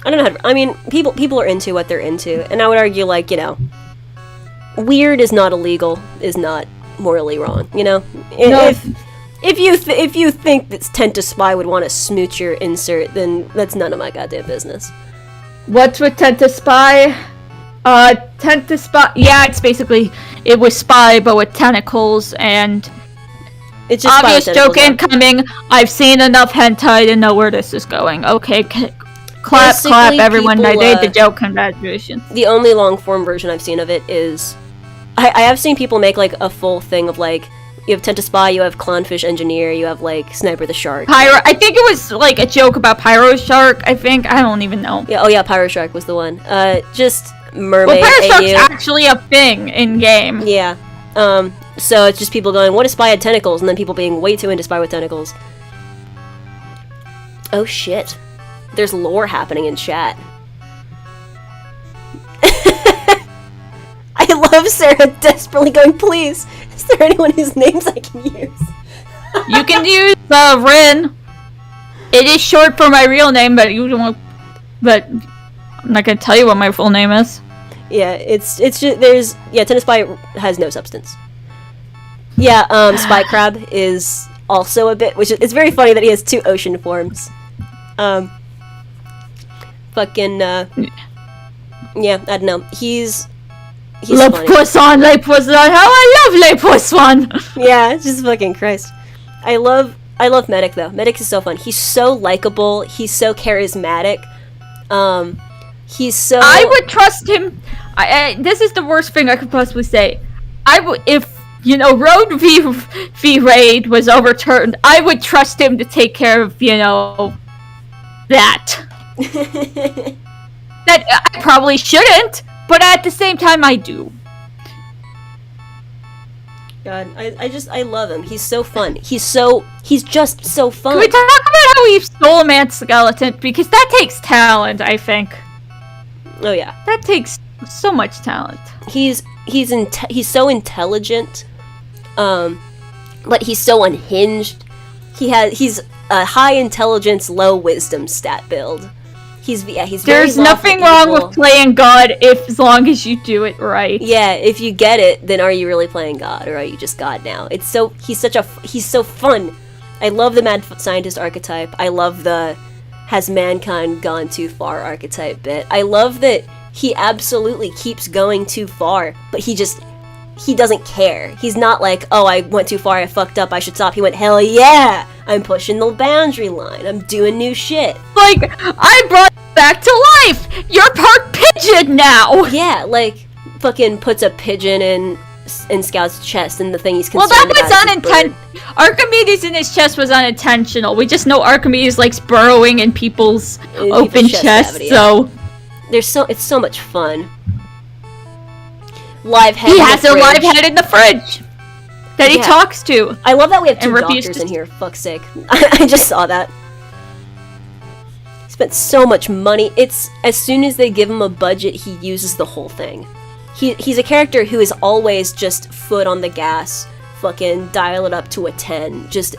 S2: don't know how to, I mean, people are into what they're into, and I would argue, like, you know, weird is not illegal, is not morally wrong, you know?
S1: No.
S2: If you think that Tent to Spy would want to smooch your insert, then that's none of my goddamn business.
S1: What's with Tent to Spy? Tent to Spy, yeah, it was Spy, but with tentacles, and
S2: It's just
S1: obvious
S2: Spy with
S1: joke
S2: tentacles,
S1: incoming. I've seen enough hentai to know where this is going. Okay, clap,
S2: Basically,
S1: everyone. I
S2: people,
S1: made the joke. Congratulations.
S2: The only long form version I've seen of it is, I have seen people make like a full thing of like, you have Tent to Spy, you have Clownfish Engineer, you have like Sniper the Shark.
S1: Pyro. I think it was like a joke about Pyro Shark. I don't even know.
S2: Yeah, oh yeah, Pyro Shark was the one. Just Mermaid
S1: Well, Pyro Shark's
S2: AU.
S1: actually a thing in game.
S2: Yeah. So it's just people going, what if Spy had tentacles? And then people being way too into Spy with tentacles. Oh shit. There's lore happening in chat. I love Sarah desperately going, please, is there anyone whose names I can use?
S1: You can use Rin. It is short for my real name, but But I'm not gonna tell you what my full name is.
S2: Yeah, it's just, Tent to Spy has no substance. Yeah, Spy Crab is also a bit, it's very funny that he has two ocean forms. Yeah, I don't know. He's
S1: Le
S2: funny.
S1: Poisson, Le Poisson. How I love Le Poisson.
S2: Yeah, it's just fucking Christ. I love Medic though. Medic is so fun. He's so likable. He's so charismatic. He's so.
S1: I would trust him. This is the worst thing I could possibly say. I would, if Road v Raid was overturned, I would trust him to take care of that. That I probably shouldn't, but at the same time, I do.
S2: God, I love him. He's so fun. He's just so fun.
S1: Can we talk about how he stole a man's skeleton? Because that takes talent, I think.
S2: Oh yeah,
S1: that takes so much talent.
S2: He's so intelligent, but he's so unhinged. He's a high intelligence, low wisdom stat build. He's very
S1: There's nothing wrong with playing God as long as you do it right.
S2: Yeah, if you get it, then are you really playing God, or are you just God now? He's so fun. I love the mad scientist archetype. I love the has mankind gone too far archetype bit. I love that he absolutely keeps going too far, but he doesn't care. He's not like, oh, I went too far, I fucked up, I should stop. He went, hell yeah! I'm pushing the boundary line. I'm doing new shit.
S1: Like, I brought you back to life! You're part pigeon now!
S2: Yeah, like, fucking puts a pigeon in Scout's chest, and the thing he's
S1: Well,
S2: concerned
S1: that was
S2: about is his bird.
S1: unintentional. Archimedes in his chest was unintentional. We just know Archimedes likes burrowing in people's
S2: In
S1: open
S2: people's chest
S1: chests,
S2: cavity,
S1: so...
S2: It's so much fun. Live head.
S1: He
S2: in
S1: has
S2: the
S1: a live
S2: fridge.
S1: head in the fridge that he
S2: Yeah.
S1: talks to.
S2: I love that we have
S1: and
S2: two
S1: refuses
S2: doctors in
S1: to-
S2: here. Fuck's sake. I just saw that. He spent so much money. It's as soon as they give him a budget, he uses the whole thing. He's a character who is always just foot on the gas, fucking dial it up to a 10, just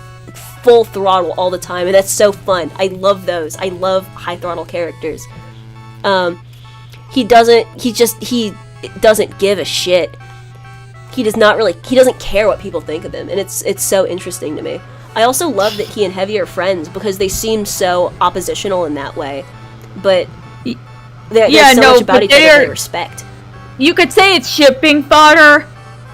S2: full throttle all the time, and that's so fun. I love those. I love high throttle characters. He doesn't give a shit. He doesn't care what people think of him, and it's so interesting to me. I also love that he and Heavy are friends because they seem so oppositional in that way, but there's so much about each other that they respect.
S1: You could say it's shipping fodder.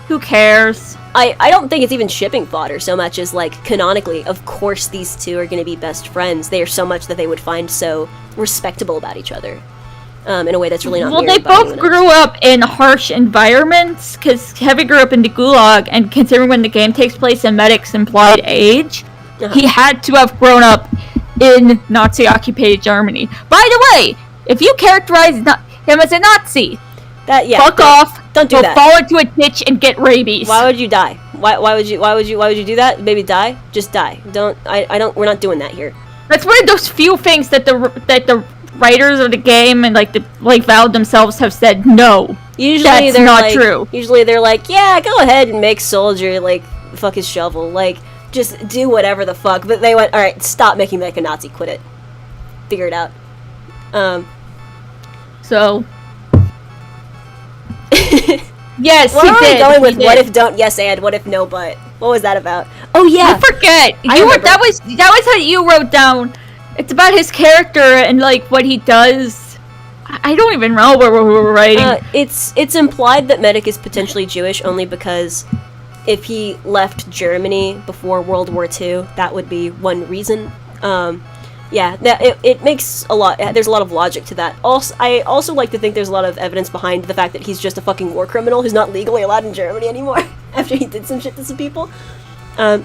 S1: Who cares?
S2: I don't think it's even shipping fodder so much as, like, canonically, of course these two are going to be best friends. They are so much that they would find so respectable about each other. In a way that's really not
S1: Well, they
S2: mirrored by
S1: both
S2: anyone
S1: grew up in harsh environments, because Heavy grew up in the Gulag, and considering when the game takes place in Medic's implied age, he had to have grown up in Nazi-occupied Germany. By the way, if you characterize him as a Nazi, fuck off.
S2: Don't do
S1: go
S2: that.
S1: fall into a ditch and get rabies.
S2: Why would you die? Why would you do that? Maybe die? Just die. We're not doing that here.
S1: That's one of those few things that the writers of the game and like Valve themselves have said no.
S2: Usually
S1: that's
S2: they're
S1: not
S2: like,
S1: true.
S2: Usually they're like, yeah, go ahead and make Soldier like fuck his shovel, like just do whatever the fuck. But they went, all right, stop making me like a Nazi, quit it, figure it out.
S1: So. Yes,
S2: Where
S1: he
S2: are we
S1: did.
S2: going
S1: he
S2: with
S1: did.
S2: what if don't yes and what if no but? What was that about? Oh yeah,
S1: I forget.
S2: remember.
S1: That was how you wrote down. It's about his character and like what he does. I don't even know where we were writing.
S2: It's implied that Medic is potentially Jewish only because if he left Germany before World War II, that would be one reason. Yeah, that it makes a lot. There's a lot of logic to that. Also, I also like to think there's a lot of evidence behind the fact that he's just a fucking war criminal who's not legally allowed in Germany anymore after he did some shit to some people.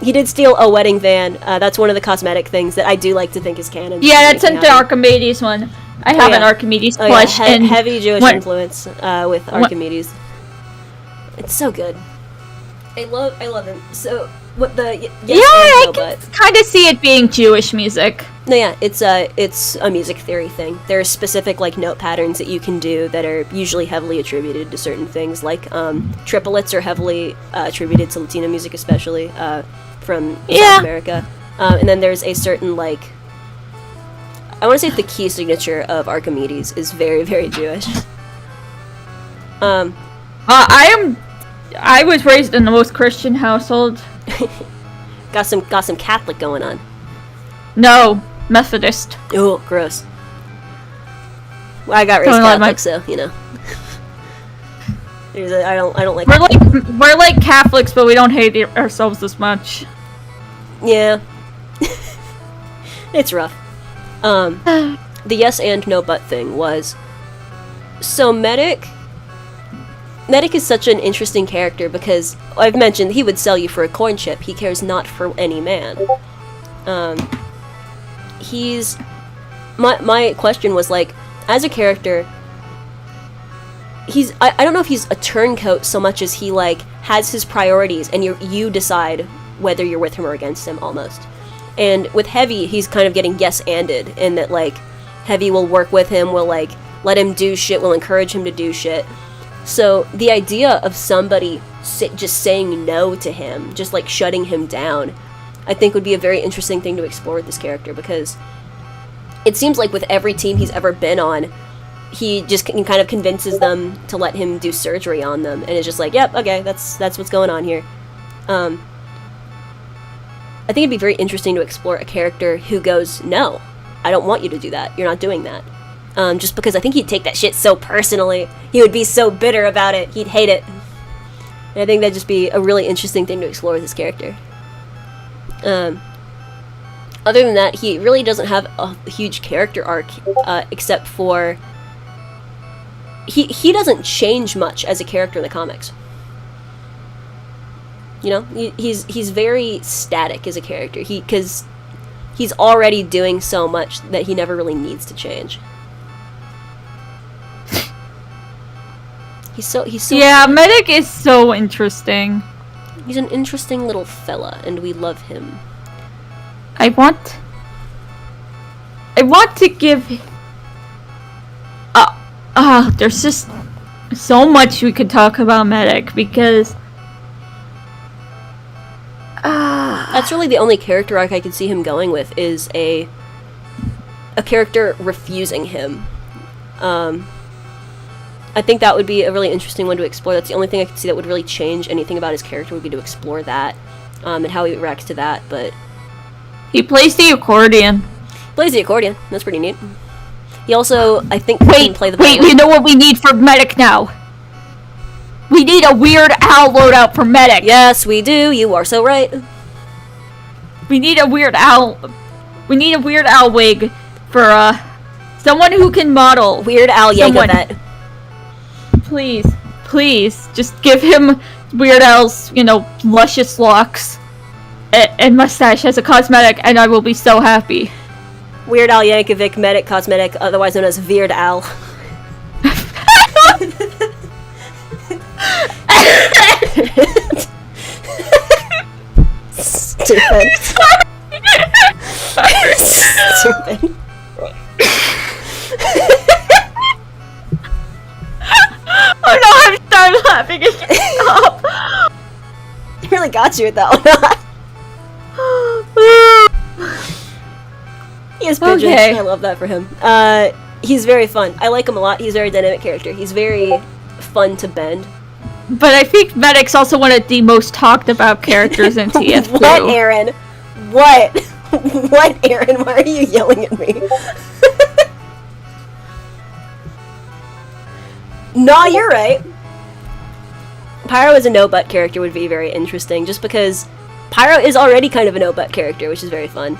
S2: He did steal a wedding van. That's one of the cosmetic things that I do like to think is canon.
S1: Yeah, that's an Archimedes one. I have an Archimedes plush.
S2: Yeah.
S1: And
S2: Heavy Jewish influence with Archimedes. It's so good. I love him. So what the
S1: I can kind of see it being Jewish music.
S2: No, yeah, it's a music theory thing. There are specific like note patterns that you can do that are usually heavily attributed to certain things. Like triplets are heavily attributed to Latino music, especially from South America. And then there's a certain like I want to say the key signature of Archimedes is very, very Jewish.
S1: I was raised in the most Christian household.
S2: got some Catholic going on.
S1: No, Methodist.
S2: Oh, gross. Well, I got raised Catholic, so you know. I don't like.
S1: We're like Catholics, but we don't hate ourselves as much.
S2: Yeah. It's rough. The yes and no but thing was, so Medic is such an interesting character because I've mentioned he would sell you for a coin chip. He cares not for any man. My question was like, as a character, I don't know if he's a turncoat so much as he like has his priorities and you decide whether you're with him or against him almost. And with Heavy, he's kind of getting yes-anded in that, like, Heavy will work with him, will, like, let him do shit, will encourage him to do shit. So the idea of somebody just saying no to him, just, like, shutting him down, I think would be a very interesting thing to explore with this character, because it seems like with every team he's ever been on, he just kind of convinces them to let him do surgery on them, and it's just like, yep, okay, that's what's going on here. I think it'd be very interesting to explore a character who goes, no, I don't want you to do that. You're not doing that. Just because I think he'd take that shit so personally. He would be so bitter about it. He'd hate it. And I think that'd just be a really interesting thing to explore with his character. Other than that, he really doesn't have a huge character arc, except for... He doesn't change much as a character in the comics. You know, he's very static as a character. Because he's already doing so much that he never really needs to change. He's so
S1: Yeah, Medic is so interesting.
S2: He's an interesting little fella, and we love him.
S1: I want to give... there's just so much we could talk about Medic, because...
S2: That's really the only character arc I could see him going with, is a character refusing him. I think that would be a really interesting one to explore. That's the only thing I could see that would really change anything about his character, would be to explore that, and how he reacts to that, but...
S1: He plays the accordion.
S2: Plays the accordion. That's pretty neat. He also, I think, can play the violin.
S1: Wait, you know what we need for Medic now? We need a Weird Al loadout for Medic.
S2: Yes, we do. You are so right.
S1: We need a Weird Al... We need a Weird Al wig for, someone who can model.
S2: Weird Al Yankovic.
S1: Please, just give him Weird Al's, luscious locks and mustache as a cosmetic, and I will be so happy.
S2: Weird Al Yankovic Medic cosmetic, otherwise known as Weird Al. Stupid. Stupid.
S1: Oh no, I'm starting laughing again. Stop.
S2: He really got you with that one. He has pigeons.
S1: Okay.
S2: I love that for him. He's very fun. I like him a lot. He's a very dynamic character. He's very fun to bend.
S1: But I think Medic's also one of the most talked about characters in TF2.
S2: What, Aaron? What? What, Aaron? Why are you yelling at me? Nah, you're right. Pyro as a no-butt character would be very interesting, just because Pyro is already kind of a no-butt character, which is very fun.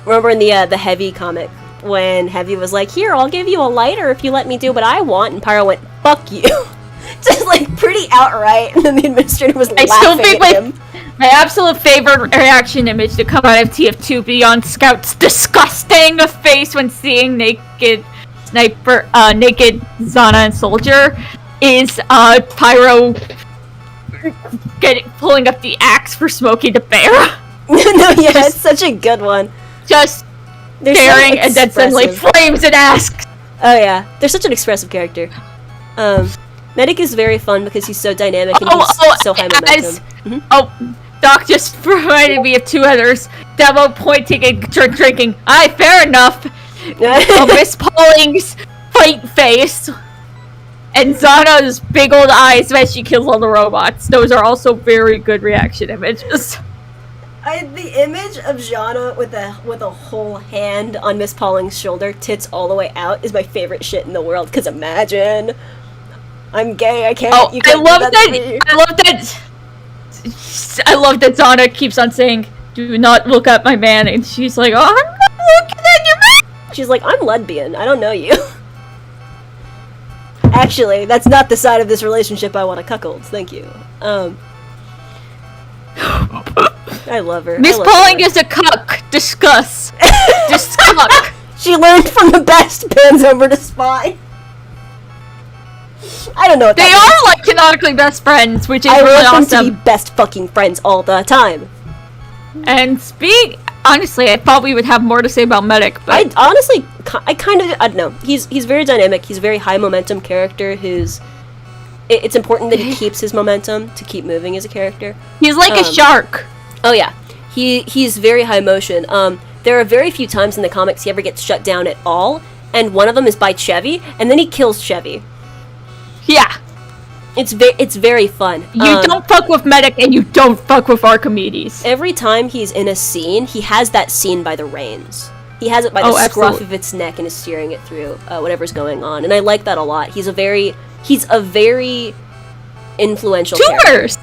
S2: Remember in the Heavy comic, when Heavy was like, here, I'll give you a lighter if you let me do what I want, and Pyro went, fuck you. Just, like, pretty outright, and then the administrator was laughing at him.
S1: My absolute favorite reaction image to come out of TF2 beyond Scout's disgusting face when seeing naked Zana and Soldier is Pyro pulling up the axe for Smokey the Bear.
S2: No, yeah, it's such a good one.
S1: Just staring, and then suddenly flames and asks.
S2: Oh yeah, they're such an expressive character. Medic is very fun because he's so dynamic and he's so high momentum.
S1: Doc just reminded me of two others. Demo pointing and drinking. Aye, fair enough. Miss Pauling's fight face. And Zana's big old eyes as she kills all the robots. Those are also very good reaction images.
S2: The image of Jana with a whole hand on Miss Pauling's shoulder, tits all the way out, is my favorite shit in the world. Because imagine, I'm gay. I can't.
S1: Oh,
S2: you can't
S1: I love that Zana keeps on saying, "Do not look at my man," and she's like, "Oh, I'm not looking at your man."
S2: She's like, "I'm lesbian. I don't know you." Actually, that's not the side of this relationship I want to cuckold. Thank you. I love her.
S1: Miss Pauling is a cuck. Discuss. Discuck.
S2: She learned from the best, bends over to spy. I don't know what
S1: they are like canonically best friends, which is really awesome.
S2: I want them to be best fucking friends all the time.
S1: And honestly, I thought we would have more to say about Medic, but
S2: I don't know. He's very dynamic. He's a very high momentum character who's... It's important that he keeps his momentum to keep moving as a character.
S1: He's like a shark.
S2: Oh yeah. He's very high motion. There are very few times in the comics he ever gets shut down at all, and one of them is by Chevy, and then he kills Chevy.
S1: Yeah.
S2: It's very fun.
S1: You don't fuck with Medic and you don't fuck with Archimedes.
S2: Every time he's in a scene, he has that scene by the reins. He has it by the scruff of its neck and is steering it through whatever's going on, and I like that a lot. He's a very influential
S1: Tumors!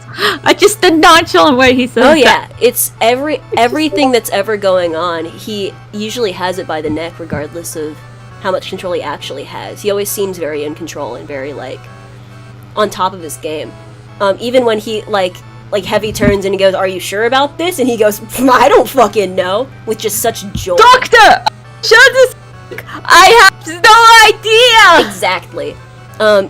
S1: Just the nonchalant way he says
S2: Oh yeah, it's everything that's ever going on, he usually has it by the neck regardless of how much control he actually has. He always seems very in control and very, like, on top of his game. Even when he, like Heavy turns and he goes, "Are you sure about this?" And he goes, "I don't fucking know," with just such joy.
S1: Doctor! Shut this! I have no idea!
S2: Exactly.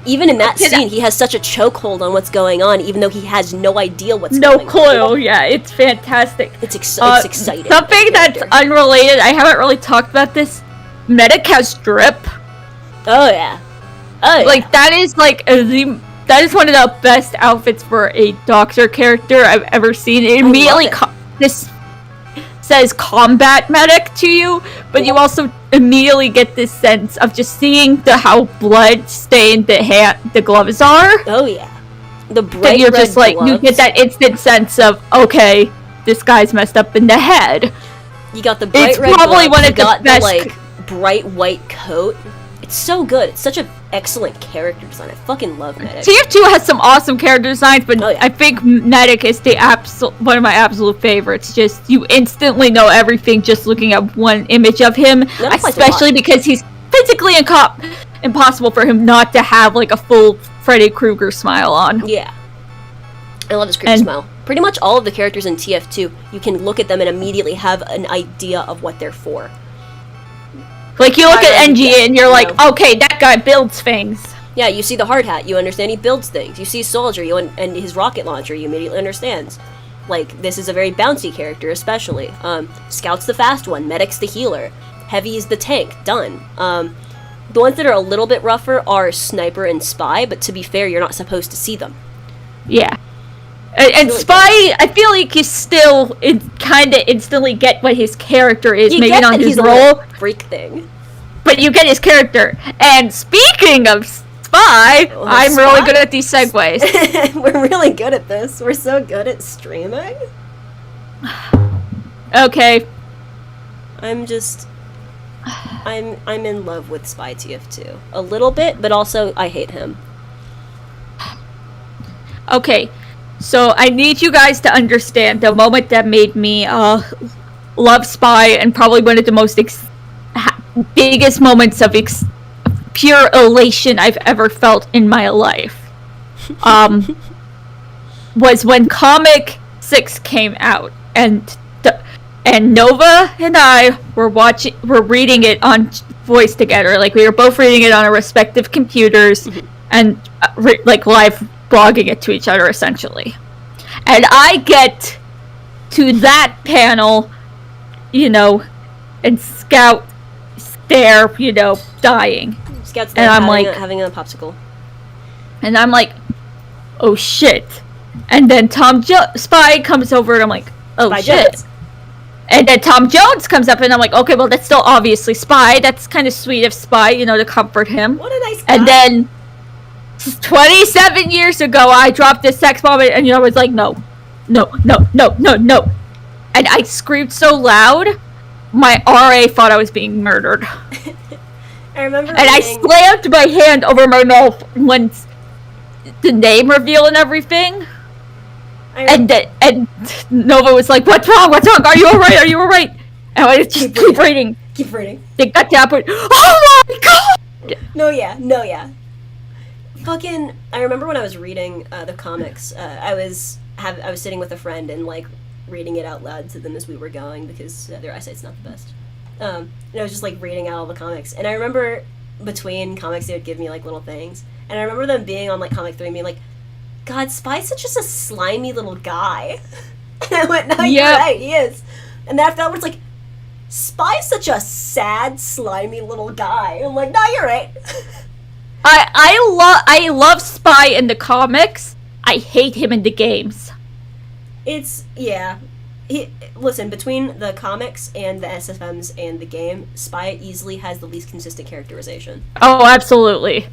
S2: Even in that scene, he has such a chokehold on what's going on, even though he has no idea what's going on.
S1: No clue, yeah, it's fantastic.
S2: It's exciting.
S1: Something that's unrelated, I haven't really talked about this. Medic has drip.
S2: Oh yeah. Oh yeah.
S1: Like, that is one of the best outfits for a Doctor character I've ever seen. It immediately this says combat medic to you, but you also immediately get this sense of just seeing how blood stained the gloves are.
S2: Oh yeah, the bright
S1: you're
S2: red
S1: just like
S2: gloves.
S1: You get that instant sense of, okay, this guy's messed up in the head.
S2: You got the bright red
S1: probably
S2: gloves.
S1: one of
S2: you
S1: the
S2: got
S1: best.
S2: The bright white coat. It's so good. It's such an excellent character design. I fucking love Medic.
S1: TF2 has some awesome character designs, but
S2: Oh, yeah.
S1: I think Medic is one of my absolute favorites. Just, you instantly know everything just looking at one image of him, especially because he's physically impossible for him not to have, like, a full Freddy Krueger smile on.
S2: Yeah. I love his creepy smile. Pretty much all of the characters in TF2, you can look at them and immediately have an idea of what they're for.
S1: Like, you look at NG and you're like, okay, that guy builds things.
S2: Yeah, you see the hard hat, you understand he builds things. You see Soldier, and his rocket launcher, you immediately understands. Like, this is a very bouncy character, especially. Scout's the fast one, Medic's the healer, Heavy is the tank, done. The ones that are a little bit rougher are Sniper and Spy, but to be fair, you're not supposed to see them.
S1: Yeah. And really Spy, I feel like you still kind of instantly get what his character is,
S2: you
S1: maybe not his role.
S2: Freak thing.
S1: But you get his character. And speaking of Spy, I'm really good at these segues.
S2: We're really good at this. We're so good at streaming.
S1: Okay.
S2: I'm in love with Spy TF2. A little bit, but also I hate him.
S1: Okay. So I need you guys to understand the moment that made me love Spy, and probably one of the most biggest moments of pure elation I've ever felt in my life. Was when Comic 6 came out, and Nova and I were reading it on voice together. Like, we were both reading it on our respective computers, and live blogging it to each other, essentially. And I get to that panel, and Scout there, dying.
S2: Scout's there,
S1: and I'm
S2: having a popsicle.
S1: And I'm like, oh shit. And then Spy comes over, and I'm like, oh
S2: Spy
S1: shit.
S2: Jones.
S1: And then Tom Jones comes up, and I'm like, okay, well, that's still obviously Spy. That's kind of sweet of Spy, to comfort him.
S2: What a nice guy.
S1: And then 27 years ago, I dropped this sex bomb, and I was like, no. And I screamed so loud, my RA thought I was being murdered.
S2: I remember
S1: I slammed my hand over my mouth when the name reveal and everything. And Nova was like, what's wrong? Are you alright? And I was just keep reading. They got to that point. Oh my god!
S2: No, yeah. Fucking, I remember when I was reading the comics, I was sitting with a friend and, like, reading it out loud to them as we were going, because their eyesight's not the best. And I was just, like, reading out all the comics. And I remember between comics they would give me, like, little things. And I remember them being on, like, comic 3 and being like, God, Spy's just a slimy little guy. And I went, no, you're right, he is. And that was like, Spy's such a sad, slimy little guy. I'm like, no, you're right.
S1: I love Spy in the comics. I hate him in the games.
S2: Listen, between the comics and the SFMs and the game, Spy easily has the least consistent characterization.
S1: Oh, absolutely.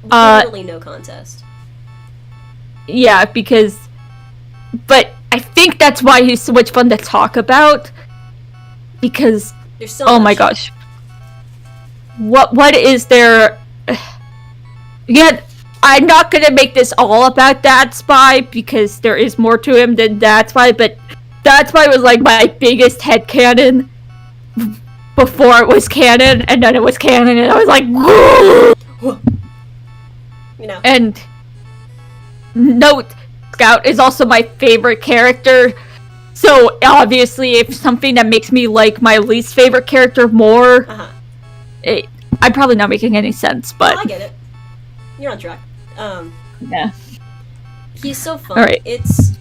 S2: literally no contest.
S1: Yeah, but I think that's why he's so much fun to talk about. Because,
S2: There's so
S1: oh
S2: much.
S1: my gosh. What is there? Yeah, I'm not gonna make this all about Dad Spy, because there is more to him than Dad Spy, but Dad Spy was like my biggest headcanon before it was canon, and then it was canon, and I was like, whoa!
S2: You know.
S1: And note, Scout is also my favorite character. So obviously, if something that makes me like my least favorite character more, I'm probably not making any sense. But
S2: I get it. You're on track.
S1: Yeah,
S2: he's so fun.
S1: All right.
S2: It's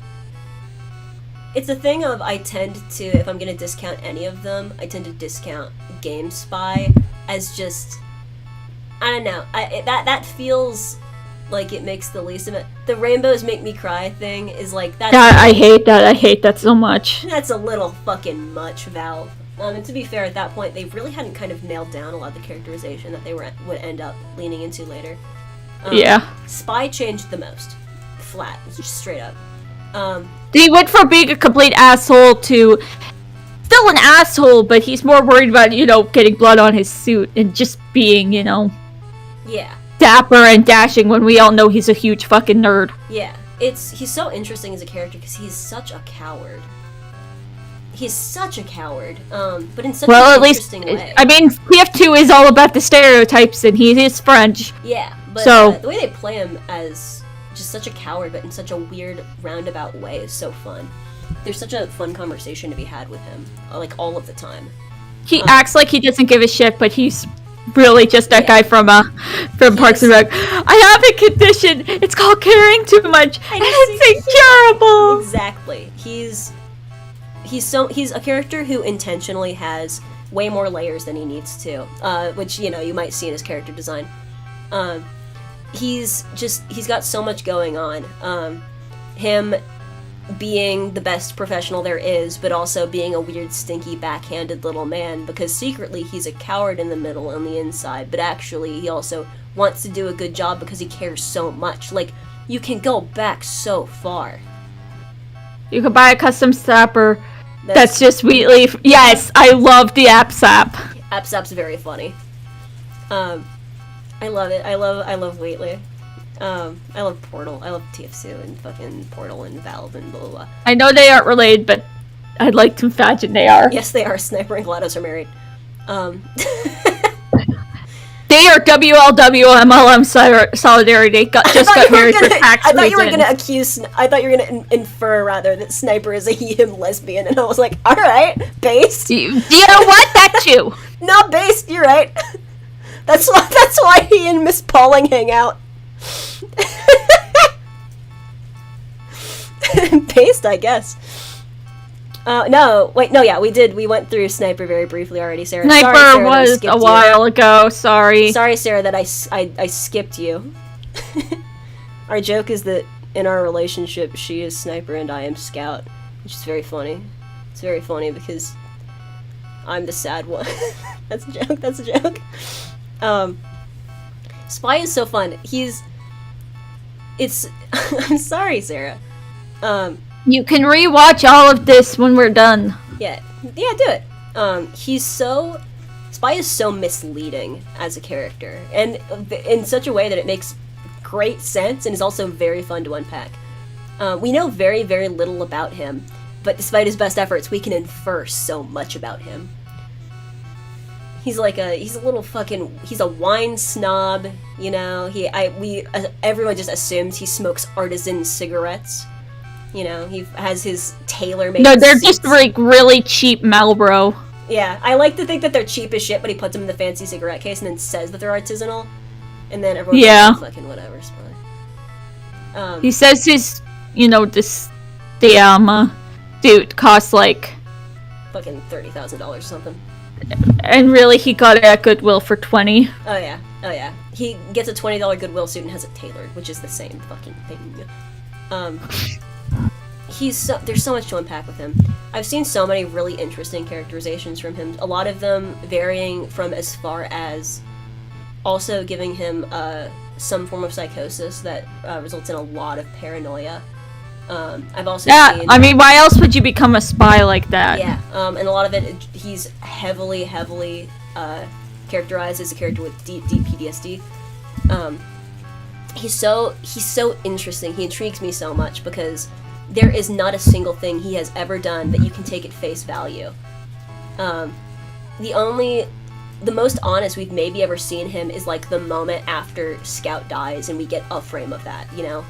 S2: a thing of, I tend to, if I'm gonna discount any of them, I tend to discount Game Spy as just, I don't know. That feels like it makes the least of it. The rainbows make me cry thing is like that.
S1: I hate that. I hate that so much.
S2: That's a little fucking much, Valve. And to be fair, at that point, they really hadn't kind of nailed down a lot of the characterization that they would end up leaning into later.
S1: Yeah.
S2: Spy changed the most. Flat. Just straight up.
S1: He went from being a complete asshole to still an asshole, but he's more worried about, getting blood on his suit and just being,
S2: Yeah.
S1: dapper and dashing when we all know he's a huge fucking nerd.
S2: Yeah. He's so interesting as a character because he's such a coward. He's such a coward, but in such an interesting way.
S1: I mean, TF2 is all about the stereotypes, and he is French.
S2: Yeah, but
S1: So-
S2: the way they play him as just such a coward, but in such a weird, roundabout way is so fun. There's such a fun conversation to be had with him, like, all of the time.
S1: He acts like he doesn't give a shit, but he's really just that guy from Parks and Rec. I have a condition. It's called caring too much, and it's incurable.
S2: Exactly. He's a character who intentionally has way more layers than he needs to, which you might see in his character design. He's got so much going on. Him being the best professional there is, but also being a weird, stinky, backhanded little man, because secretly he's a coward in the middle and the inside, but actually he also wants to do a good job because he cares so much. Like, you can go back so far.
S1: You could buy a custom sapper. That's just Wheatley. Yes, I love the app sap.
S2: App sap's very funny. I love it. I love Wheatley. I love Portal. I love TF2 and fucking Portal and Valve and blah blah blah.
S1: I know they aren't related, but I'd like to imagine they are.
S2: Yes, they are. Sniper and GLaDOS are married.
S1: They are WLW MLM Solidarity. Just got married for tax
S2: I thought you were
S1: reasons.
S2: gonna accuse. I thought you were gonna infer rather that Sniper is a he/him lesbian, and I was like, all right, based.
S1: Do you know what? That's you.
S2: Not based. You're right. That's why he and Miss Pauling hang out. Based, I guess. No, wait, no, yeah, we did. We went through Sniper very briefly already, Sarah.
S1: Sniper
S2: Sorry, Sarah,
S1: was a while ago. Sorry.
S2: Sorry, Sarah, that I skipped you. Our joke is that in our relationship, she is Sniper and I am Scout, which is very funny. It's very funny because I'm the sad one. That's a joke. That's a joke. Spy is so fun. I'm sorry, Sarah.
S1: You can rewatch all of this when we're done.
S2: Yeah, do it. Spy is so misleading as a character, and in such a way that it makes great sense and is also very fun to unpack. We know very, very little about him, but despite his best efforts, we can infer so much about him. He's a wine snob, everyone just assumes he smokes artisan cigarettes. He has his tailor-made
S1: No, they're
S2: suits.
S1: just like really cheap Marlboro.
S2: Yeah, I like to think that they're cheap as shit, but he puts them in the fancy cigarette case and then says that they're artisanal, and then everyone's like, fucking whatever, Spy.
S1: He says his, this suit costs like
S2: Fucking $30,000 or something.
S1: And really, he got it at Goodwill for $20.
S2: Oh yeah. He gets a $20 Goodwill suit and has it tailored, which is the same fucking thing. There's so much to unpack with him. I've seen so many really interesting characterizations from him. A lot of them varying from as far as also giving him some form of psychosis that results in a lot of paranoia. I've also
S1: Yeah,
S2: seen...
S1: I mean, why else would you become a spy like that?
S2: Yeah, and a lot of it, he's heavily characterized as a character with deep PTSD. He's so interesting. He intrigues me so much because there is not a single thing he has ever done that you can take at face value. The most honest we've maybe ever seen him is like the moment after Scout dies, and we get a frame of that, you know?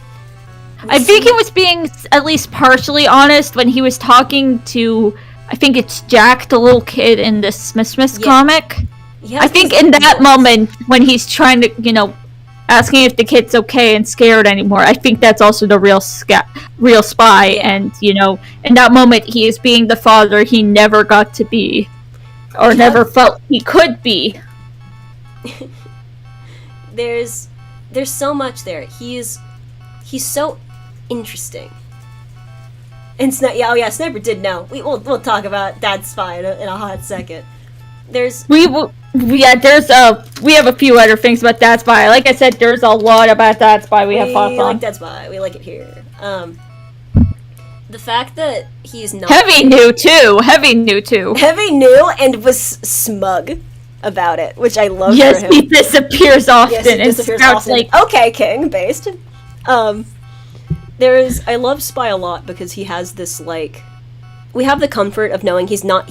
S1: I think he was being at least partially honest when he was talking to, I think it's Jack, the little kid in the Smith comic. I think in that moment when he's trying to, you know, asking if the kid's okay and scared anymore, I think that's also the real spy.
S2: Yeah.
S1: And, you know, in that moment he is being the father he never got to be, or never felt he could be.
S2: There's so much there. He's so interesting. And Sniper did know. We'll talk about Dad's Spy in a hot second.
S1: We have a few other things about Dad's Spy. Like I said, there's a lot about Dad's Spy we have thoughts on.
S2: We like Dad's Spy. We like it here. The fact that he's not
S1: Heavy knew too,
S2: and was smug about it, which I love.
S1: Yes,
S2: for him.
S1: he disappears often.
S2: Yes, he disappears often.
S1: Like,
S2: okay, King, based. I love Spy a lot because he has this, like, we have the comfort of knowing he is not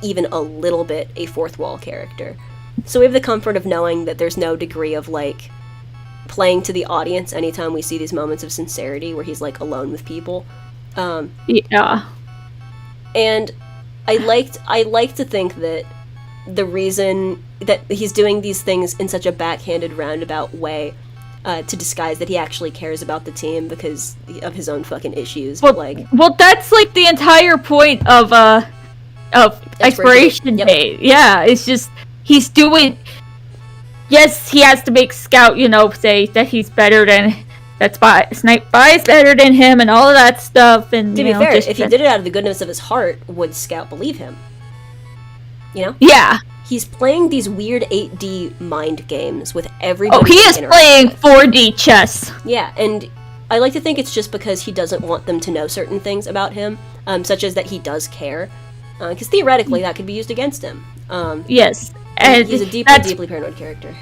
S2: even a little bit a fourth wall character. So we have the comfort of knowing that there's no degree of, like, playing to the audience anytime we see these moments of sincerity where he's, like, alone with people.
S1: Yeah.
S2: And I like to think that the reason that he's doing these things in such a backhanded, roundabout way to disguise that he actually cares about the team because of his own fucking issues.
S1: Well, that's like the entire point of Expiration Date. Yeah, it's just he's doing. Yes, he has to make Scout, you know, say that he's better than Spy is better than him and all of that stuff. And
S2: to be fair, if he did it out of the goodness of his heart, would Scout believe him? You know?
S1: Yeah.
S2: He's playing these weird 8D mind games with everybody.
S1: Oh, he is playing 4D chess.
S2: Yeah, and I like to think it's just because he doesn't want them to know certain things about him, such as that he does care. Because theoretically, that could be used against him.
S1: Yes.
S2: And he's a deeply paranoid character.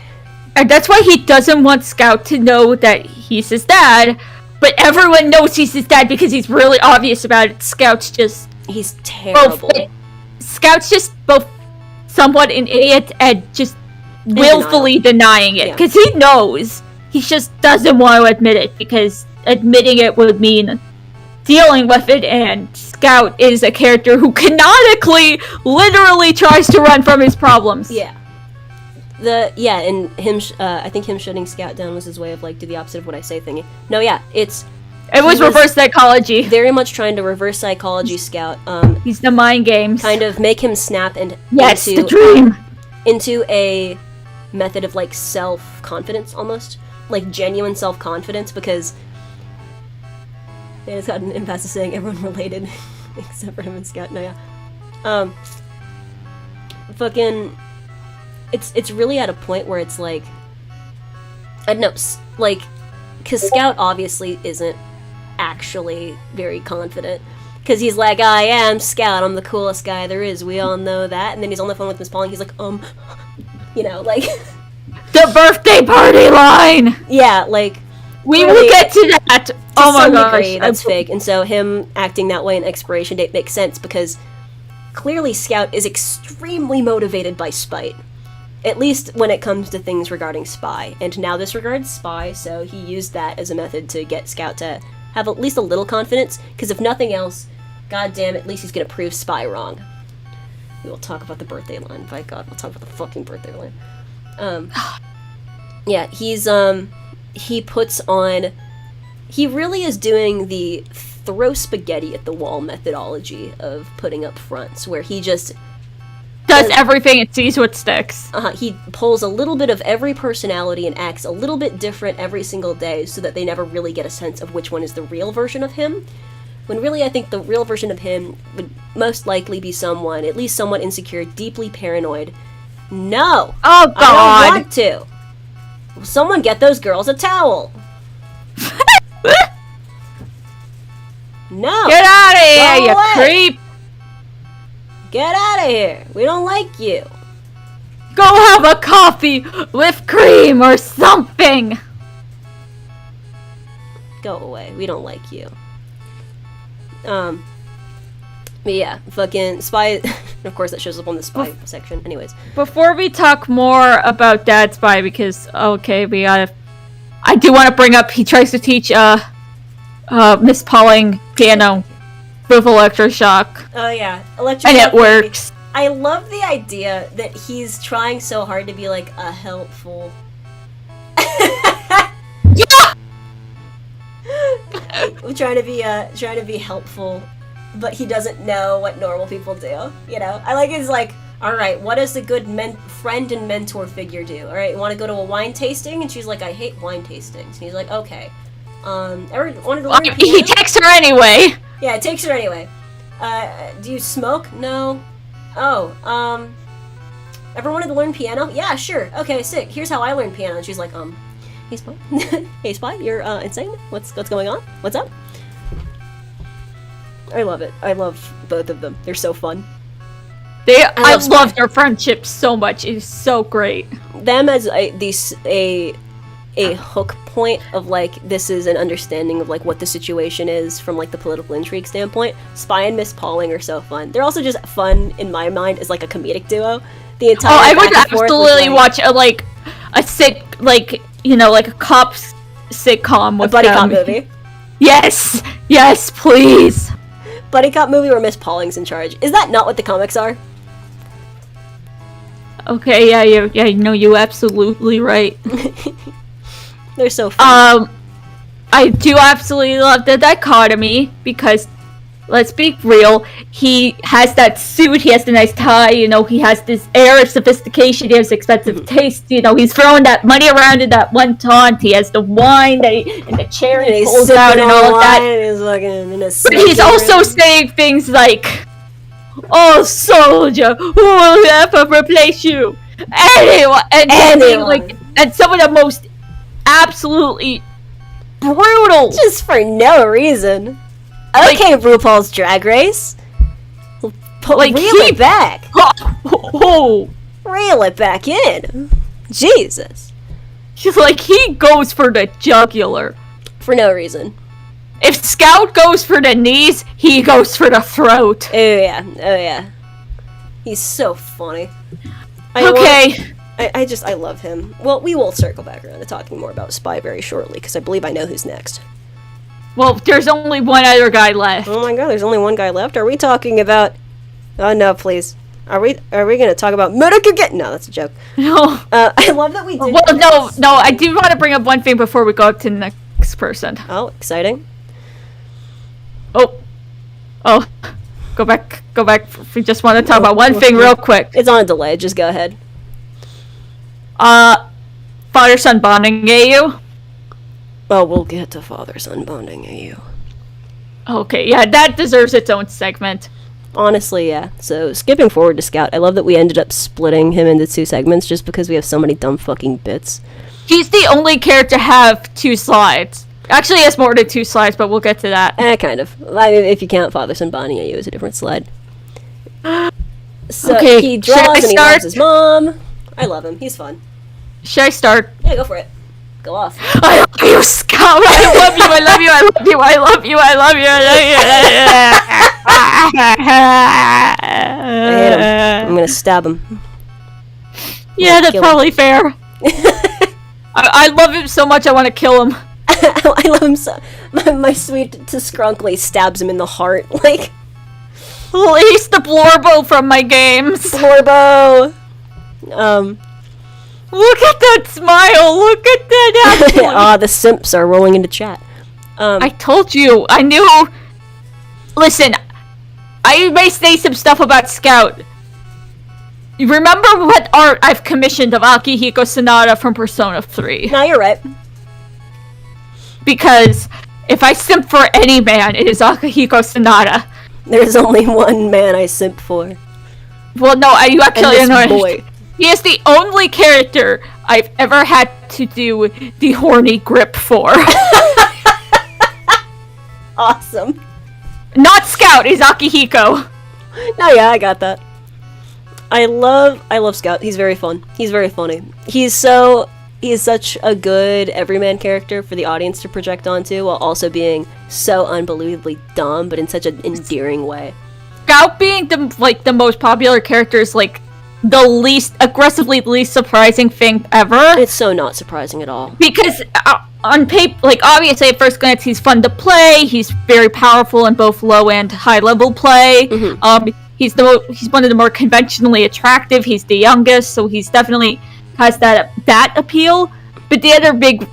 S1: And that's why he doesn't want Scout to know that he's his dad, but everyone knows he's his dad because he's really obvious about it.
S2: He's terrible.
S1: Scout's just both somewhat an idiot and just willfully denying it. Because he knows. He just doesn't want to admit it because admitting it would mean dealing with it, and Scout is a character who canonically literally tries to run from his problems.
S2: Yeah. And him, I think him shutting Scout down was his way of, like, do the opposite of what I say thingy. No, yeah, it was
S1: reverse psychology.
S2: Very much trying to reverse psychology Scout.
S1: He's the mind games.
S2: Kind of make him snap
S1: the dream.
S2: Into a method of, like, self-confidence, almost. Like, genuine self-confidence, because they just got an impasse of saying everyone related, except for him and Scout. No, yeah. Fucking... It's really at a point where it's like, I don't know, like, because Scout obviously isn't actually very confident, because he's like, I am Scout, I'm the coolest guy there is, we all know that, and then he's on the phone with Miss Paul, and he's like, you know, like...
S1: The birthday party line!
S2: Yeah, like...
S1: We will get to that! Oh my gosh.
S2: That's fake, and so him acting that way in Expiration Date makes sense, because clearly Scout is extremely motivated by spite. At least when it comes to things regarding Spy. And now this regards Spy, so he used that as a method to get Scout to have at least a little confidence, because if nothing else, goddamn, at least he's gonna prove Spy wrong. We will talk about the birthday line. By God, we'll talk about the fucking birthday line. Yeah, he puts on... He really is doing the throw spaghetti at the wall methodology of putting up fronts, where he just...
S1: does everything and sees what sticks.
S2: He pulls a little bit of every personality and acts a little bit different every single day so that they never really get a sense of which one is the real version of him. When really I think the real version of him would most likely be someone, at least somewhat insecure, deeply paranoid. No!
S1: Oh God!
S2: I don't want to! Someone get those girls a towel. No.
S1: Get out of here,
S2: Go
S1: you
S2: away.
S1: creep!
S2: Get out of here. We don't like you.
S1: Go have a coffee with cream or something!
S2: Go away. We don't like you. But yeah, fucking spy. Of course, that shows up on the spy section. Anyways,
S1: Before we talk more about Dad Spy, because, okay, we gotta... I do want to bring up, he tries to teach, Miss Pauling piano with electroshock.
S2: oh yeah, electric.
S1: And it works.
S2: I love the idea that he's trying so hard to be like a helpful.
S1: Yeah!
S2: trying to be helpful, but he doesn't know what normal people do. You know, I like it's like, all right, what does a good friend and mentor figure do? All right, you want to go to a wine tasting? And she's like, I hate wine tastings. And he's like, okay. Ever wanted to learn
S1: He
S2: piano?
S1: takes her anyway.
S2: Yeah, it takes her anyway. Do you smoke? No. Oh, ever wanted to learn piano? Yeah, sure. Okay, sick. Here's how I learned piano. And she's like, hey Spy, hey Spy, you're insane. What's going on? What's up? I love it. I love both of them. They're so fun.
S1: I
S2: love
S1: love their friendship so much. It is so great.
S2: Them as a hook point of like this is an understanding of like what the situation is from like the political intrigue standpoint. Spy and Miss Pauling are so fun. They're also just fun in my mind as like a comedic duo. The entire
S1: I would
S2: back and forth was,
S1: absolutely
S2: like,
S1: watch a cop sitcom with
S2: a buddy cop
S1: them.
S2: movie.
S1: Yes, please.
S2: Buddy cop movie where Miss Pauling's in charge. Is that not what the comics are?
S1: Okay, yeah, no, you absolutely right.
S2: They're so fun.
S1: I do absolutely love the dichotomy because, let's be real, he has that suit, he has the nice tie, you know, he has this air of sophistication, he has expensive taste, you know, he's throwing that money around in that one taunt, he has the wine that and the chair he pulls
S2: sipping
S1: out and
S2: on
S1: all of
S2: wine
S1: that.
S2: and he's fucking in a
S1: But he's
S2: smoking
S1: also
S2: room.
S1: saying things like, "Oh, soldier, who will ever replace you? Anyone!" And
S2: Anyone.
S1: like, and some of the most absolutely brutal.
S2: Just for no reason. Okay, RuPaul's Drag Race.
S1: Like,
S2: Reel
S1: he-
S2: it back.
S1: Oh,
S2: Reel it back in. Jesus.
S1: he's like he goes for the jugular.
S2: For no reason.
S1: If Scout goes for the knees, he goes for the throat.
S2: Oh yeah. He's so funny.
S1: Okay.
S2: I love him. Well, we will circle back around to talking more about Spy very shortly, because I believe I know who's next.
S1: Well, there's only one other guy left.
S2: Oh my god, there's only one guy left. Are we talking about... Oh no, please. Are we gonna talk about Murder? No, that's a joke.
S1: No.
S2: I love that we did...
S1: Well, no. I do want to bring up one thing before we go up to the next person.
S2: Oh, exciting.
S1: Oh. Go back. We just want to talk about one thing real quick.
S2: It's on a delay, just go ahead.
S1: Father-son bonding AU.
S2: Oh, we'll get to father-son bonding, AU.
S1: Okay, yeah, that deserves its own segment.
S2: Honestly, yeah. So, skipping forward to Scout, I love that we ended up splitting him into two segments just because we have so many dumb fucking bits.
S1: He's the only character to have 2 slides. Actually, he has more than 2 slides, but we'll get to that.
S2: Kind of. I mean, if you count father-son bonding, AU is a different slide. So,
S1: Okay,
S2: he
S1: should I
S2: draws and he
S1: start?
S2: loves his mom. I love him. He's fun.
S1: Should I start?
S2: Yeah, go for it. Go off.
S1: I love you, Scout! I love you, I love you, I love you, I love you, I love you,
S2: I hate him. I'm gonna stab him.
S1: Yeah, that's
S2: Kill him.
S1: probably fair. I love him so much I want to kill him.
S2: I love him so. My sweet Skrunkly stabs him in the heart. Like,
S1: He's the Blorbo from my games.
S2: Blorbo.
S1: Look at that smile, look at that actually.
S2: The simps are rolling into chat.
S1: I told you, I knew. Listen, I may say some stuff about Scout. You remember what art I've commissioned of Akihiko Sonata from Persona 3?
S2: No, you're right.
S1: Because if I simp for any man, it is Akihiko Sonata.
S2: There's only one man I simp for.
S1: Well, no, you
S2: And
S1: actually
S2: this
S1: know.
S2: boy.
S1: He is the only character I've ever had to do the horny grip for.
S2: Awesome.
S1: Not Scout, is Akihiko.
S2: No, yeah, I got that. I love Scout. He's very fun. He's very funny. He is such a good everyman character for the audience to project onto, while also being so unbelievably dumb, but in such an endearing way.
S1: Scout being the most popular character is like the least surprising thing ever.
S2: It's so not surprising at all.
S1: Because on paper, like obviously at first glance, he's fun to play. He's very powerful in both low and high level play.
S2: Mm-hmm.
S1: He's one of the more conventionally attractive. He's the youngest, so he's definitely has that appeal. But the other big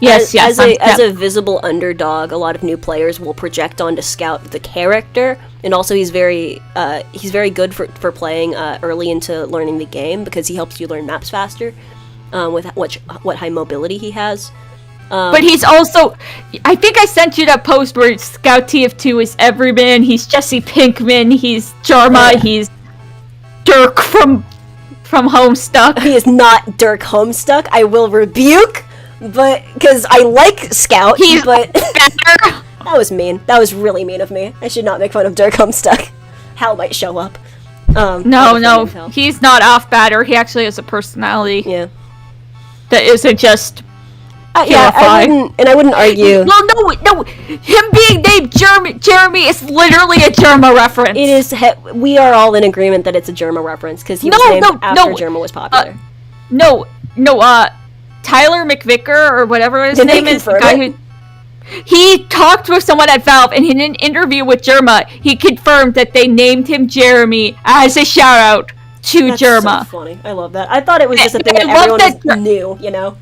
S1: as a visible underdog, a lot of new players will project onto Scout the character, and also he's very good for playing early into learning the game, because he helps you learn maps faster with what high mobility he has. But he's also, I think I sent you that post where Scout TF2 is everyman. He's Jesse Pinkman. He's Jarma. He's Dirk from Homestuck.
S2: He is not Dirk Homestuck. I will rebuke, but because I like Scout, but that was mean. That was really mean of me. I should not make fun of Dirk Homestuck. Hal might show up.
S1: No, he's not off batter. He actually has a personality.
S2: Yeah.
S1: That isn't just.
S2: I wouldn't argue.
S1: No. Him being named Jeremy is literally a Germa reference.
S2: It is. We are all in agreement that it's a Germa reference, because he was named after Germa was popular.
S1: Tyler McVicker or whatever his name is, the guy who. He talked with someone at Valve, and in an interview with Germa, he confirmed that they named him Jeremy as a shout out to Germa.
S2: That's so funny. I love that. I thought it was just a thing that everyone knew, you know.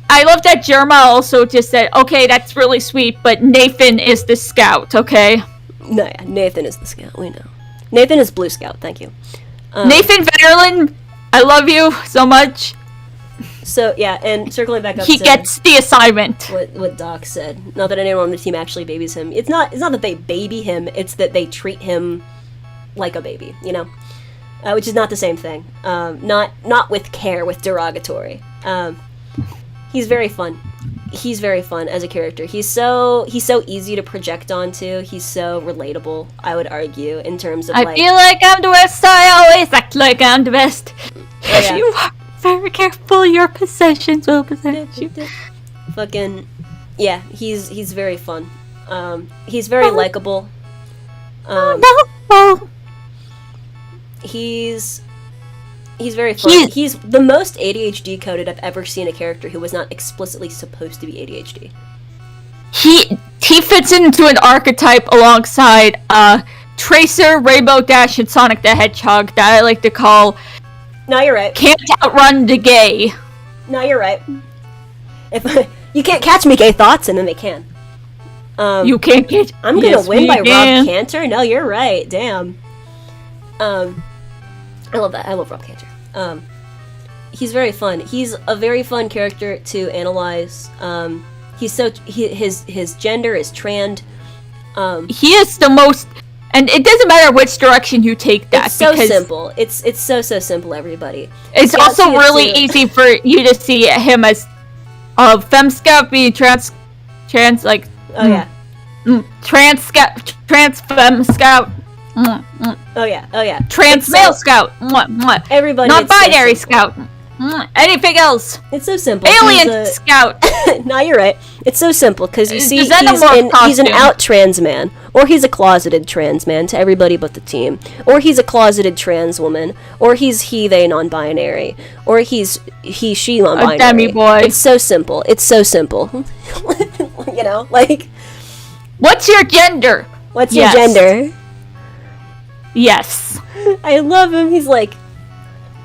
S1: I love that Germa also just said, okay, that's really sweet, but Nathan is the Scout, okay?
S2: No, yeah, Nathan is the Scout, we know. Nathan is Blue Scout, thank you.
S1: Nathan Vanderlyn, I love you so much.
S2: So, yeah, and circling back up
S1: he gets the assignment.
S2: What Doc said. Not that anyone on the team actually babies him. It's not that they baby him, it's that they treat him like a baby, you know? Which is not the same thing. Not with care, with derogatory. He's very fun. He's very fun as a character. He's so easy to project onto. He's so relatable, I would argue, in terms of
S1: I feel like I'm the best. I always act like I'm the best.
S2: Yeah.
S1: You are very careful. Your possessions will possess you.
S2: Fucking yeah. He's very fun. He's very likable. He's very fun. He's the most ADHD coded I've ever seen a character who was not explicitly supposed to be ADHD.
S1: He fits into an archetype alongside Tracer, Rainbow Dash, and Sonic the Hedgehog that I like to call.
S2: No, you're right.
S1: Can't outrun the gay.
S2: No, you're right. If you can't catch me, gay thoughts, and then they can.
S1: You can't catch.
S2: I'm gonna win by Rob Cantor. No, you're right. Damn. I love that. I love Rob Cantor. He's very fun. He's a very fun character to analyze. His gender is trans.
S1: He is the most, and it doesn't matter which direction you take that.
S2: It's so simple. It's so simple, everybody.
S1: It's also really easy for you to see him as a femme scout being trans like.
S2: Oh yeah.
S1: Trans femme scout.
S2: Oh yeah.
S1: Trans male scout.
S2: Everybody.
S1: Non-binary scout. Anything else?
S2: It's so simple.
S1: Alien scout.
S2: No, you're right. It's so simple because you see, he's an out trans man, or he's a closeted trans man to everybody but the team, or he's a closeted trans woman, or he's he/they non-binary, or he's he/she non-binary.
S1: A demi boy.
S2: It's so simple. You know, like.
S1: What's your gender?
S2: What's your gender?
S1: Yes.
S2: I love him. He's like,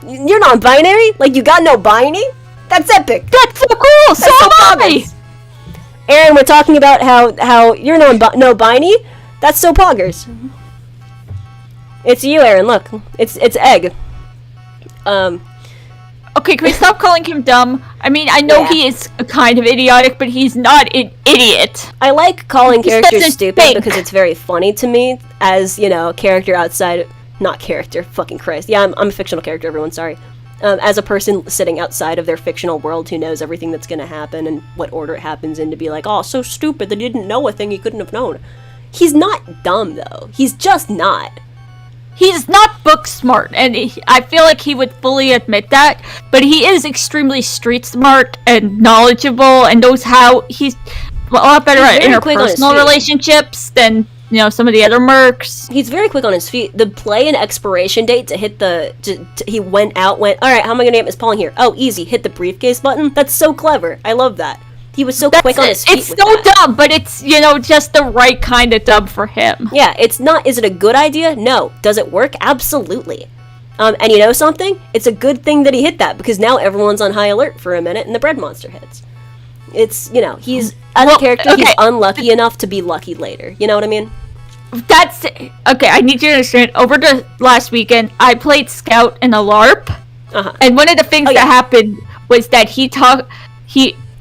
S2: you're non-binary? Like, you got no binary? That's epic.
S1: That's so cool. So am I.
S2: Aaron, we're talking about how you're no binary? That's so poggers. It's you, Aaron. Look. It's egg.
S1: Okay, can we stop calling him dumb? I mean, I know he is kind of idiotic, but he's not an idiot.
S2: I like calling characters stupid because it's very funny to me as, you know, character outside... Not character, fucking Christ. Yeah, I'm a fictional character, everyone, sorry. as a person sitting outside of their fictional world who knows everything that's going to happen and what order it happens in, to be like, oh, so stupid that he didn't know a thing he couldn't have known. He's not dumb, though. He's just not.
S1: He's not book smart, and I feel like he would fully admit that, but he is extremely street smart and knowledgeable and knows how he's a lot better at interpersonal relationships than, you know, some of the other mercs.
S2: He's very quick on his feet. The play and expiration date to hit he went, all right, how am I gonna get Miss Pauling here? Oh, easy, hit the briefcase button. That's so clever. I love that. He was so quick on his feet. It's so
S1: dumb, but it's, you know, just the right kind of dumb for him.
S2: Yeah, it's not, is it a good idea? No. Does it work? Absolutely. And you know something? It's a good thing that he hit that, because now everyone's on high alert for a minute and the bread monster hits. It's, you know, he's, as a character, he's unlucky enough to be lucky later. You know what I mean?
S1: That's, okay, I need you to understand, over the last weekend, I played Scout in a LARP, and one of the things that happened was that he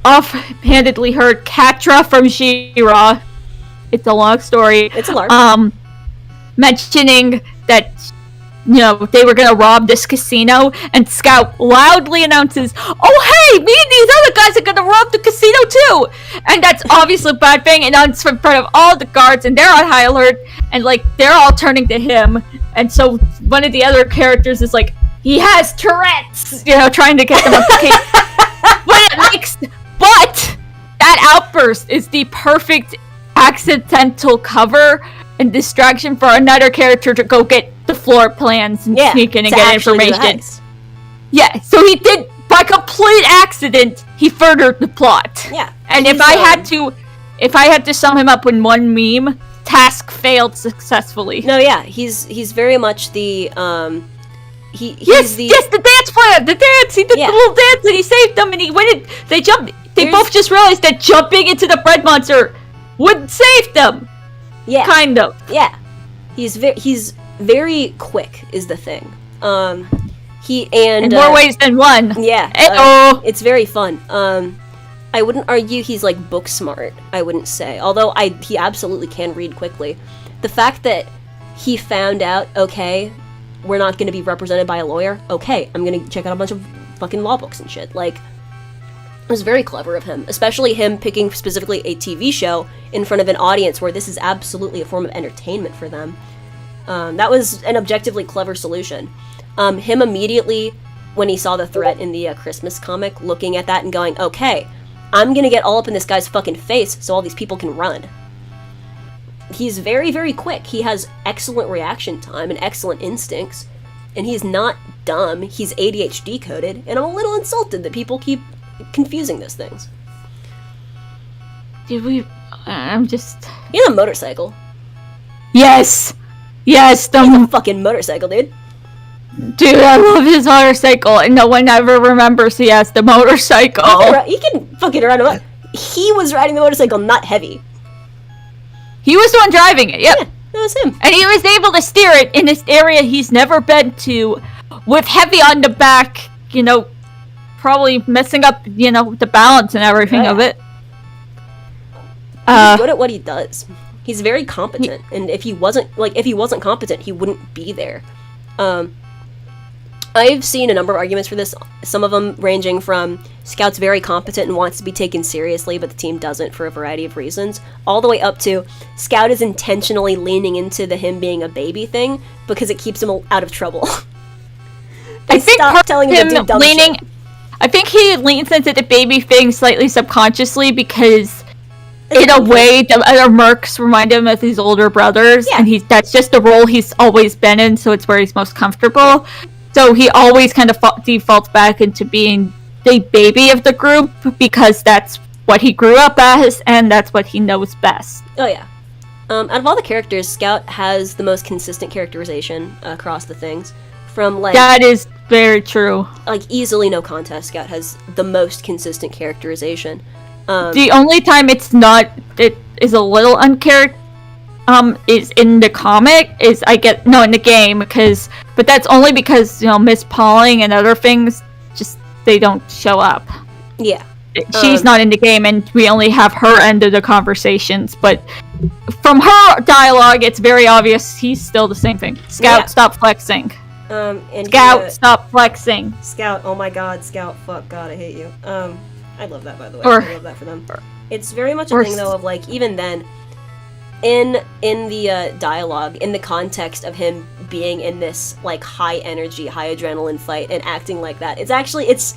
S1: offhandedly heard Katra from She-Ra, it's a long story,
S2: it's a LARP,
S1: mentioning that, you know, they were gonna rob this casino, and Scout loudly announces, oh hey, me and these other guys are gonna rob the casino too! And that's obviously a bad thing, and it's in front of all the guards, and they're on high alert, and like, they're all turning to him, and so one of the other characters is like, he has Tourette's! You know, trying to get them up the case. But that outburst is the perfect accidental cover and distraction for another character to go get the floor plans and sneak in and get information. Yeah, so he did, by complete accident, he furthered the plot.
S2: Yeah.
S1: And if I had to sum him up in one meme, task failed successfully.
S2: No, yeah, he's very much the
S1: Yes, the dance plan, the dance. He did the little dance and he saved them, and he went. They jumped. They both just realized that jumping into the bread monster would save them.
S2: Yeah,
S1: kind of.
S2: Yeah, he's very quick is the thing. In
S1: more ways than one.
S2: Yeah. It's very fun. I wouldn't argue he's like book smart. I wouldn't say, although he absolutely can read quickly. The fact that he found out, okay, we're not going to be represented by a lawyer. Okay, I'm going to check out a bunch of fucking law books and shit. Like, it was very clever of him, especially him picking specifically a TV show in front of an audience where this is absolutely a form of entertainment for them. That was an objectively clever solution. Him immediately, when he saw the threat in the Christmas comic, looking at that and going, okay, I'm going to get all up in this guy's fucking face so all these people can run. He's very, very quick. He has excellent reaction time and excellent instincts. And he's not dumb. He's ADHD coded. And I'm a little insulted that people keep confusing those things.
S1: I'm just...
S2: He has a motorcycle.
S1: Yes! Yes,
S2: He has a fucking motorcycle, dude.
S1: Dude, I love his motorcycle, and no one ever remembers he has the motorcycle.
S2: He can fucking ride him. He was riding the motorcycle, not heavy.
S1: He was the one driving it, yep.
S2: Yeah, that was him.
S1: And he was able to steer it in this area he's never been to, with heavy on the back, you know, probably messing up, you know, the balance and everything of it.
S2: He's good at what he does. He's very competent, and if he wasn't competent, he wouldn't be there. I've seen a number of arguments for this, some of them ranging from Scout's very competent and wants to be taken seriously, but the team doesn't for a variety of reasons, all the way up to Scout is intentionally leaning into the him being a baby thing because it keeps him out of trouble. I think telling him to do dumb shit.
S1: I think he leans into the baby thing slightly subconsciously because, in a way, the other mercs remind him of his older brothers, and that's just the role he's always been in, so it's where he's most comfortable. So he always kind of defaults back into being the baby of the group because that's what he grew up as and that's what he knows best.
S2: Oh yeah. Out of all the characters, Scout has the most consistent characterization across the things. From like
S1: that is very true.
S2: Like easily no contest, Scout has the most consistent characterization.
S1: The only time it is a little uncharacterized. Is in the comic, in the game, but that's only because, you know, Miss Pauling and other things, just, they don't show up.
S2: Yeah.
S1: She's not in the game, and we only have her end of the conversations, but from her dialogue, it's very obvious he's still the same thing. Scout, stop flexing.
S2: And
S1: Scout, stop flexing.
S2: Scout, oh my god, Scout, fuck god, I hate you. I love that, by the way.
S1: Or-
S2: I love that for them. It's very much a
S1: or
S2: thing, though, of, like, even then, in the dialogue, in the context of him being in this, like, high energy, high adrenaline fight and acting like that, it's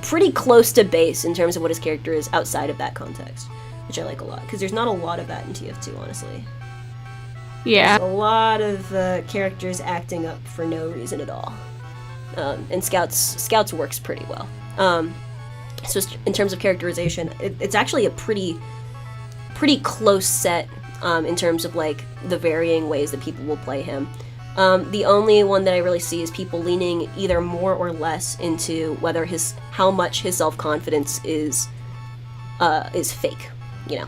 S2: pretty close to base in terms of what his character is outside of that context, which I like a lot, because there's not a lot of that in TF2, honestly.
S1: Yeah.
S2: There's a lot of characters acting up for no reason at all. And Scouts works pretty well. So in terms of characterization, it's actually a pretty close set in terms of, like, the varying ways that people will play him. The only one that I really see is people leaning either more or less into how much his self-confidence is fake, you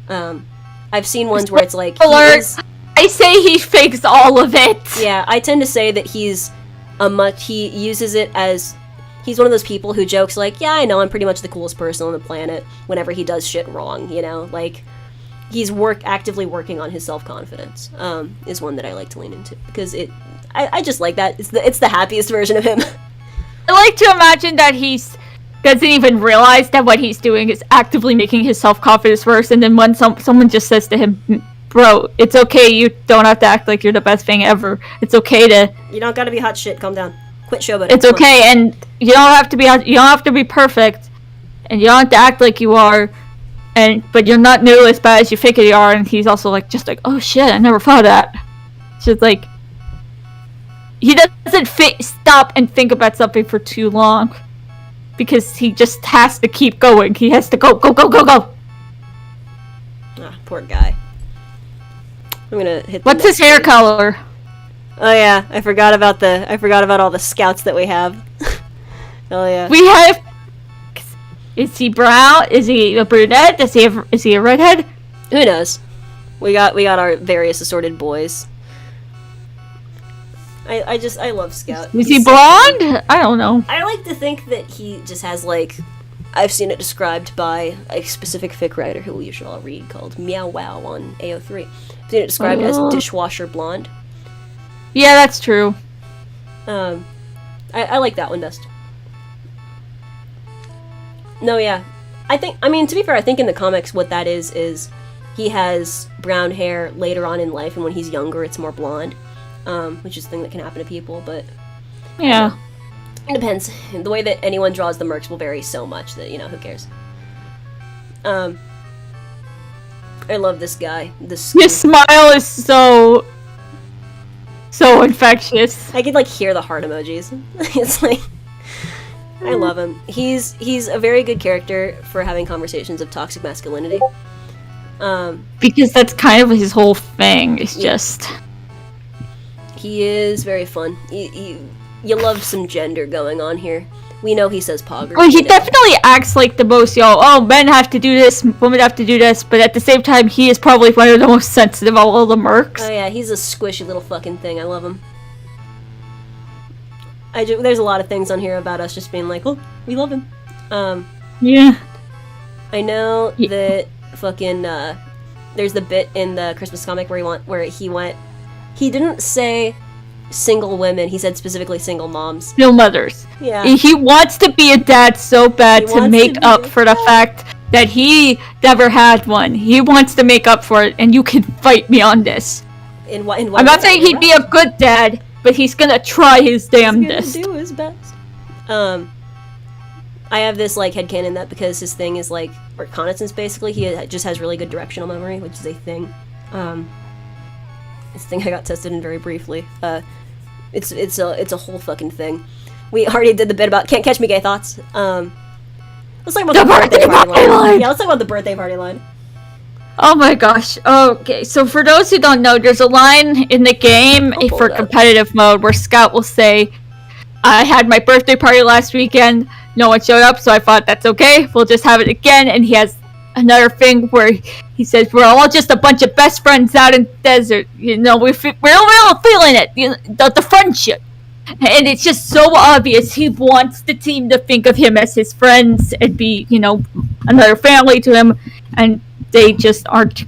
S2: know. I've seen ones where it's like,
S1: I say he fakes all of it.
S2: Yeah, I tend to say that he uses it as, he's one of those people who jokes like, yeah, I know, I'm pretty much the coolest person on the planet whenever he does shit wrong, you know? Like, he's actively working on his self-confidence, is one that I like to lean into, because I just like that. It's the happiest version of him.
S1: I like to imagine that doesn't even realize that what he's doing is actively making his self-confidence worse, and then when someone just says to him, bro, it's okay, you don't have to act like you're the best thing ever. It's okay to...
S2: You don't gotta be hot shit, calm down. Quit showboating.
S1: It's okay, and you don't have to be perfect, and you don't have to act like you are, but you're not nearly as bad as you think you are, and he's also like, oh shit, I never thought of that. It's just like, he doesn't stop and think about something for too long, because he just has to keep going. He has to go.
S2: Ah, poor guy. I'm gonna hit.
S1: What's his hair color?
S2: Oh yeah, I forgot about all the scouts that we have. Oh yeah.
S1: We have. Is he brown? Is he a brunette? Is he a redhead?
S2: Who knows? We got our various assorted boys. I love Scout.
S1: Is he blonde? I don't know.
S2: I like to think that he just has, like, I've seen it described by a specific fic writer who you should all read, called Meow Wow on AO3. I've seen it described as dishwasher blonde.
S1: Yeah, that's true.
S2: I like that one best. No, yeah. To be fair, I think in the comics what that is he has brown hair later on in life, and when he's younger it's more blonde, which is a thing that can happen to people, but...
S1: Yeah.
S2: It depends. The way that anyone draws the mercs will vary so much that, who cares. I love this guy.
S1: His smile is so infectious.
S2: I could, like, hear the heart emojis. It's like... I love him. He's a very good character for having conversations of toxic masculinity.
S1: Because that's kind of his whole thing. It's just...
S2: He is very fun. You love some gender going on here. We know he says pogger.
S1: Well, he definitely acts like the most, men have to do this, women have to do this, but at the same time, he is probably one of the most sensitive of all the mercs.
S2: Oh yeah, he's a squishy little fucking thing. I love him. There's a lot of things on here about us just being like, oh, we love him.
S1: Yeah.
S2: I know that fucking, there's the bit in the Christmas comic where he didn't say single women, he said specifically single moms.
S1: Single mothers.
S2: Yeah.
S1: He wants to be a dad so bad to make up for the fact that he never had one. He wants to make up for it, and you can fight me on this.
S2: In what
S1: I'm not saying he'd be a good dad, but he's gonna try his damnedest.
S2: He's gonna do his best. I have this, like, headcanon that because his thing is, like, reconnaissance, basically, he just has really good directional memory, which is a thing. It's a thing I got tested in very briefly. It's a whole fucking thing. We already did the bit about can't catch me gay thoughts. Let's talk about the birthday party line. Yeah, let's talk about the birthday party line.
S1: Oh my gosh. Okay, so for those who don't know, there's a line in the game for competitive mode where Scout will say, I had my birthday party last weekend, no one showed up, so I thought that's okay, we'll just have it again, and he has another thing where he says, we're all just a bunch of best friends out in the desert, we're all feeling it, the friendship. And it's just so obvious he wants the team to think of him as his friends and be, another family to him, and they just aren't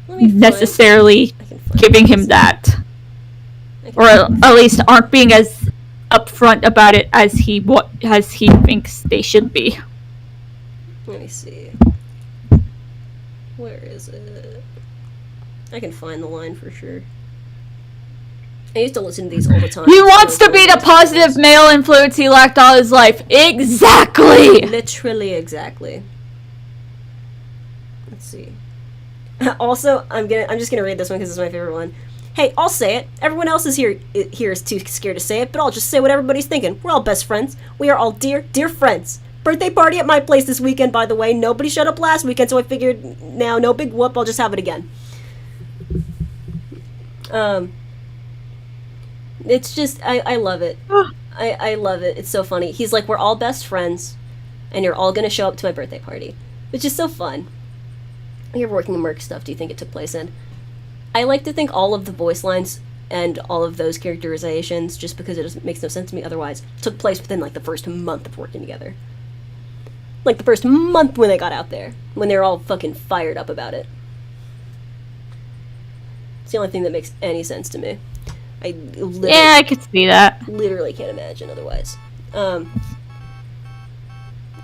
S1: necessarily giving him that. or at least aren't being as upfront about it as he thinks they should be.
S2: Let me see. Where is it? I can find the line for sure. I used to listen to these all the time.
S1: He wants to be the positive male influence he lacked all his life. Exactly!
S2: Literally exactly. Let's see. Also, I'm just gonna read this one because it's my favorite one. Hey, I'll say it. Everyone else is here is too scared to say it, but I'll just say what everybody's thinking. We're all best friends. We are all dear friends. Birthday party at my place this weekend, by the way. Nobody showed up last weekend, so I figured now, no big whoop, I'll just have it again. It's just, I love it. I love it. It's so funny. He's like, we're all best friends, and you're all gonna show up to my birthday party. Which is so fun. You're working Merc stuff, do you think it took place in? I like to think all of the voice lines and all of those characterizations, just because it makes no sense to me otherwise, took place within, like, the first month of working together. Like, the first month when they got out there. When they were all fucking fired up about it. It's the only thing that makes any sense to me. I
S1: could see that.
S2: Literally can't imagine otherwise.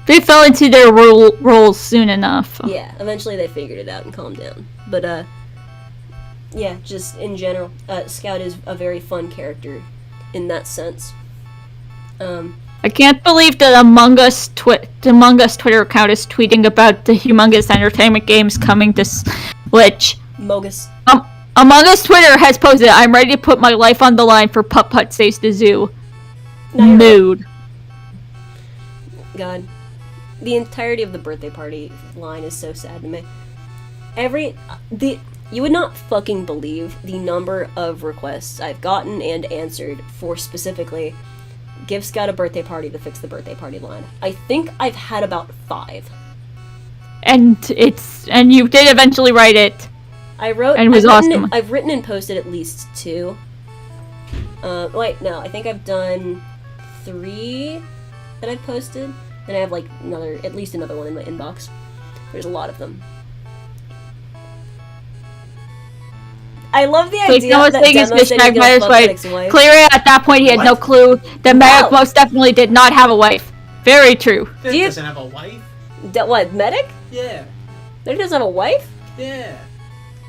S1: They fell into their roles soon enough.
S2: Yeah, eventually they figured it out and calmed down. But, yeah, just in general, Scout is a very fun character in that sense.
S1: I can't believe that Among Us Twitter account is tweeting about the Humongous Entertainment games coming to Switch.
S2: Mogus.
S1: Among Us Twitter has posted, I'm ready to put my life on the line for Putt Putt Saves the Zoo. Mood.
S2: God. The entirety of the birthday party line is so sad to me. You would not fucking believe the number of requests I've gotten and answered for specifically give Scout a birthday party to fix the birthday party line. I think I've had about 5.
S1: And you did eventually write it.
S2: I wrote,
S1: and it was awesome.
S2: I've written and posted at least 2. Wait, no, I think I've done 3 that I've posted, and I have like at least another one in my inbox. There's a lot of them. I love the idea that Demo said he gonna fuck Medic's wife.
S1: Clearly, at that point, he had no clue that Medic most definitely did not have a wife. Very true.
S3: He doesn't have a wife?
S2: What, Medic?
S3: Yeah.
S2: Medic doesn't have a wife?
S3: Yeah.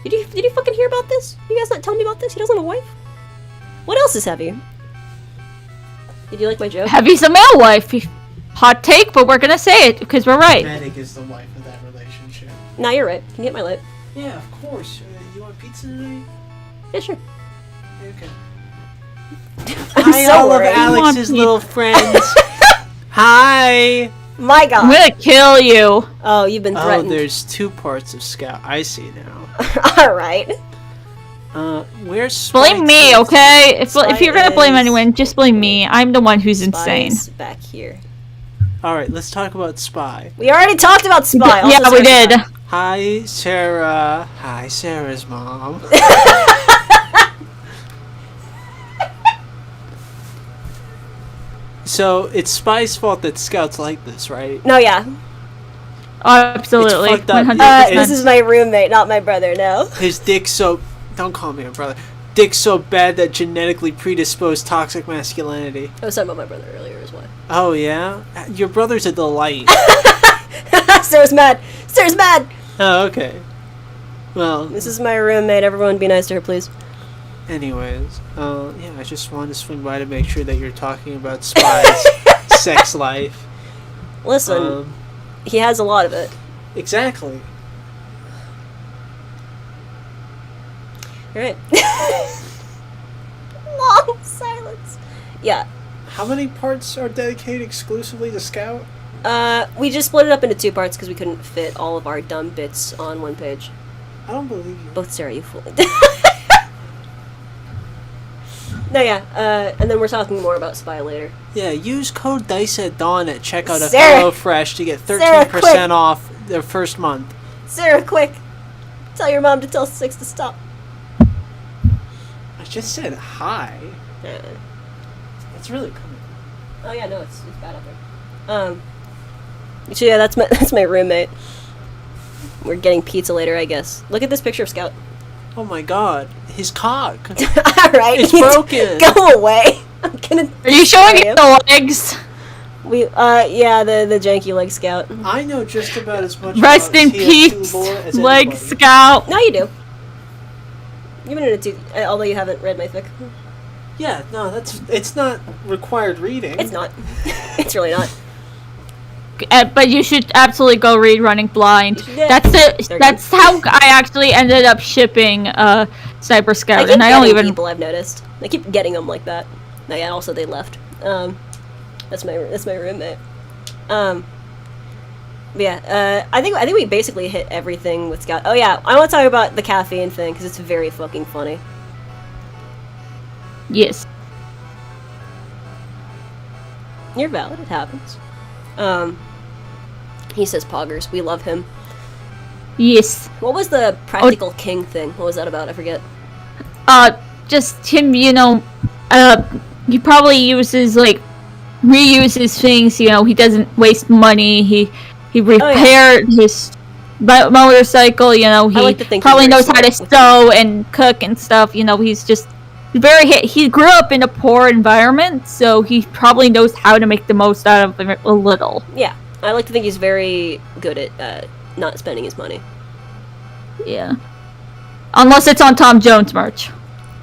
S2: Did you fucking hear about this? You guys not telling me about this? He doesn't have a wife? What else is heavy? Did you like my joke?
S1: Heavy's a male wife. Hot take, but we're gonna say it because we're right.
S3: Medic is the wife of that relationship.
S2: Nah, you're right. Can you get my light?
S3: Yeah, of course. You want pizza tonight?
S2: Yeah, sure.
S3: Okay.
S2: I'm
S3: Hi,
S2: so
S3: all
S2: worried.
S3: of Alex's little friends. Hi.
S2: My God.
S1: I'm gonna kill you.
S2: Oh, you've been threatened.
S3: Oh, there's 2 parts of Scout. I see now.
S2: Alright.
S3: Where's Spike?
S1: Blame me, okay? If you're gonna blame
S2: is-
S1: anyone, just blame me. I'm the one who's insane.
S2: Spy's back here.
S3: Alright, let's talk about Spy.
S2: We already talked about Spy. Also
S1: Yeah, we did.
S2: Spy.
S3: Hi, Sarah. Hi, Sarah's mom. So, it's Spy's fault that Scout's like this, right?
S2: No, yeah.
S1: Absolutely.
S3: It's fucked up.
S1: 100%.
S2: This is my roommate, not my brother, no.
S3: His dick's so... Don't call me a brother. Dick's so bad that genetically predisposed toxic masculinity.
S2: I was talking about my brother earlier as well.
S3: Oh, yeah? Your brother's a delight.
S2: Sarah's mad. Sarah's mad.
S3: Oh, okay. Well,
S2: This is my roommate. Everyone be nice to her, please.
S3: anyways, yeah, I just wanted to swing by to make sure that you're talking about Spy's sex life.
S2: Listen, he has a lot of it.
S3: Exactly.
S2: Alright. Long silence. Yeah.
S3: How many parts are dedicated exclusively to Scout?
S2: We just split it up into 2 parts because we couldn't fit all of our dumb bits on one page.
S3: I don't believe you.
S2: Both Sarah, you fool. No, yeah, and then we're talking more about Spy later.
S3: Yeah, use code DICE at dawn at checkout of
S2: Sarah!
S3: HelloFresh to get
S2: Sarah,
S3: 13%
S2: quick!
S3: off their first month.
S2: Sarah, quick! Tell your mom to tell 6 to stop.
S3: I just said hi. It's really coming.
S2: Oh yeah, no, it's bad out there. So yeah, that's my roommate. We're getting pizza later, I guess. Look at this picture of Scout.
S3: Oh my god, his cock.
S2: Alright.
S3: It's broken.
S2: Go away. I'm gonna.
S1: Are you showing
S2: destroy
S1: it the legs?
S2: Yeah, the janky leg scout.
S3: I know just about as much
S1: Rest
S3: about
S1: in
S3: TF2
S1: peace,
S3: lore as
S1: leg
S3: anybody.
S1: scout.
S2: No, you do. You've been in it too, although you haven't read my fic.
S3: Yeah, no, it's not required reading.
S2: It's not. It's really not.
S1: But you should absolutely go read Running Blind.
S2: Yeah. They're
S1: That's how I actually ended up shipping Sniper
S2: I
S1: Scout,
S2: keep
S1: and I don't
S2: getting
S1: even.
S2: people I've noticed. I keep getting them like that. No, yeah. Also, they left. That's my roommate. But yeah. I think we basically hit everything with Scout. Oh yeah. I want to talk about the caffeine thing because it's very fucking funny.
S1: Yes.
S2: You're valid. It happens. He says poggers. We love him.
S1: Yes.
S2: What was the practical king thing? What was that about? I forget.
S1: Just him, he probably uses, reuses things, he doesn't waste money, he repaired his motorcycle, he
S2: like to think
S1: probably
S2: he's
S1: knows
S2: very
S1: how to
S2: smart with
S1: sew and cook and stuff, he's just he grew up in a poor environment, so he probably knows how to make the most out of it a little.
S2: Yeah. I like to think he's very good at not spending his money.
S1: Yeah. Unless it's on Tom Jones merch.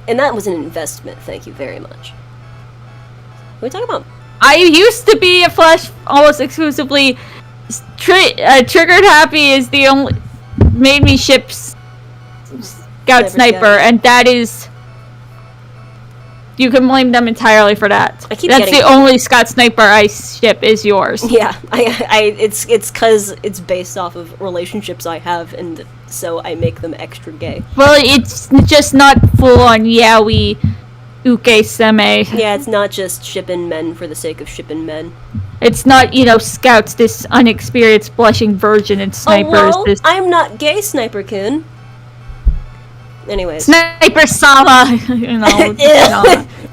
S2: And that was an investment, thank you very much. What are we talking about?
S1: I used to be a Flash almost exclusively. Triggered Happy is the only made me ship Scout Sniper, and that is. You can blame them entirely for that. That's the only Scout Sniper I ship is yours.
S2: Yeah, it's because it's based off of relationships I have, and so I make them extra gay.
S1: Well, it's just not full on yaoi uke seme.
S2: Yeah, it's not just shipping men for the sake of shipping men.
S1: It's not, Scouts, this unexperienced blushing virgin, and Snipers, this...
S2: I'm not gay, Sniper-kun. Anyways.
S1: Sniper Sama,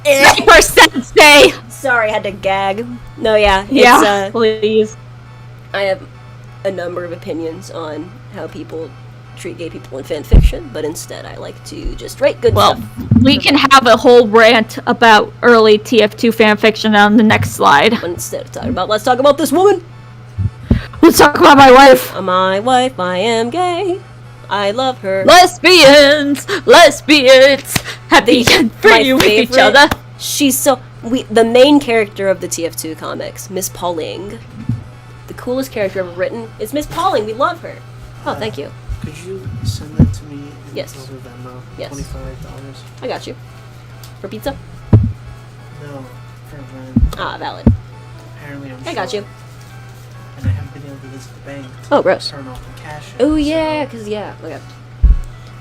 S1: Sniper Sensei!
S2: Sorry, I had to gag. No, yeah.
S1: Yeah, please.
S2: I have a number of opinions on how people treat gay people in fan fiction, but instead I like to just write good stuff.
S1: Well, we can have a whole rant about early TF2 fanfiction on the next slide.
S2: But instead of talking about, let's talk about this woman!
S1: Let's talk about my wife!
S2: My wife, I am gay. I love her.
S1: Lesbians! Happy and free with each other.
S2: She's the main character of the TF2 comics, Miss Pauling. The coolest character ever written is Miss Pauling. We love her. Oh, thank you.
S3: Could you send that to me in
S2: Yes.
S3: over Venmo?
S2: Yes.
S3: $25.
S2: I got you. For pizza?
S3: No, for rent.
S2: Ah, valid.
S3: Apparently I'm
S2: I got
S3: short,
S2: you.
S3: And I haven't been able to visit the bank.
S2: Oh, gross.
S3: Turn off the cash.
S2: Oh, yeah, okay.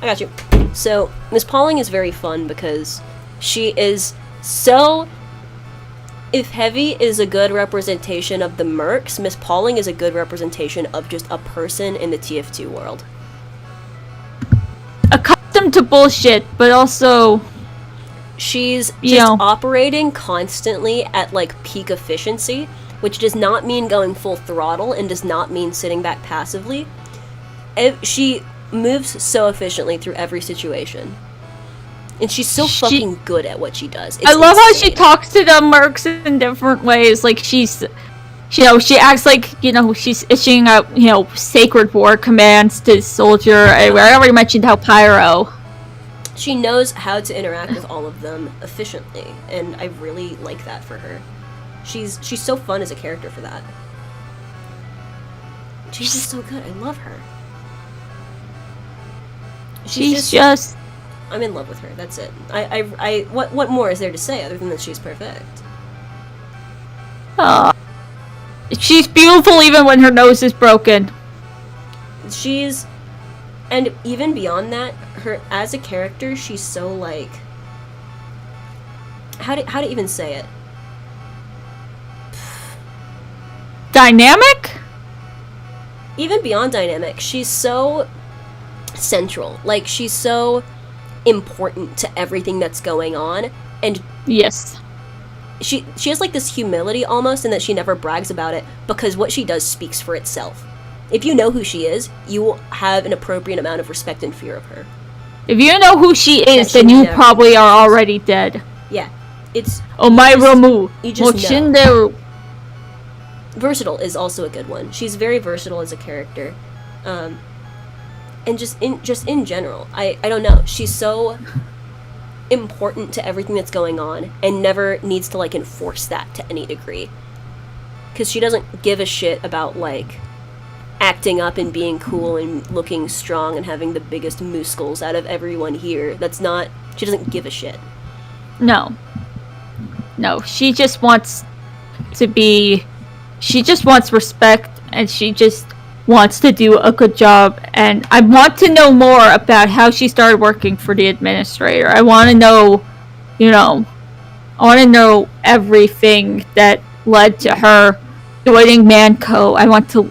S2: I got you. So, Miss Pauling is very fun because she is so... If Heavy is a good representation of the mercs, Miss Pauling is a good representation of just a person in the TF2 world.
S1: Accustomed to bullshit, but also...
S2: She's just operating constantly at, peak efficiency, which does not mean going full throttle and does not mean sitting back passively. She moves so efficiently through every situation. And she's so fucking good at what she does. It's
S1: I love how
S2: insane.
S1: she talks to the mercs in different ways. Like, she acts like, she's issuing out, sacred war commands to soldier. I already mentioned how Pyro.
S2: She knows how to interact with all of them efficiently, and I really like that for her. She's so fun as a character for that. She's just so good. I love her.
S1: She's just...
S2: I'm in love with her. That's it. What more is there to say other than that she's perfect?
S1: She's beautiful even when her nose is broken.
S2: And even beyond that, her as a character, she's so how to even say it?
S1: Dynamic?
S2: Even beyond dynamic, she's so central. She's so important to everything that's going on, and
S1: yes,
S2: she has this humility almost, in that she never brags about it, because what she does speaks for itself. If you know who she is, you will have an appropriate amount of respect and fear of her.
S1: If you know who she is,
S2: That
S1: then
S2: she
S1: you
S2: never
S1: probably are already dead.
S2: Yeah, it's
S1: Omairamu.
S2: you just know.
S1: Moshinderu.
S2: Versatile is also a good one. She's very versatile as a character, and just in general, I don't know. She's so important to everything that's going on, and never needs to like enforce that to any degree, because she doesn't give a shit about like acting up and being cool and looking strong and having the biggest muscles out of everyone here. That's not. She doesn't give a shit.
S1: No. No, she just wants to be. She just wants respect, and she just wants to do a good job. And I want to know more about how she started working for the administrator. I want to know, I want to know everything that led to her joining Manco. I want to.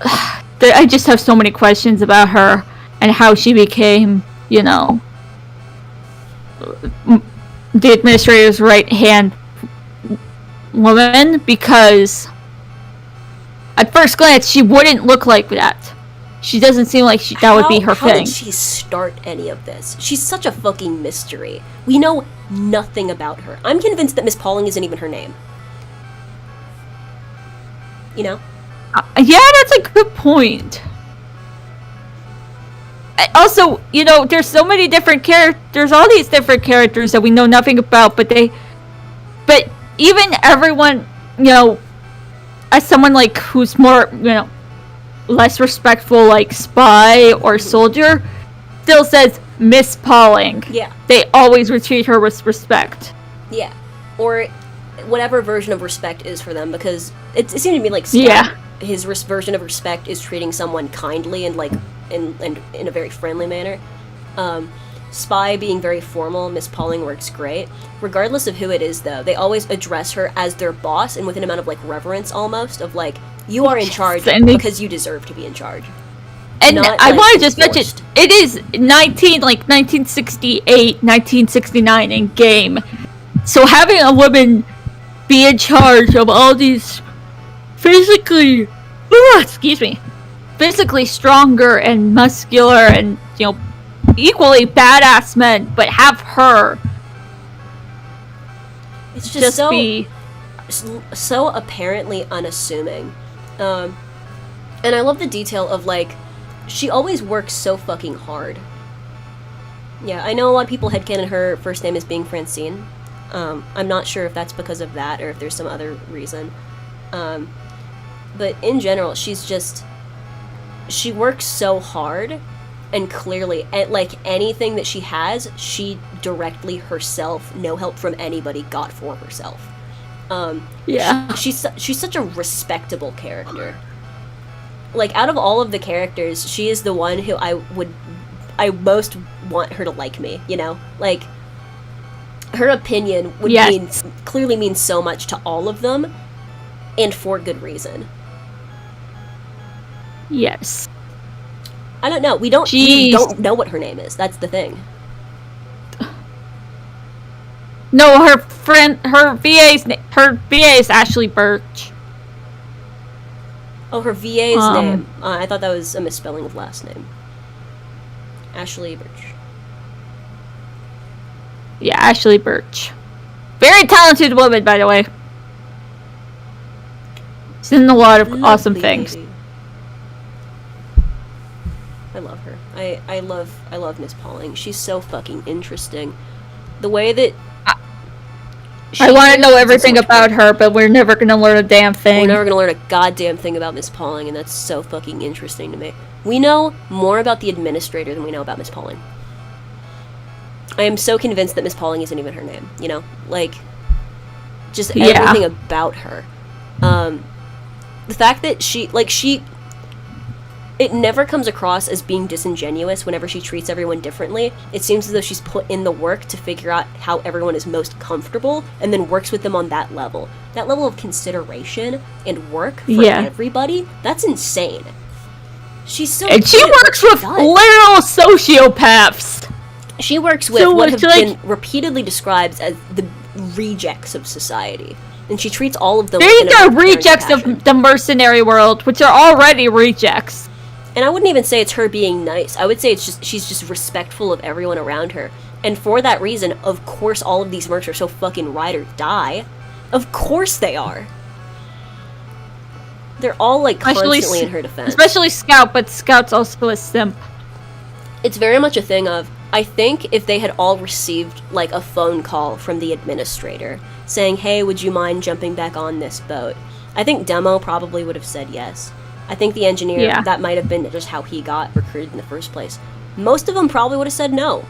S1: I just have so many questions about her and how she became, the administrator's right-hand woman, because at first glance she wouldn't look like that. She doesn't seem like that would be her
S2: How
S1: thing.
S2: did she start any of this? She's such a fucking mystery. We know nothing about her. I'm convinced that Miss Pauling isn't even her name.
S1: Yeah, that's a good point. Also, there's so many different characters, all these different characters that we know nothing about, but even everyone, as someone like who's more, less respectful, like spy or soldier, still says Miss Pauling.
S2: Yeah.
S1: They always would treat her with respect.
S2: Yeah. Or whatever version of respect is for them, because it seemed to me like Scott,
S1: Yeah.
S2: his version of respect is treating someone kindly and like in a very friendly manner. Spy being very formal, Miss Pauling works great. Regardless of who it is, though, they always address her as their boss, and with an amount of like reverence, almost of like, you are in charge because you deserve to be in charge.
S1: And
S2: Not,
S1: I
S2: like,
S1: want to just mention,
S2: enforced.
S1: it is 1968, 1969 in game. So having a woman be in charge of all these physically stronger and muscular and, equally badass men, but have her
S2: It's just so
S1: be...
S2: so apparently unassuming. And I love the detail of like, she always works so fucking hard. Yeah, I know a lot of people headcanon her first name as being Francine. I'm not sure if that's because of that or if there's some other reason. But in general, she works so hard, and clearly, at like anything that she has, she directly herself, no help from anybody, got for herself.
S1: Yeah.
S2: She's such a respectable character. Like, out of all of the characters, she is the one who I most want her to like me, Like, her opinion would clearly mean so much to all of them, and for good reason.
S1: Yes.
S2: I don't know. We don't know what her name is. That's the thing.
S1: No, her VA is Ashley Birch.
S2: Oh, her VA's name. I thought that was a misspelling of last name. Ashley Birch.
S1: Yeah, Ashley Birch. Very talented woman, by the way. She's in a lot of awesome things.
S2: Lady. I love her. I love Miss Pauling. She's so fucking interesting. The way that
S1: I want to know everything about her, but we're never going to learn a damn thing.
S2: We're never going to learn a goddamn thing about Miss Pauling, and that's so fucking interesting to me. We know more about the administrator than we know about Miss Pauling. I am so convinced that Miss Pauling isn't even her name, Like, just everything about her. The fact that it never comes across as being disingenuous whenever she treats everyone differently. It seems as though she's put in the work to figure out how everyone is most comfortable and then works with them on that level. That level of consideration and work for everybody, that's insane. She's so
S1: And she works with literal sociopaths.
S2: She works with what have been repeatedly described as the rejects of society. And she treats all of them
S1: These are rejects of the mercenary world, which are already rejects.
S2: And I wouldn't even say it's her being nice. I would say she's just respectful of everyone around her. And for that reason, of course all of these mercs are so fucking ride or die. Of course they are. They're all, like, constantly in her defense.
S1: Especially Scout, but Scout's also a simp.
S2: It's very much a thing of, I think if they had all received, like, a phone call from the administrator saying, hey, would you mind jumping back on this boat? I think Demo probably would have said yes. I think the engineer, that might have been just how he got recruited in the first place. Most of them probably would have said no.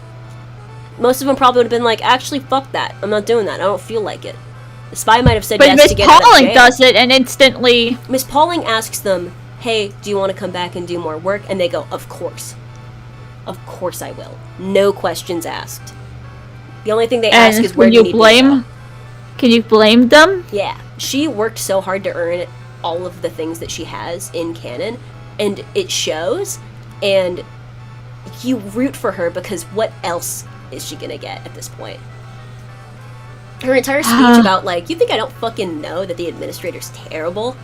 S2: Most of them probably would have been like, actually, fuck that. I'm not doing that. I don't feel like it. The spy might have said yes to get out of jail.
S1: But Miss Pauling does it, and instantly...
S2: Miss Pauling asks them, hey, do you want to come back and do more work? And they go, of course. Of course I will. No questions asked. The only thing they ask is where do you need me to go?
S1: Can you blame them?
S2: Yeah. She worked so hard to earn all of the things that she has in canon, and it shows, and you root for her because what else is she gonna get at this point? Her entire speech about, like, you think I don't fucking know that the administrator's terrible?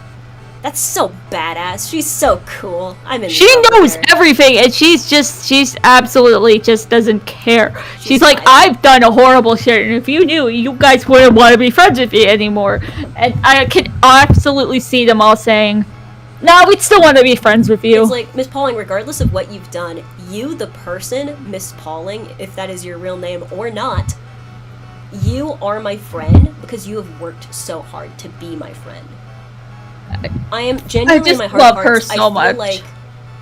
S2: That's so badass. She's so cool.
S1: She knows everything, and she's absolutely just doesn't care. She's like, I've done a horrible shit, and if you knew, you guys wouldn't want to be friends with me anymore. And I can absolutely see them all saying, no, we'd still want to be friends with you.
S2: It's like, Miss Pauling, regardless of what you've done, you, the person, Miss Pauling, if that is your real name or not, you are my friend because you have worked so hard to be my friend. I am genuinely in my heart of hearts. I feel like,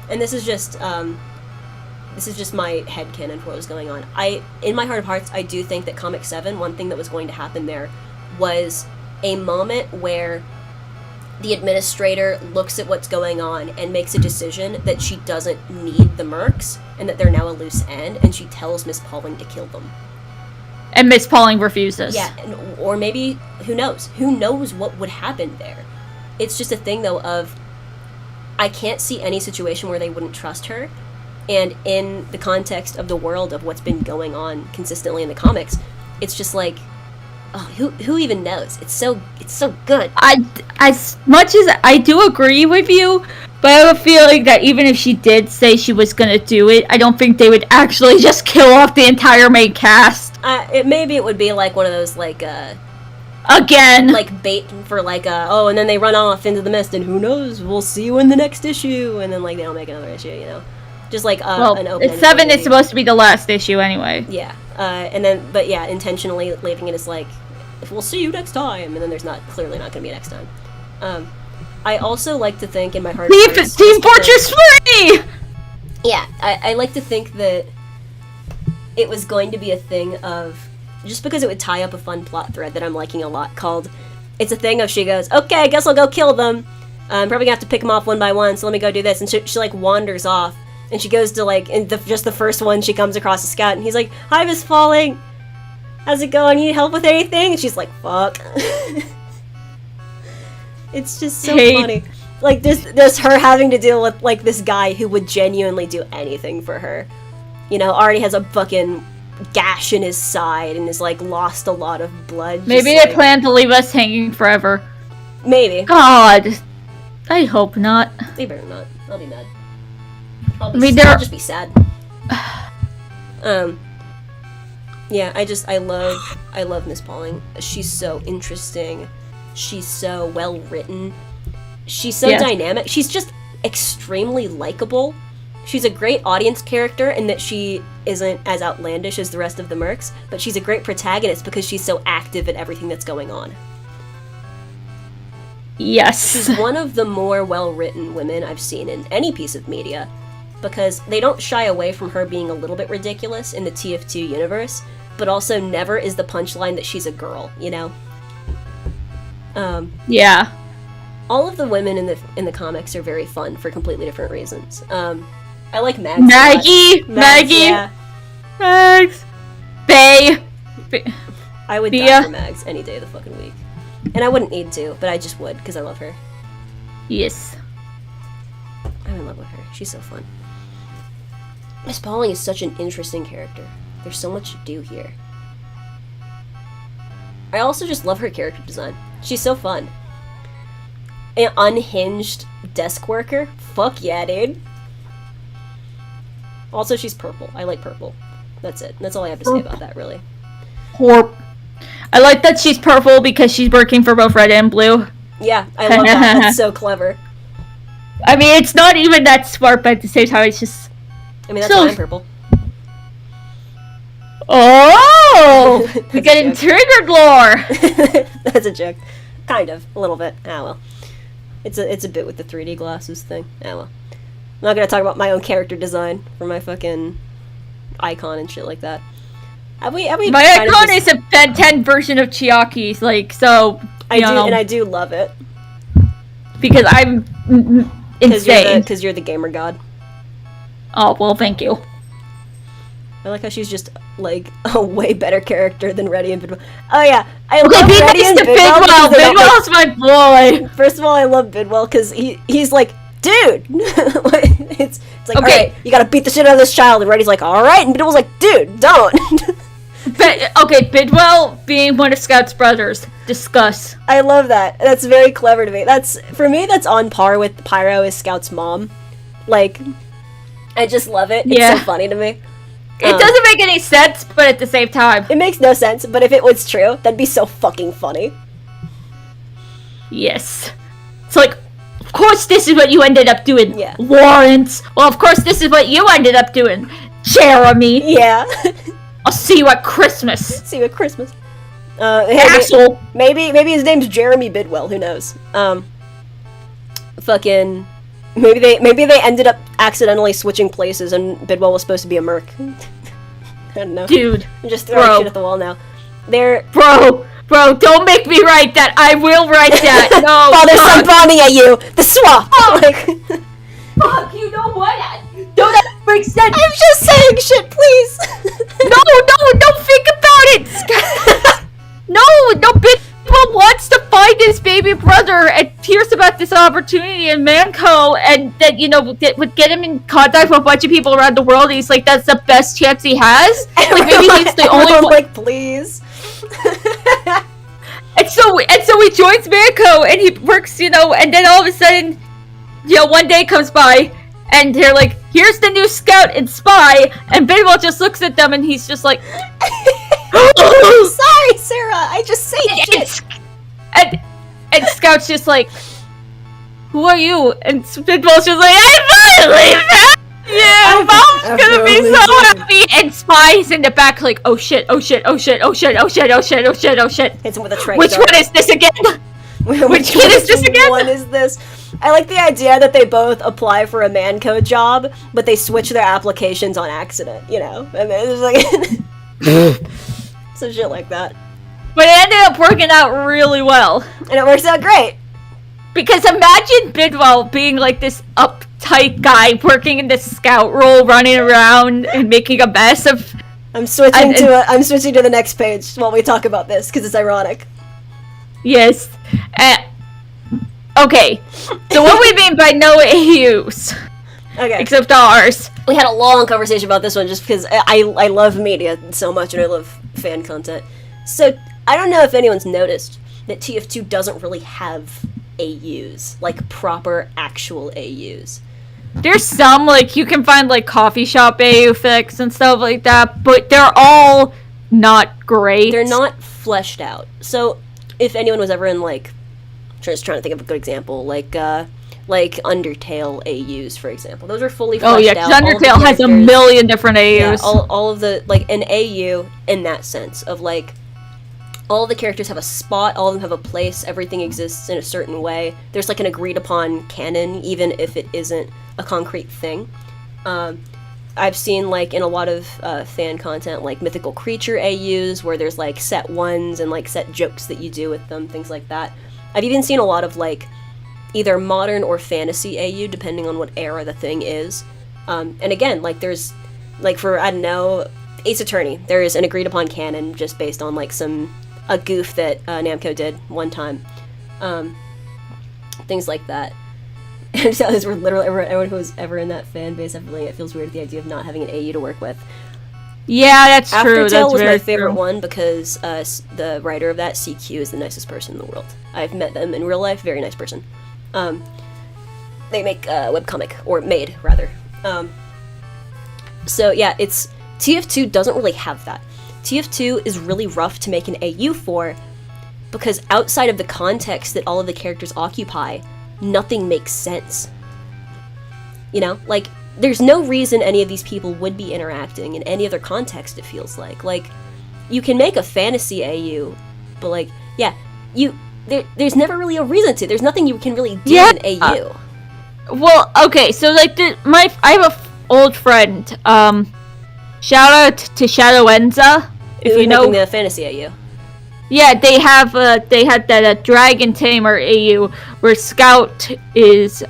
S2: and this is just my headcanon for what was going on. In my heart of hearts, I do think that Comic 7, one thing that was going to happen there was a moment where the administrator looks at what's going on and makes a decision that she doesn't need the mercs and that they're now a loose end, and she tells Miss Pauling to kill them.
S1: And Miss Pauling refuses.
S2: Yeah, or maybe, who knows? Who knows what would happen there? It's just a thing, though, of I can't see any situation where they wouldn't trust her, and in the context of the world of what's been going on consistently in the comics, it's just like, oh, who even knows? It's so good.
S1: As much as I do agree with you, but I have a feeling that even if she did say she was gonna do it, I don't think they would actually just kill off the entire main cast.
S2: Maybe it would be like one of those, like,
S1: again,
S2: like bait for like and then they run off into the mist, and who knows, we'll see you in the next issue, and then like they don't make another issue, you know, just like an open.
S1: 7 is supposed to be the last issue anyway.
S2: Yeah, and then but yeah, intentionally leaving it as like, we'll see you next time, and then there's clearly not going to be a next time. I also like to think in my heart,
S1: Team Fortress 3.
S2: Yeah, I like to think that it was going to be a thing of, just because it would tie up a fun plot thread that I'm liking a lot, called, it's a thing of she goes, okay, I guess I'll go kill them. I'm probably gonna have to pick them off one by one, so let me go do this. And she like wanders off, and she goes to like, just the first one, she comes across a Scout, and he's like, hi, Miss Pauling. How's it going? You need help with anything? And she's like, fuck. It's just so funny. Like, there's her having to deal with, like, this guy who would genuinely do anything for her. You know, already has a fucking gash in his side and is, like, lost a lot of blood.
S1: Maybe they plan to leave us hanging forever.
S2: Maybe.
S1: God. I hope not.
S2: They better not. I'll be mad. I'll just be sad. Yeah, I love Miss Pauling. She's so interesting. She's so well written. She's so dynamic. She's just extremely likable. She's a great audience character in that she isn't as outlandish as the rest of the mercs, but she's a great protagonist because she's so active in everything that's going on.
S1: Yes.
S2: She's one of the more well-written women I've seen in any piece of media, because they don't shy away from her being a little bit ridiculous in the TF2 universe, but also never is the punchline that she's a girl, you know?
S1: Yeah.
S2: All of the women in the comics are very fun for completely different reasons. I like Mags.
S1: Maggie.
S2: Yeah.
S1: Mags. Bay.
S2: I would die for Mags any day of the fucking week, and I wouldn't need to, but I just would because I love her.
S1: Yes.
S2: I'm in love with her. She's so fun. Miss Pauling is such an interesting character. There's so much to do here. I also just love her character design. She's so fun. An unhinged desk worker? Fuck yeah, dude. Also, she's purple. I like purple. That's it. That's all I have to say about that, really.
S1: I like that she's purple because she's working for both red and blue.
S2: Yeah, I love that. That's so clever.
S1: I mean, it's not even that smart, but at the same time, it's just...
S2: I mean, that's why I'm purple.
S1: Oh! We're getting triggered lore!
S2: That's a joke. Kind of. A little bit. Ah, well. It's a bit with the 3D glasses thing. Ah, well. I'm not gonna talk about my own character design for my fucking icon and shit like that. Have we
S1: my icon is a Ben 10 version of Chiaki's, like, so...
S2: I do love it.
S1: Because I'm insane.
S2: Because you're the gamer god.
S1: Oh, well, thank you.
S2: I like how she's just, like, a way better character than Reddy and Bidwell. Oh, yeah. I love
S1: be
S2: Reddy
S1: nice
S2: and
S1: to
S2: Bidwell.
S1: Bidwell's my boy!
S2: First of all, I love Bidwell because he's like, dude! it's like, alright, you gotta beat the shit out of this child. And Reddy's like, alright. And Bidwell's like, dude, don't.
S1: Bidwell being one of Scout's brothers. Discuss.
S2: I love that. That's very clever to me. For me, that's on par with Pyro is Scout's mom. Like, I just love it. It's so funny to me.
S1: It doesn't make any sense, but at the same time.
S2: It makes no sense, but if it was true, that'd be so fucking funny.
S1: Yes. It's like, of course this is what you ended up doing,
S2: yeah.
S1: Lawrence. Well, of course this is what you ended up doing, Jeremy.
S2: Yeah.
S1: I'll see you at Christmas.
S2: See you at Christmas.
S1: Asshole.
S2: Maybe his name's Jeremy Bidwell. Who knows? Fucking. Maybe they ended up accidentally switching places, and Bidwell was supposed to be a merc. I don't know.
S1: Dude.
S2: I'm just throwing shit at the wall now.
S1: Bro, don't make me write that. I will write that. No.
S2: Father son bonding at you. The swap.
S1: Fuck. You know what? Don't make sense.
S2: I'm just saying shit, please.
S1: No, don't think about it. No, Bidwell wants to find his baby brother and hears about this opportunity in Manco, and that, would get him in contact with a bunch of people around the world. And he's like, that's the best chance he has. Like, maybe he's the only one.
S2: Like, please.
S1: And so he joins Manco, and he works, and then all of a sudden, one day comes by, and they're like, here's the new scout and spy, and Bidwell just looks at them, and he's just like,
S2: sorry, Sarah, I just say shit.
S1: And Scout's just like, who are you? And Bidwell's just like, I finally found you! Mom's gonna be so happy! And Spy's in the back like, oh shit.
S2: Hits him with a tray.
S1: Which one is this again? Which kid is this again?
S2: What is this? I like the idea that they both apply for a Manco job, but they switch their applications on accident, And it's like... some shit like that.
S1: But it ended up working out really well.
S2: And it works out great.
S1: Because imagine Bidwell being like this uptight guy working in this scout role, running around and making a mess of...
S2: I'm switching to the next page while we talk about this, because it's ironic.
S1: Yes. Okay. So what we mean by no AUs?
S2: Okay.
S1: Except ours.
S2: We had a long conversation about this one just because I love media so much and I love fan content. So, I don't know if anyone's noticed that TF2 doesn't really have AUs. Like, proper, actual AUs.
S1: There's some, like, you can find, like, coffee shop AU fics and stuff like that, but they're all not great.
S2: They're not fleshed out. So, if anyone was ever in, like, just trying to think of a good example, like Undertale AUs, for example. Those are fully fleshed out.
S1: Oh yeah, because Undertale has a million different AUs.
S2: Yeah, all of the, like, an AU in that sense of, like, all of the characters have a spot, all of them have a place, everything exists in a certain way. There's, like, an agreed upon canon, even if it isn't a concrete thing. I've seen, like, in a lot of fan content, like, mythical creature AUs, where there's, like, set ones and, like, set jokes that you do with them, things like that. I've even seen a lot of, like, either modern or fantasy AU, depending on what era the thing is. And again, like, there's, like, for, I don't know, Ace Attorney, there is an agreed upon canon just based on, like, a goof that Namco did one time. Things like that. And so we're literally, everyone who was ever in that fan base, it feels weird, the idea of not having an AU to work with.
S1: Yeah, that's true.
S2: Aftertale was my favorite one because the writer of that, CQ, is the nicest person in the world. I've met them in real life, very nice person. They make a webcomic, or made, rather. So yeah, it's TF2 doesn't really have that. TF2 is really rough to make an AU for because outside of the context that all of the characters occupy, nothing makes sense. You know, like there's no reason any of these people would be interacting in any other context. It feels like you can make a fantasy AU, but like yeah, there's never really a reason to. There's nothing you can really do in AU.
S1: Well, okay, so like I have a old friend. Shout out to Shadow Enza, if you know
S2: the fantasy AU.
S1: Yeah, they had that Dragon Tamer AU where Scout is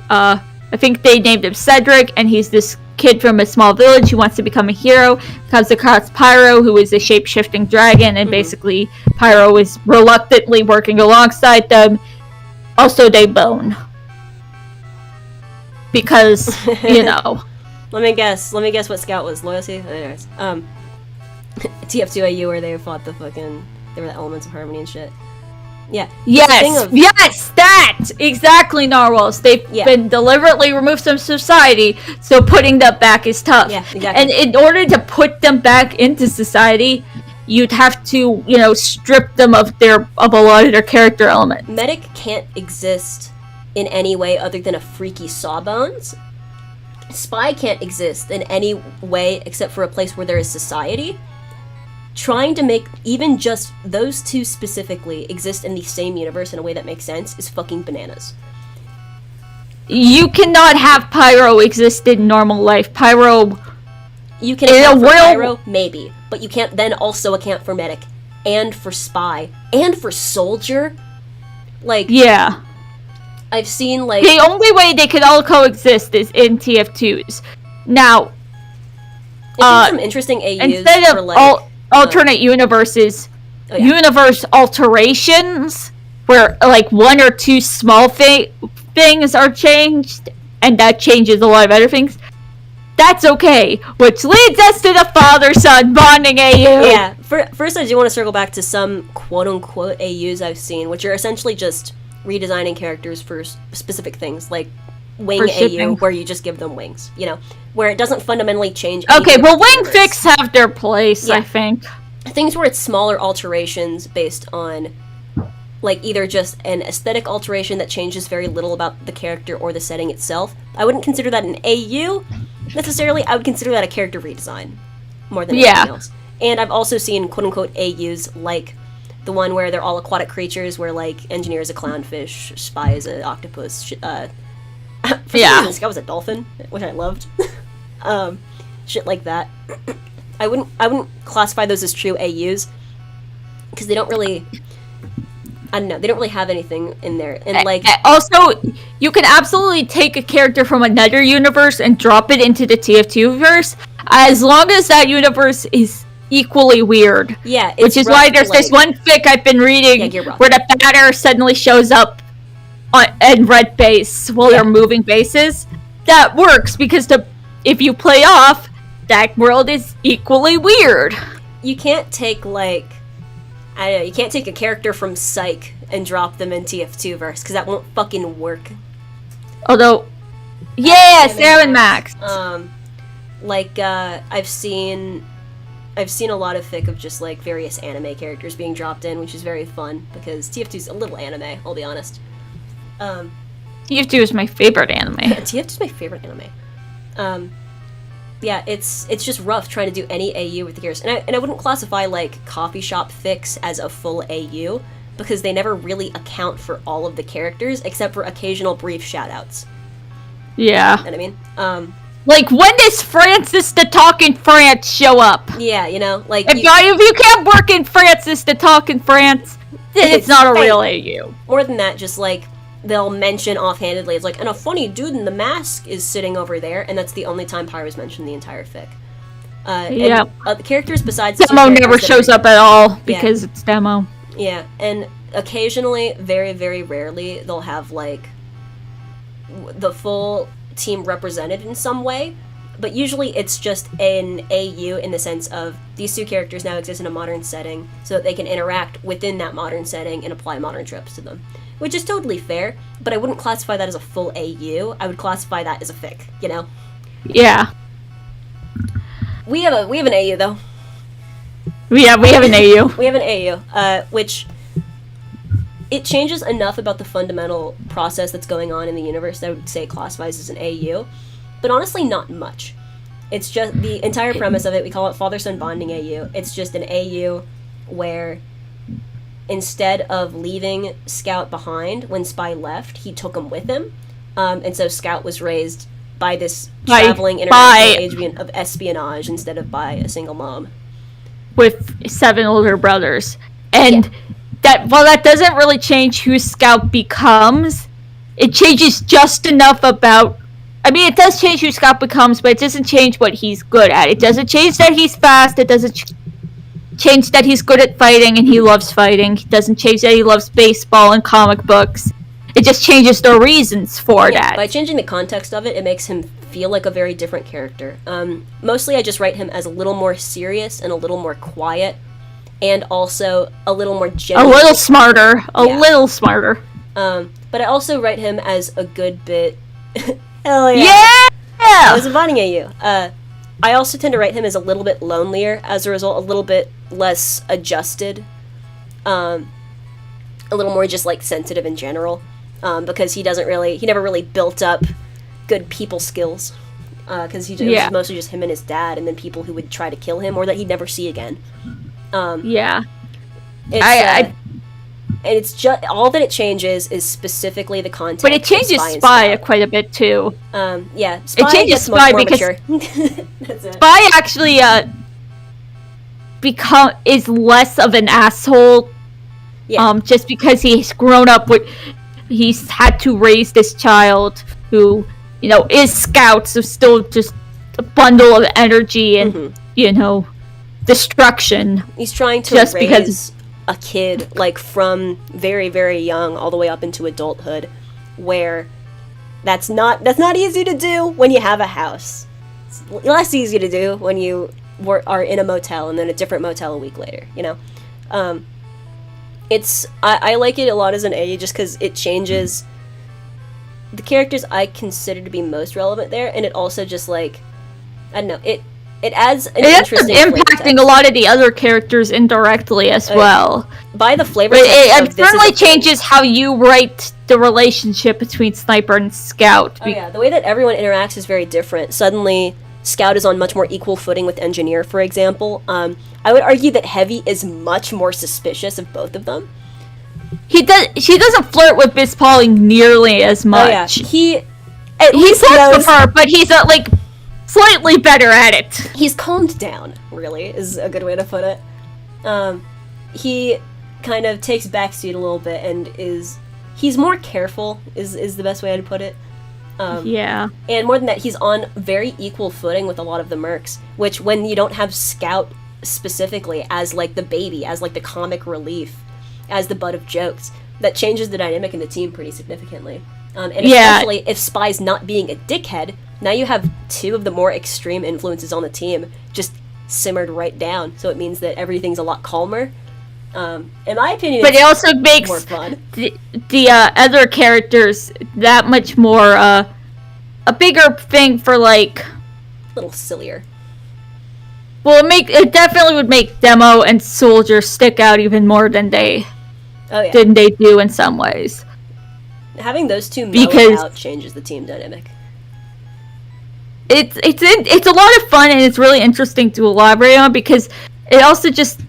S1: I think they named him Cedric, and he's this kid from a small village who wants to become a hero. Comes across Pyro, who is a shape-shifting dragon, and basically Pyro is reluctantly working alongside them. Also, they bone. Because, you know.
S2: Let me guess what Scout was. Loyalty? Anyways. TF2 AU where they fought they were the elements of harmony and shit. Yeah.
S1: Yes, that! Exactly, Narwhals. They've been deliberately removed from society, so putting them back is tough.
S2: Yeah, exactly.
S1: And in order to put them back into society, you'd have to, strip them of a lot of their character elements.
S2: Medic can't exist in any way other than a freaky sawbones. Spy can't exist in any way except for a place where there is society. Trying to make even just those two specifically exist in the same universe in a way that makes sense is fucking bananas.
S1: You cannot have Pyro exist in normal life. Pyro...
S2: You can account for Pyro, maybe, but you can't then also account for Medic, and for Spy, and for Soldier. Like...
S1: Yeah.
S2: I've seen, like...
S1: The only way they could all coexist is in TF2s. Now...
S2: I've seen some interesting AUs
S1: instead of
S2: for, like...
S1: alternate universes, universe alterations, where like one or two small things are changed, and that changes a lot of other things. That's okay, which leads us to the father-son bonding AU.
S2: Yeah, first I do want to circle back to some quote-unquote AUs I've seen, which are essentially just redesigning characters for specific things, like wing AU, where you just give them wings, where it doesn't fundamentally change.
S1: Okay, well, wing fics have their place, I think.
S2: Things where it's smaller alterations based on, like, either just an aesthetic alteration that changes very little about the character or the setting itself. I wouldn't consider that an AU, necessarily. I would consider that a character redesign, more than anything else. And I've also seen quote-unquote AUs, like the one where they're all aquatic creatures, where, like, engineer is a clownfish, spy is an octopus, for some reason, Scout was a dolphin, which I loved. Shit like that. I wouldn't classify those as true AUs because they don't really. I don't know. They don't really have anything in there, and like.
S1: Also, you can absolutely take a character from another universe and drop it into the TF2 verse, as long as that universe is equally weird.
S2: Yeah,
S1: which is why there's this one fic I've been reading where the batter suddenly shows up and red base while they're moving bases. That works because if you play off, that world is equally weird.
S2: You can't take you can't take a character from Psych and drop them in TF2 verse because that won't fucking work.
S1: Although, Salmon Max.
S2: I've seen a lot of fic of just like various anime characters being dropped in, which is very fun because TF2's a little anime. I'll be honest.
S1: TF2 is my favorite anime.
S2: TF2 is my favorite anime. It's just rough trying to do any AU with the characters. And I wouldn't classify, like, coffee shop fics as a full AU, because they never really account for all of the characters, except for occasional brief shoutouts.
S1: Yeah.
S2: You know what I mean?
S1: Like, when does Francis the Talking France show up?
S2: Yeah, like...
S1: If you can't work in Francis the Talking France, then it's not a real AU.
S2: More than that, just, like, they'll mention offhandedly, it's like, and a funny dude in the mask is sitting over there, and that's the only time Pyro's mentioned the entire fic. The characters besides...
S1: Demo never shows up at all, because it's Demo.
S2: Yeah, and occasionally, very, very rarely, they'll have, like, the full team represented in some way, but usually it's just an AU in the sense of these two characters now exist in a modern setting so that they can interact within that modern setting and apply modern tropes to them. Which is totally fair, but I wouldn't classify that as a full AU. I would classify that as a fic,
S1: Yeah.
S2: We have an AU though.
S1: Yeah, we have an AU.
S2: We have an AU, which it changes enough about the fundamental process that's going on in the universe that I would say it classifies as an AU, but honestly, not much. It's just the entire premise of it. We call it father-son bonding AU. It's just an AU where instead of leaving Scout behind when Spy left, he took him with him, and so Scout was raised by this traveling international agent of espionage instead of by a single mom.
S1: With 7 older brothers. And that doesn't really change who Scout becomes. It changes just enough about... I mean, it does change who Scout becomes, but it doesn't change what he's good at. It doesn't change that he's fast. It doesn't change that he's good at fighting and he loves fighting. It doesn't change that he loves baseball and comic books. It just changes the reasons for that.
S2: By changing the context of it, it makes him feel like a very different character. Mostly I just write him as a little more serious and a little more quiet, and also a little more genuine.
S1: A little smarter. Little smarter.
S2: But I also write him as a good bit... Hell yeah!
S1: Yeah!
S2: I was a bonding AU. I also tend to write him as a little bit lonelier, as a result, a little bit less adjusted. A little more just, like, sensitive in general. Because he never really built up good people skills. Because it was mostly just him and his dad, and then people who would try to kill him, or that he'd never see again. And it's just all that it changes is specifically the content.
S1: But it changes Spy quite a bit too.
S2: Spy
S1: it changes Spy because
S2: That's it.
S1: Spy actually is less of an asshole.
S2: Yeah.
S1: Just because he's grown up with, he's had to raise this child who, is Scout, so still just a bundle of energy and destruction.
S2: He's trying to
S1: just
S2: raise
S1: because
S2: a kid, like, from very, very young all the way up into adulthood, where that's not easy to do when you have a house. It's less easy to do when you are in a motel and then a different motel a week later, I like it a lot as an A just because it changes the characters I consider to be most relevant there, and it also just, like, I don't know, it adds an interesting
S1: flavor. It's impacting a lot of the other characters indirectly as well.
S2: By the flavor
S1: it certainly changes how you write the relationship between Sniper and Scout.
S2: Oh yeah, the way that everyone interacts is very different. Suddenly, Scout is on much more equal footing with Engineer, for example. I would argue that Heavy is much more suspicious of both of them.
S1: She doesn't flirt with Miss Polly nearly as much.
S2: Oh yeah,
S1: he flirts with her, but he's slightly better at it.
S2: He's calmed down, really, is a good way to put it. He kind of takes backseat a little bit and he's more careful, is the best way to put it. And more than that, he's on very equal footing with a lot of the mercs, which when you don't have Scout specifically as, like, the baby, as, like, the comic relief, as the butt of jokes, that changes the dynamic in the team pretty significantly. And especially if Spy's not being a dickhead, now you have 2 of the more extreme influences on the team just simmered right down, so it means that everything's a lot calmer. In my opinion,
S1: but it also makes
S2: more fun.
S1: The other characters that much more a bigger thing for, like,
S2: a little sillier.
S1: Well, it definitely would make Demo and Soldier stick out even more than they do in some ways.
S2: Having those 2 mellow out changes the team dynamic.
S1: It's a lot of fun, and it's really interesting to elaborate on, because it also just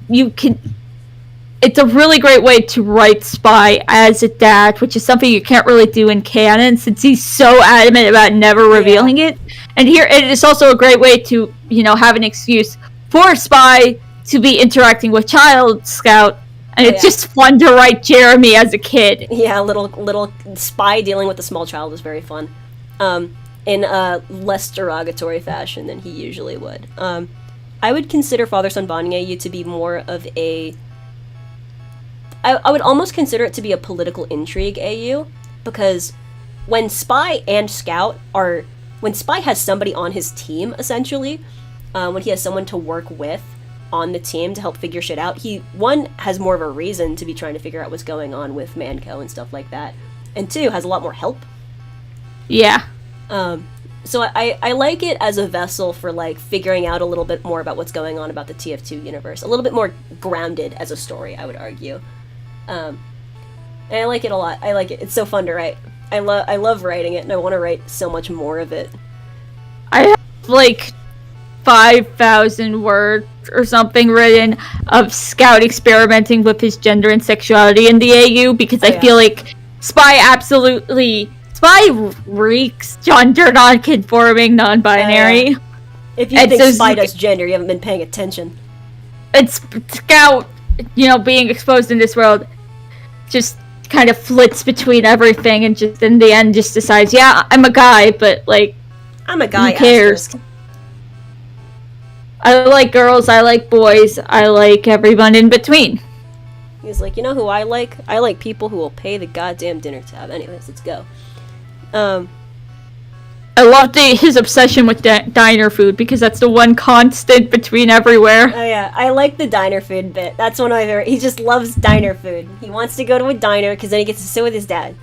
S1: it's a really great way to write Spy as a dad, which is something you can't really do in canon since he's so adamant about never revealing it. And here it is also a great way to have an excuse for Spy to be interacting with Child Scout, and it's just fun to write Jeremy as a kid.
S2: Yeah, little Spy dealing with a small child is very fun. In a less derogatory fashion than he usually would. I would consider Father-Son Bonding AU to be more of a... I would almost consider it to be a political intrigue AU, because when Spy and Scout are... When Spy has somebody on his team, essentially, when he has someone to work with on the team to help figure shit out, he, 1, has more of a reason to be trying to figure out what's going on with Manco and stuff like that, and 2, has a lot more help.
S1: Yeah.
S2: so I like it as a vessel for like figuring out a little bit more about what's going on about the TF2 universe. A little bit more grounded as a story, I would argue. And I like it a lot. I like it. It's so fun to write. I love writing it, and I want to write so much more of it.
S1: I have like 5,000 words or something written of Scout experimenting with his gender and sexuality in the AU because I feel like Spy reeks gender non-conforming, non-binary.
S2: If you think Spy does gender, you haven't been paying attention.
S1: It's Scout, being exposed in this world, just kind of flits between everything and just in the end just decides, yeah, I'm a guy, but like,
S2: I'm a guy.
S1: Who cares?
S2: Asterisk.
S1: I like girls, I like boys, I like everyone in between.
S2: He's like, you know who I like? I like people who will pay the goddamn dinner tab. Anyways, let's go.
S1: I love his obsession with diner food because that's the one constant between everywhere.
S2: Oh yeah, I like the diner food bit. That's one of my favorite. He just loves diner food. He wants to go to a diner because then he gets to sit with his dad.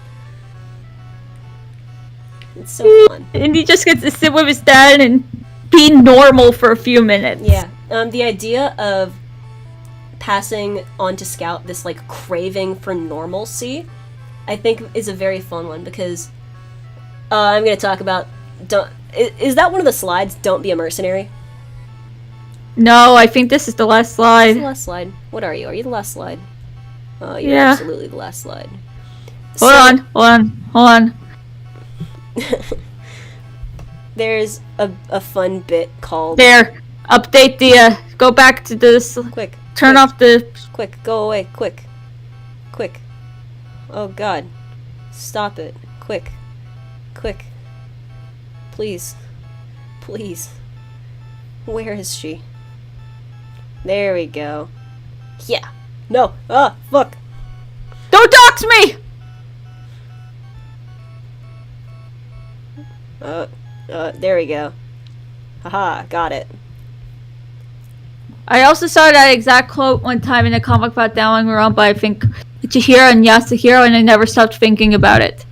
S2: It's so fun.
S1: And he just gets to sit with his dad and be normal for a few minutes.
S2: Yeah. The idea of passing on to Scout this like craving for normalcy, I think is a very fun one because I'm gonna talk about is that one of the slides? Don't be a mercenary.
S1: No, I think this is the last slide.
S2: It's the last slide. What are you? Are you the last slide? Oh, you're
S1: Yeah.
S2: absolutely the last slide.
S1: Hold on.
S2: There's a fun bit called...
S1: There. Update the, go back to this.
S2: Quick.
S1: Turn off the...
S2: Quick, go away. Quick. Quick. Oh, God. Stop it. Quick. Quick. Please. Please. Where is she? There we go. Yeah. No. Ah, fuck.
S1: Don't dox me!
S2: There we go. Haha, got it.
S1: I also saw that exact quote one time in a comic about Dowling around by, I think, Chihiro and Yasuhiro, and I never stopped thinking about it.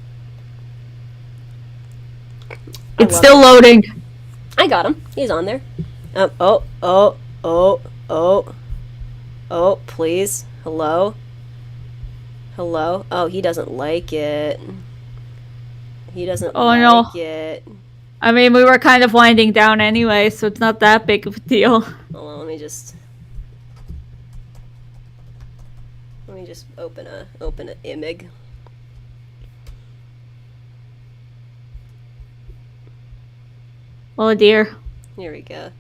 S1: It's still loading.
S2: I got him. He's on there. Oh, please. Hello? Hello? Oh, he doesn't like it. He doesn't like it.
S1: I mean, we were kind of winding down anyway, so it's not that big of a deal.
S2: Hold on, let me just open a imig.
S1: Oh dear.
S2: Here we go.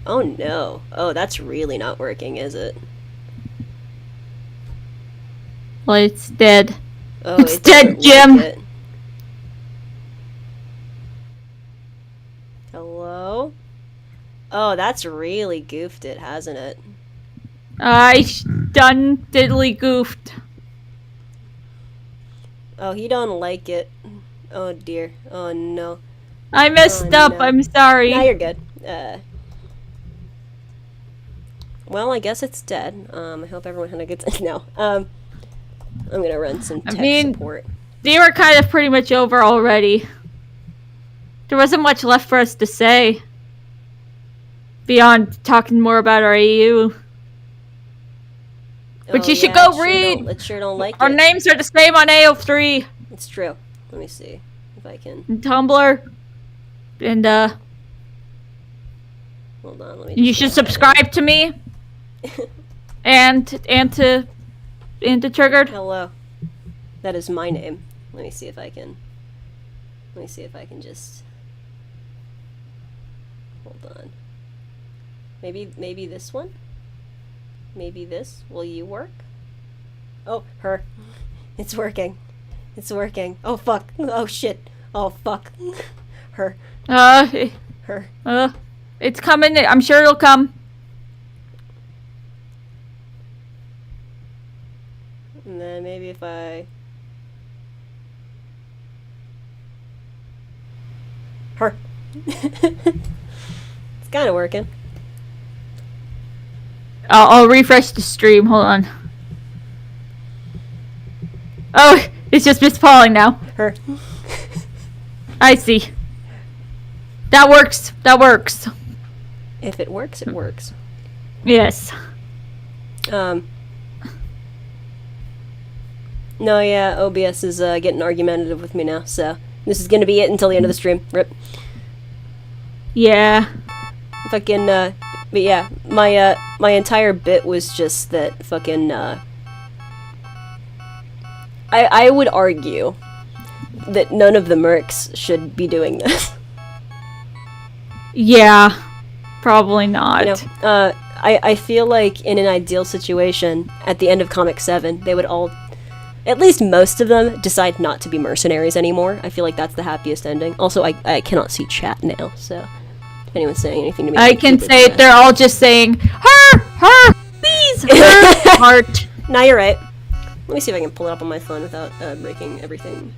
S2: Oh no. Oh, that's really not working, is it?
S1: Well, it's dead.
S2: Oh,
S1: It's
S2: it doesn't
S1: dead, Jim.
S2: like it. Hello? Oh, that's really goofed it, hasn't it?
S1: I done diddly goofed.
S2: Oh, he don't like it. Oh dear. Oh no.
S1: I messed up.
S2: no.
S1: I'm sorry.
S2: Now you're good. Well, I guess it's dead. I hope everyone had a good time. No. I'm gonna run some tech support.
S1: They were kind of pretty much over already. There wasn't much left for us to say. Beyond talking more about our EU. But you should go read!
S2: It sure don't like
S1: Our
S2: it.
S1: names are the same on AO3.
S2: It's true. Let me see if I can.
S1: And Tumblr. And,
S2: Hold on, let me
S1: you
S2: just
S1: should
S2: go ahead
S1: subscribe to me. and to Triggered.
S2: Hello. That is my name. Let me see if I can just... Hold on. Maybe this one? Maybe this? Will you work? Oh, her. It's working. It's working. Oh, fuck. Oh, shit. Oh, fuck. Her. Her.
S1: It's coming. I'm sure it'll come.
S2: And then maybe if I... Her. It's kind of working.
S1: I'll refresh the stream. Hold on. Oh, it's just Miss Pauling now.
S2: Her.
S1: I see. That works. That works.
S2: If it works, it works.
S1: Yes.
S2: No, yeah, OBS is getting argumentative with me now, so this is gonna be it until the end of the stream. Rip.
S1: Yeah.
S2: Fucking, but yeah, my entire bit was just that fucking, I would argue that none of the mercs should be doing this.
S1: Yeah. Probably not.
S2: You know, I feel like in an ideal situation, at the end of Comic 7, they would all, at least most of them, decide not to be mercenaries anymore. I feel like that's the happiest ending. Also, I cannot see chat now, so if anyone's saying anything to me,
S1: I can say they're all just saying, her, please, her, heart.
S2: Now you're right. Let me see if I can pull it up on my phone without breaking everything.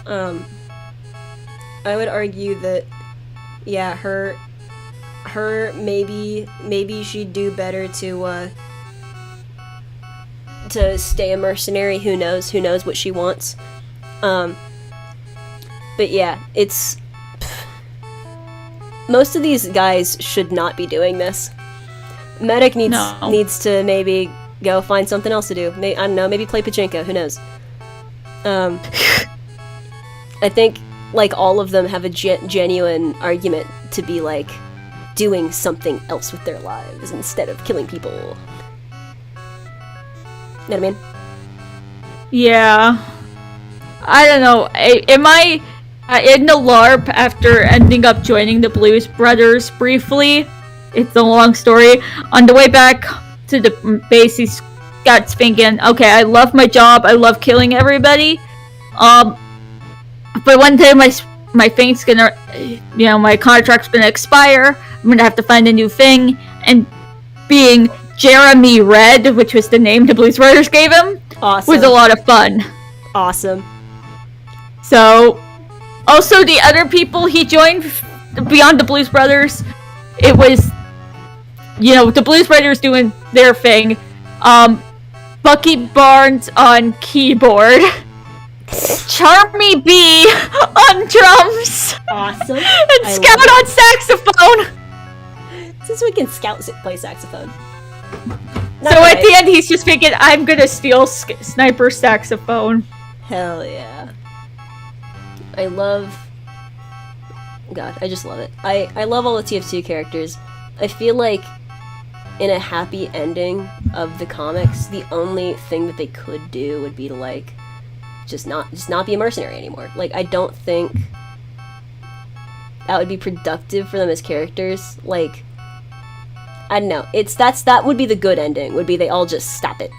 S2: I would argue that, yeah, her maybe she'd do better to stay a mercenary. Who knows what she wants. But yeah, it's most of these guys should not be doing this. Medic needs to maybe go find something else to do. I don't know, maybe play pachinko, who knows. I think like all of them have a genuine argument to be like doing something else with their lives instead of killing people. You know what I mean?
S1: Yeah. I don't know. Am I in the LARP after ending up joining the Blues Brothers briefly? It's a long story. On the way back to the base, he got thinking, okay, I love my job. I love killing everybody. But one day my thing's gonna, my contract's gonna expire. I'm gonna have to find a new thing. And being Jeremy Red, which was the name the Blues Brothers gave him,
S2: Awesome.
S1: was a lot of fun.
S2: Awesome.
S1: So, also the other people he joined beyond the Blues Brothers, it was, the Blues Brothers doing their thing. Bucky Barnes on keyboard. Charmy B on drums.
S2: Awesome.
S1: And Scout on saxophone.
S2: Since we can play saxophone.
S1: So at the end, he's just thinking, I'm gonna steal Sniper saxophone.
S2: Hell yeah. God, I just love it. I love all the TF2 characters. I feel like in a happy ending of the comics, the only thing that they could do would be to just not be a mercenary anymore. Like, I don't think that would be productive for them as characters. Like, I don't know. That would be the good ending. Would be they all just stop it.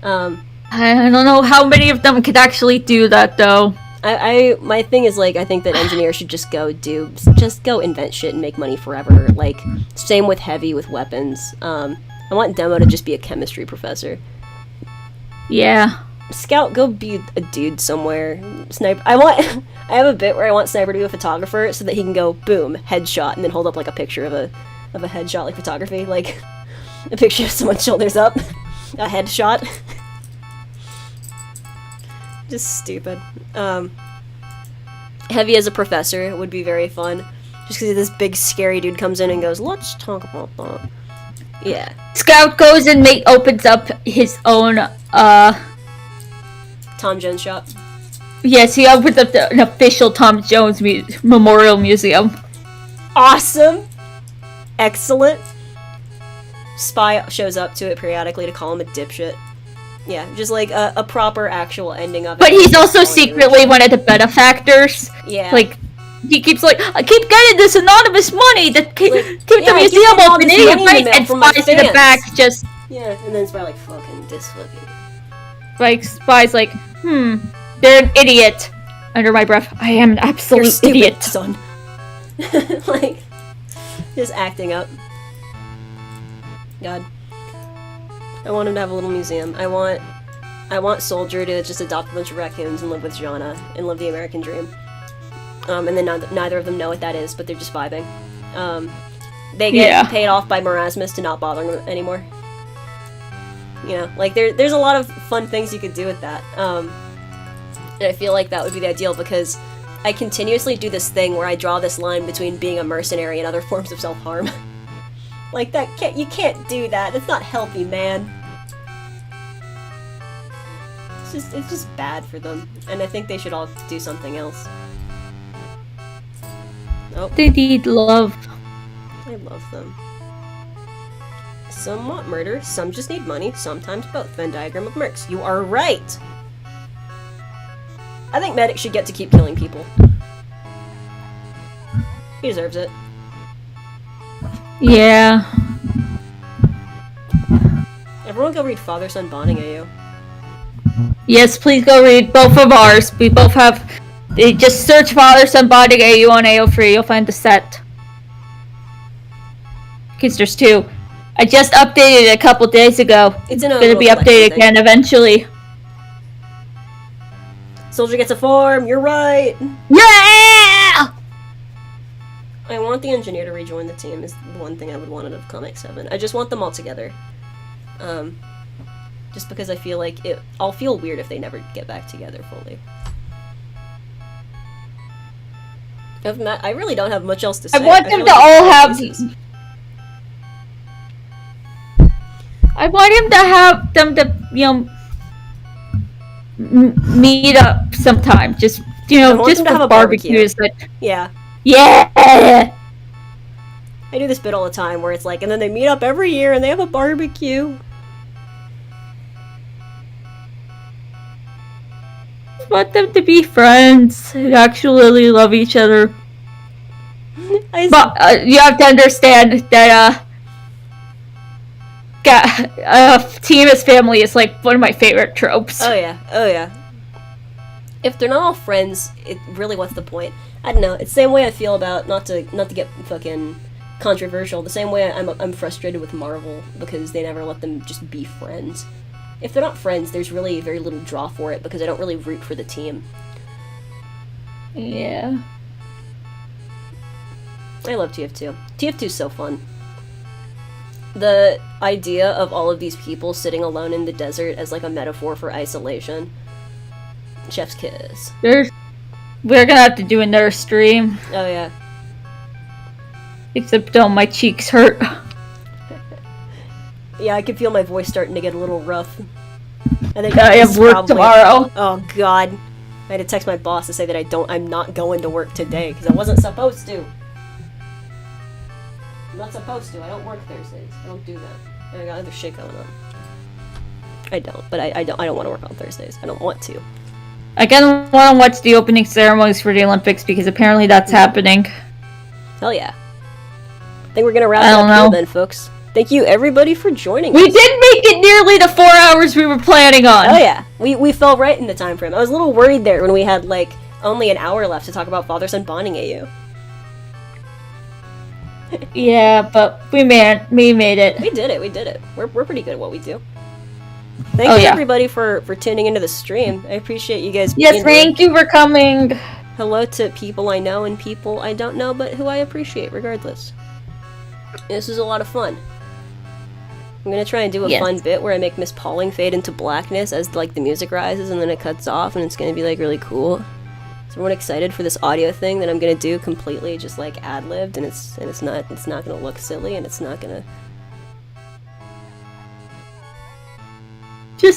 S1: I don't know how many of them could actually do that though.
S2: My thing is I think that engineers should just go invent shit and make money forever. Like, same with Heavy with weapons. I want Demo to just be a chemistry professor.
S1: Yeah.
S2: Scout, go be a dude somewhere. Sniper. I have a bit where I want Sniper to be a photographer so that he can go boom headshot and then hold up a picture of a headshot, like photography, like a picture of someone's shoulders up, a headshot. Just stupid. Heavy as a professor would be very fun. Just because this big scary dude comes in and goes, let's talk about that. Yeah.
S1: Scout goes and opens up his own,
S2: Tom Jones shop.
S1: Yes, he opens up an official Tom Jones Memorial Museum.
S2: Awesome! Excellent. Spy shows up to it periodically to call him a dipshit. Yeah, just a proper actual ending of it.
S1: But he's also secretly one of the benefactors.
S2: Yeah.
S1: He keeps I keep getting this anonymous money that keep the museum open, right? And Spy's in the back just...
S2: Yeah, and then Spy fucking this fucking...
S1: Spy's they're an idiot. Under my breath, I am an absolute
S2: You're stupid,
S1: idiot.
S2: son. Just acting up. God. I want him to have a little museum. I want Soldier to just adopt a bunch of raccoons and live with Jana and live the American dream. And then neither of them know what that is, but they're just vibing. They get paid off by Marasmus to not bother them anymore. You know, like there's a lot of fun things you could do with that. And I feel like that would be the ideal because I continuously do this thing where I draw this line between being a mercenary and other forms of self-harm. Like you can't do that. That's not healthy, man. It's just bad for them, and I think they should all do something else. Oh,
S1: They need love.
S2: I love them. Some want murder, some just need money, sometimes both. Venn diagram of mercs. You are right! I think Medic should get to keep killing people. He deserves it.
S1: Yeah.
S2: Everyone go read Father-Son Bonding AU.
S1: Yes, please go read both of ours. We both have. Just search Father-Son Bonding AU on AO3. You'll find the set. Because there's two. I just updated it a couple days ago.
S2: It's in a
S1: gonna
S2: little
S1: be
S2: collection
S1: updated
S2: thing.
S1: again eventually.
S2: Soldier gets a farm, you're right!
S1: Yeah!
S2: I want the engineer to rejoin the team is the one thing I would want out of Comic 7. I just want them all together. Just because I feel like I'll feel weird if they never get back together fully. I really don't have much else to say.
S1: I want them
S2: feel
S1: to
S2: like
S1: all
S2: it's
S1: have.
S2: pieces.
S1: I want him to have them to, meet up sometime. Just,
S2: I want
S1: just
S2: them to have
S1: for
S2: a barbecue.
S1: barbecues. But
S2: Yeah.
S1: yeah!
S2: I do this bit all the time where it's like, and then they meet up every year and they have a barbecue.
S1: I want them to be friends and actually love each other. But you have to understand that team as family is like one of my favorite tropes.
S2: Oh yeah. If they're not all friends, what's the point? I don't know. It's the same way I feel about not to get fucking controversial. The same way I'm frustrated with Marvel because they never let them just be friends. If they're not friends, there's really very little draw for it because I don't really root for the team.
S1: Yeah.
S2: I love TF2. TF2 is so fun. The idea of all of these people sitting alone in the desert as like a metaphor for isolation. Chef's kiss.
S1: We're gonna have to do another stream.
S2: Oh yeah.
S1: Except my cheeks hurt.
S2: Yeah, I can feel my voice starting to get a little rough. I think
S1: I
S2: this
S1: have
S2: is
S1: work
S2: probably-
S1: tomorrow.
S2: Oh god. I had to text my boss to say that I'm not going to work today because I wasn't supposed to. I'm not supposed to. I don't work Thursdays. I don't do that. I got other shit going on. I don't, but I don't want to work on Thursdays. I don't want to.
S1: I kind of want to watch the opening ceremonies for the Olympics because apparently that's happening.
S2: Hell yeah. I think we're gonna wrap
S1: I
S2: it
S1: don't
S2: up here
S1: know.
S2: then, folks. Thank you everybody for joining
S1: We
S2: us.
S1: did make it nearly the 4 hours we were planning on.
S2: Oh yeah, we fell right in the time frame. I was a little worried there when we had like only an hour left to talk about Father-Son Bonding AU.
S1: Yeah, but we made it.
S2: We did it. We're pretty good at what we do. Thank you everybody for tuning into the stream. I appreciate you guys
S1: Yes,
S2: being
S1: thank you for coming.
S2: here. Hello to people I know and people I don't know, but who I appreciate regardless. This is a lot of fun. I'm gonna try and do a fun bit where I make Miss Pauling fade into blackness as like the music rises and then it cuts off and it's gonna be like really cool. So everyone excited for this audio thing that I'm gonna do completely just like ad-libbed and it's not gonna look silly and it's not gonna